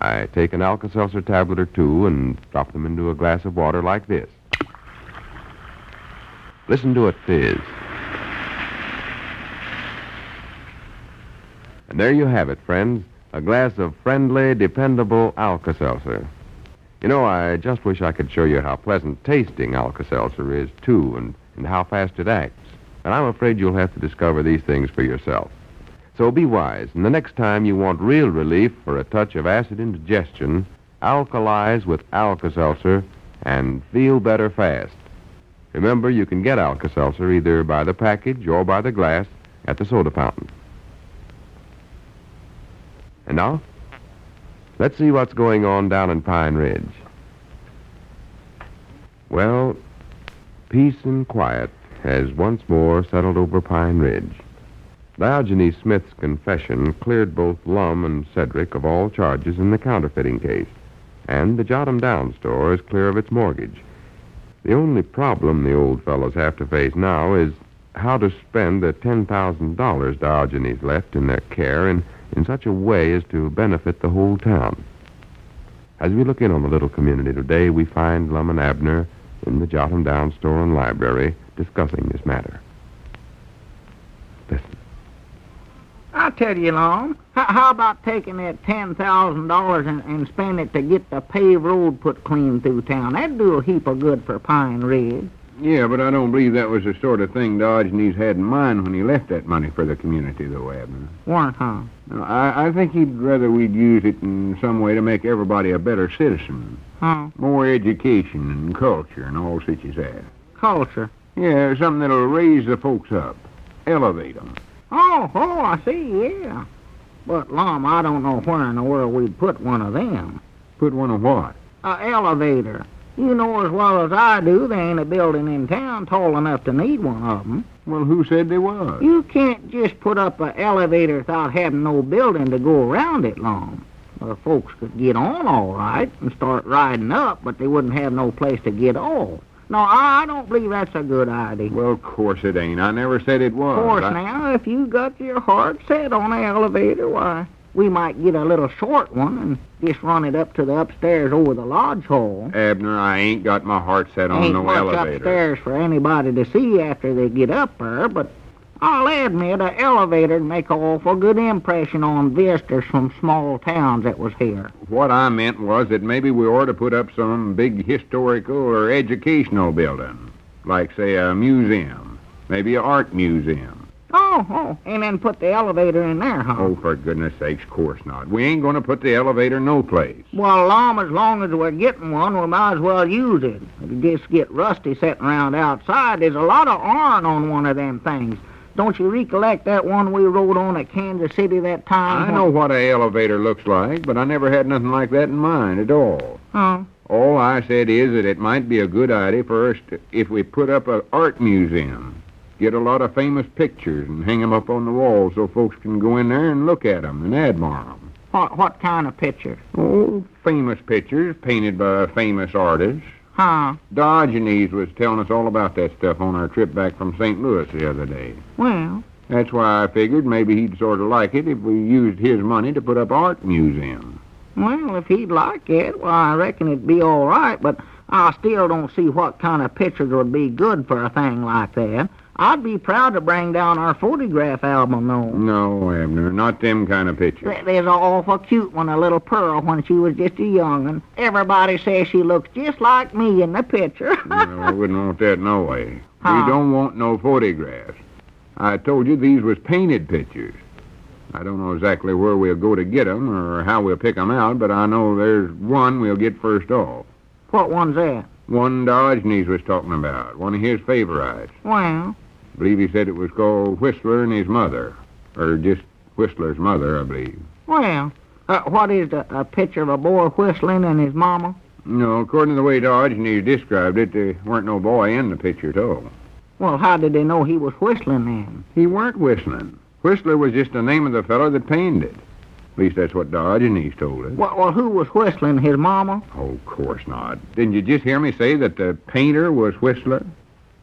I take an Alka-Seltzer tablet or two and drop them into a glass of water like this. Listen to it fizz. And there you have it, friends, a glass of friendly, dependable Alka-Seltzer. You know, I just wish I could show you how pleasant tasting Alka-Seltzer is, too, and how fast it acts. And I'm afraid you'll have to discover these things for yourself. So be wise, and the next time you want real relief for a touch of acid indigestion, alkalize with Alka-Seltzer and feel better fast. Remember, you can get Alka-Seltzer either by the package or by the glass at the soda fountain. And now, let's see what's going on down in Pine Ridge. Well, peace and quiet has once more settled over Pine Ridge. Diogenes Smith's confession cleared both Lum and Cedric of all charges in the counterfeiting case, and the Jot 'em Down store is clear of its mortgage. The only problem the old fellows have to face now is how to spend the $10,000 Diogenes left in their care in such a way as to benefit the whole town. As we look in on the little community today, we find Lum and Abner in the Jot 'em Down store and library discussing this matter. Listen. I tell you, Lum, how about taking that $10,000 and spending it to get the paved road put clean through town? That'd do a heap of good for Pine Ridge. Yeah, but I don't believe that was the sort of thing Diogenes had in mind when he left that money for the community, though, Abner. What, huh? No, I think he'd rather we'd use it in some way to make everybody a better citizen. Huh? More education and culture and all such as that. Culture? Yeah, something that'll raise the folks up. Elevate them. Oh, I see, yeah. But, Lum, I don't know where in the world we'd put one of them. Put one of what? An elevator. You know as well as I do there ain't a building in town tall enough to need one of them. Well, who said there was? You can't just put up an elevator without having no building to go around it, Lum. The folks could get on all right and start riding up, but they wouldn't have no place to get off. No, I don't believe that's a good idea. Well, of course it ain't. I never said it was. Of course, now, if you got your heart set on an elevator, why, we might get a little short one and just run it up to the upstairs over the lodge hall. Abner, I ain't got my heart set on no elevator. Ain't much upstairs for anybody to see after they get up there, but I'll admit an elevator'd make an awful good impression on visitors from small towns that was here. What I meant was that maybe we ought to put up some big historical or educational building, like, say, a museum, maybe an art museum. Oh, and then put the elevator in there, huh? Oh, for goodness sakes, course not. We ain't going to put the elevator no place. Well, Lum, as long as we're getting one, we might as well use it. If you just get rusty sitting around outside, there's a lot of iron on one of them things. Don't you recollect that one we rode on at Kansas City that time? I know what an elevator looks like, but I never had nothing like that in mind at all. Huh? All I said is that it might be a good idea for us if we put up an art museum. Get a lot of famous pictures and hang them up on the wall so folks can go in there and look at them and admire them. What kind of pictures? Oh, famous pictures painted by famous artists. Huh? Diogenes was telling us all about that stuff on our trip back from St. Louis the other day. Well? That's why I figured maybe he'd sort of like it if we used his money to put up art museum. Well, if he'd like it, well, I reckon it'd be all right, but I still don't see what kind of pictures would be good for a thing like that. I'd be proud to bring down our photograph album, though. No, Abner, not them kind of pictures. There's an awful cute one, a little Pearl, when she was just a young'un. Everybody says she looks just like me in the picture. No, I wouldn't want that no way. Huh? We don't want no photographs. I told you these was painted pictures. I don't know exactly where we'll go to get them or how we'll pick them out, but I know there's one we'll get first off. What one's that? One Diogenes was talking about, one of his favorites. Well? I believe he said it was called Whistler and His Mother. Or just Whistler's Mother, I believe. Well, What is a picture of a boy whistling and his mama? No, according to the way Diogenes described it, there weren't no boy in the picture at all. Well, how did they know he was whistling then? He weren't whistling. Whistler was just the name of the fellow that painted it. At least that's what Diogenes told us. Well, who was whistling? His mama? Oh, of course not. Didn't you just hear me say that the painter was Whistler?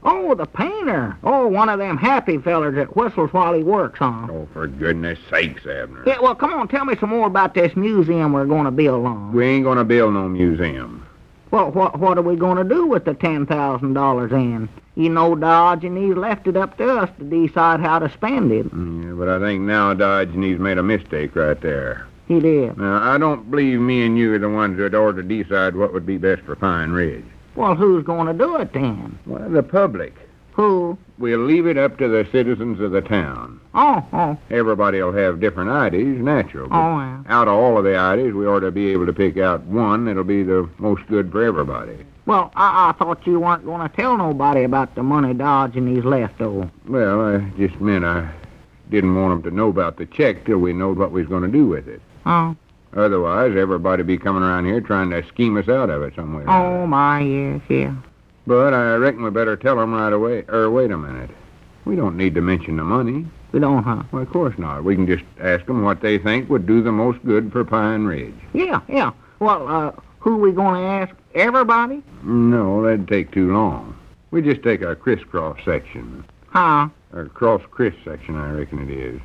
Oh, the painter. Oh, one of them happy fellers that whistles while he works, huh? Oh, for goodness sakes, Abner. Yeah, well, come on, tell me some more about this museum we're going to build on. We ain't going to build no museum. Well, what are we going to do with the $10,000 then? You know, Diogenes left it up to us to decide how to spend it. Yeah, but I think now Diogenes made a mistake right there. He did. Now, I don't believe me and you are the ones that ought to decide what would be best for Pine Ridge. Well, who's going to do it then? Well, the public. Who? We'll leave it up to the citizens of the town. Oh. Everybody will have different ideas, natural. Oh, yeah. Out of all of the ideas, we ought to be able to pick out one that'll be the most good for everybody. Well, I thought you weren't going to tell nobody about the money Diogenes left, though. Well, I just meant I didn't want them to know about the check till we knowed what we was going to do with it. Oh. Otherwise, everybody be coming around here trying to scheme us out of it somewhere. Oh, my, yes, yeah. But I reckon we better tell them right away. Wait a minute. We don't need to mention the money. We don't, huh? Well, of course not. We can just ask them what they think would do the most good for Pine Ridge. Yeah. Well, who we going to ask? Everybody? No, that'd take too long. We just take a crisscross section. Huh? Or cross-criss section, I reckon it is.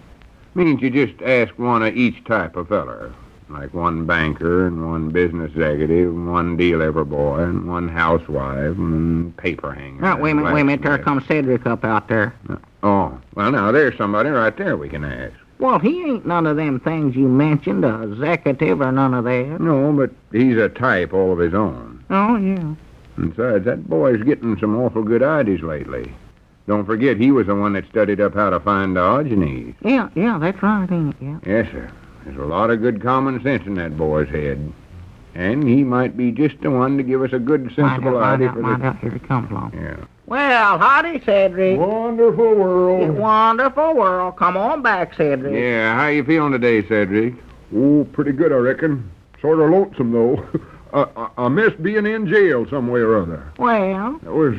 Means you just ask one of each type of feller. Like one banker and one business executive, and one delivery boy, and one housewife, and paper hanger. Now, wait a minute. There comes Cedric up out there. Oh, well, now, there's somebody right there we can ask. Well, he ain't none of them things you mentioned, a executive or none of that. No, but he's a type all of his own. Oh, yeah. And besides, that boy's getting some awful good ideas lately. Don't forget, he was the one that studied up how to find Diogenes. Yeah, that's right, ain't it? Yeah. Yes, sir. There's a lot of good common sense in that boy's head. And he might be just the one to give us a good, sensible idea for the... Here he comes along. Yeah. Well, howdy, Cedric. Wonderful world. Wonderful world. Come on back, Cedric. Yeah, how you feeling today, Cedric? Oh, pretty good, I reckon. Sort of lonesome, though. I miss being in jail some way or other. Well? That was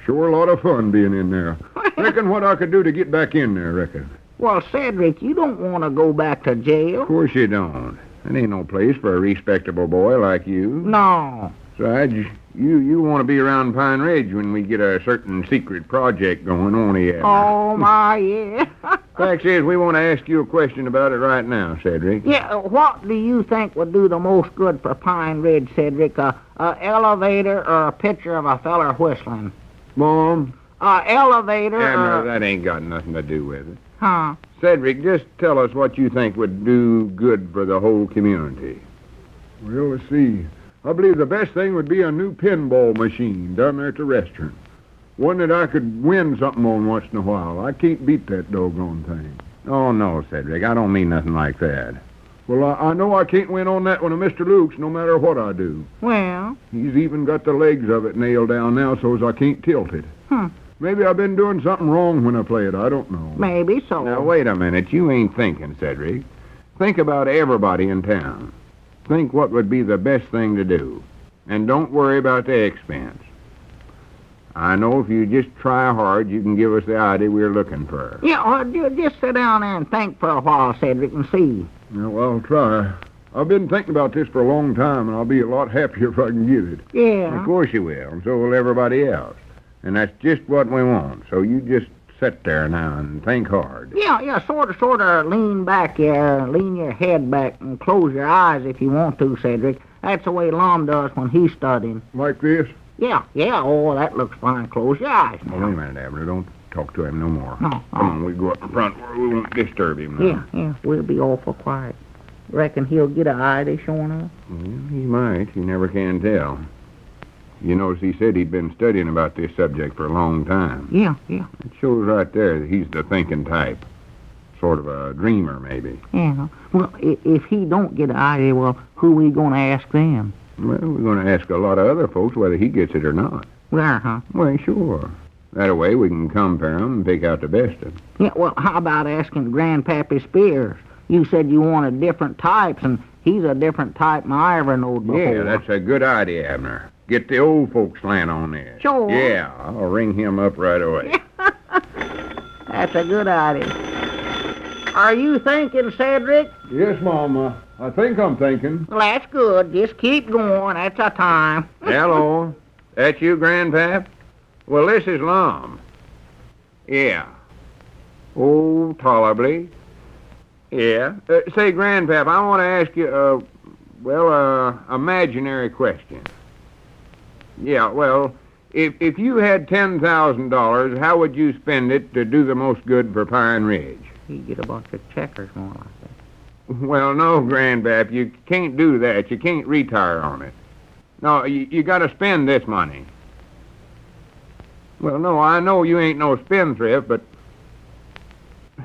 sure a lot of fun being in there. Reckon what I could do to get back in there, reckon. Well, Cedric, you don't want to go back to jail. Of course you don't. It ain't no place for a respectable boy like you. No. Besides, you want to be around Pine Ridge when we get a certain secret project going on here. Oh, my, yeah. Fact is, we want to ask you a question about it right now, Cedric. Yeah, what do you think would do the most good for Pine Ridge, Cedric? A elevator or a picture of a feller whistling? Mom? Elevator No, that ain't got nothing to do with it. Huh? Cedric, just tell us what you think would do good for the whole community. Well, let's see. I believe the best thing would be a new pinball machine down there at the restaurant. One that I could win something on once in a while. I can't beat that doggone thing. Oh, no, Cedric. I don't mean nothing like that. Well, I know I can't win on that one of Mr. Luke's no matter what I do. Well? He's even got the legs of it nailed down now so's I can't tilt it. Maybe I've been doing something wrong when I play it. I don't know. Maybe so. Now, wait a minute. You ain't thinking, Cedric. Think about everybody in town. Think what would be the best thing to do. And don't worry about the expense. I know if you just try hard, you can give us the idea we're looking for. Yeah, just sit down there and think for a while, Cedric, and see. Yeah, well, I'll try. I've been thinking about this for a long time, and I'll be a lot happier if I can get it. Yeah. Of course you will, and so will everybody else. And that's just what we want. So you just sit there now and think hard. Yeah, sort of lean back here, lean your head back and close your eyes if you want to, Cedric. That's the way Lum does when he's studying. Like this? Yeah, oh, that looks fine. Close your eyes now. Oh, wait a minute, Abner. Don't talk to him no more. No. Come on, we go up front where we won't disturb him now. Yeah, we'll be awful quiet. Reckon he'll get an idea showing up? Well, he might. You never can tell. You notice he said he'd been studying about this subject for a long time. Yeah. It shows right there that he's the thinking type. Sort of a dreamer, maybe. Yeah. Well, if he don't get an idea, well, who we going to ask them? Well, we're going to ask a lot of other folks whether he gets it or not. Where, huh? Well, sure. That way we can compare them and pick out the best of them. Yeah, well, how about asking Grandpappy Spears? You said you wanted different types, and he's a different type than I ever knowed before. Yeah, that's a good idea, Abner. Get the old folks slant on this. Sure. Yeah, I'll ring him up right away. That's a good idea. Are you thinking, Cedric? Yes, Mama. I think I'm thinking. Well, that's good. Just keep going. That's our time. Hello. That you, Grandpap? Well, this is Lum. Yeah. Oh, tolerably. Yeah. Say, Grandpap, I want to ask you, imaginary question. Yeah, well, if you had $10,000, how would you spend it to do the most good for Pine Ridge? You get a bunch of checkers more like that. Well, no, Grandpap, you can't do that. You can't retire on it. No, you got to spend this money. Well, no, I know you ain't no spendthrift, but...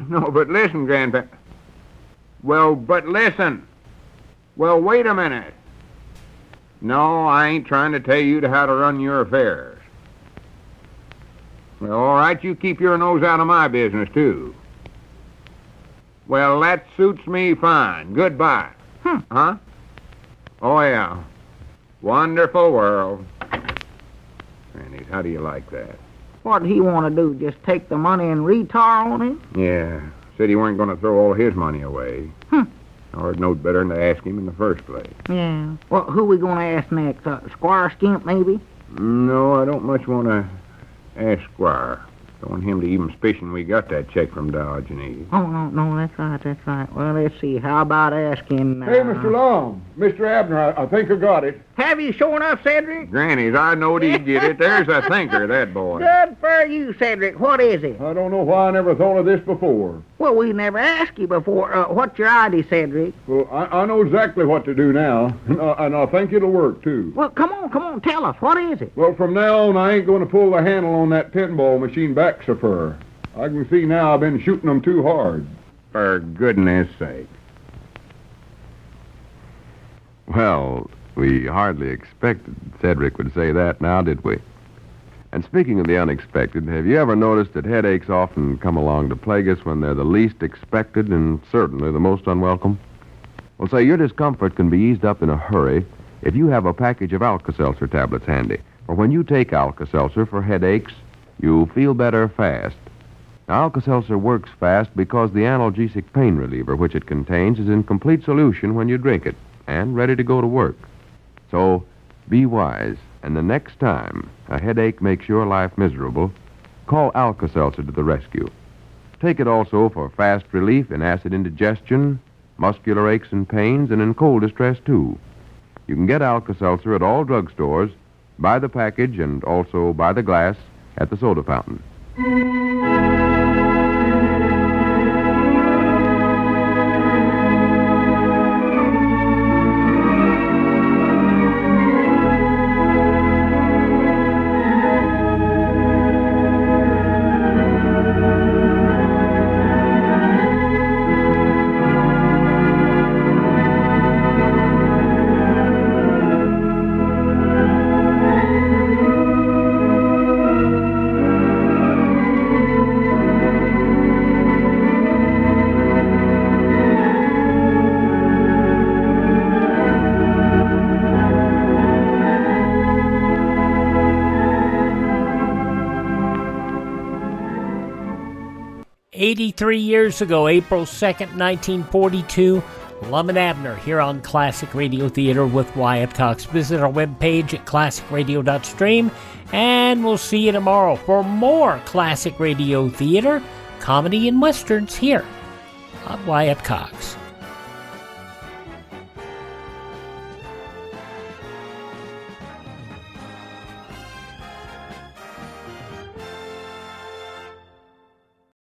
No, but listen, Grandpap. Well, but listen. Well, wait a minute. No, I ain't trying to tell you how to run your affairs. Well, all right, you keep your nose out of my business, too. Well, that suits me fine. Goodbye. Huh? Oh, yeah. Wonderful world. Granny, how do you like that? What'd he want to do, just take the money and retire on it? Yeah. Said he weren't going to throw all his money away. I'd knowed better than to ask him in the first place. Yeah. Well, who we going to ask next? Squire Skimp, maybe? No, I don't much want to ask Squire. Don't want him to even suspicion we got that check from Diogenes. Oh, no, that's right. Well, let's see. How about asking... Hey, Mr. Long. Mr. Abner, I think I got it. Have you sure enough, Cedric? Granny's, I knowed he'd get it. There's a thinker, that boy. Good for you, Cedric. What is it? I don't know why I never thought of this before. Well, we never asked you before. What's your idea, Cedric? Well, I know exactly what to do now, and I think it'll work, too. Well, come on, tell us. What is it? Well, from now on, I ain't going to pull the handle on that pinball machine back so far. I can see now I've been shooting them too hard. For goodness sake. Well, we hardly expected Cedric would say that now, did we? And speaking of the unexpected, have you ever noticed that headaches often come along to plague us when they're the least expected and certainly the most unwelcome? Well, say your discomfort can be eased up in a hurry if you have a package of Alka-Seltzer tablets handy. Or when you take Alka-Seltzer for headaches, you'll feel better fast. Now, Alka-Seltzer works fast because the analgesic pain reliever which it contains is in complete solution when you drink it and ready to go to work. So, be wise, and the next time a headache makes your life miserable, call Alka-Seltzer to the rescue. Take it also for fast relief in acid indigestion, muscular aches and pains, and in cold distress, too. You can get Alka-Seltzer at all drugstores, by the package and also by the glass at the soda fountain. "83 years ago, April 2nd, 1942, Lum and Abner here on Classic Radio Theater with Wyatt Cox. Visit our webpage at classicradio.stream, and we'll see you tomorrow for more Classic Radio Theater, comedy and westerns here on Wyatt Cox.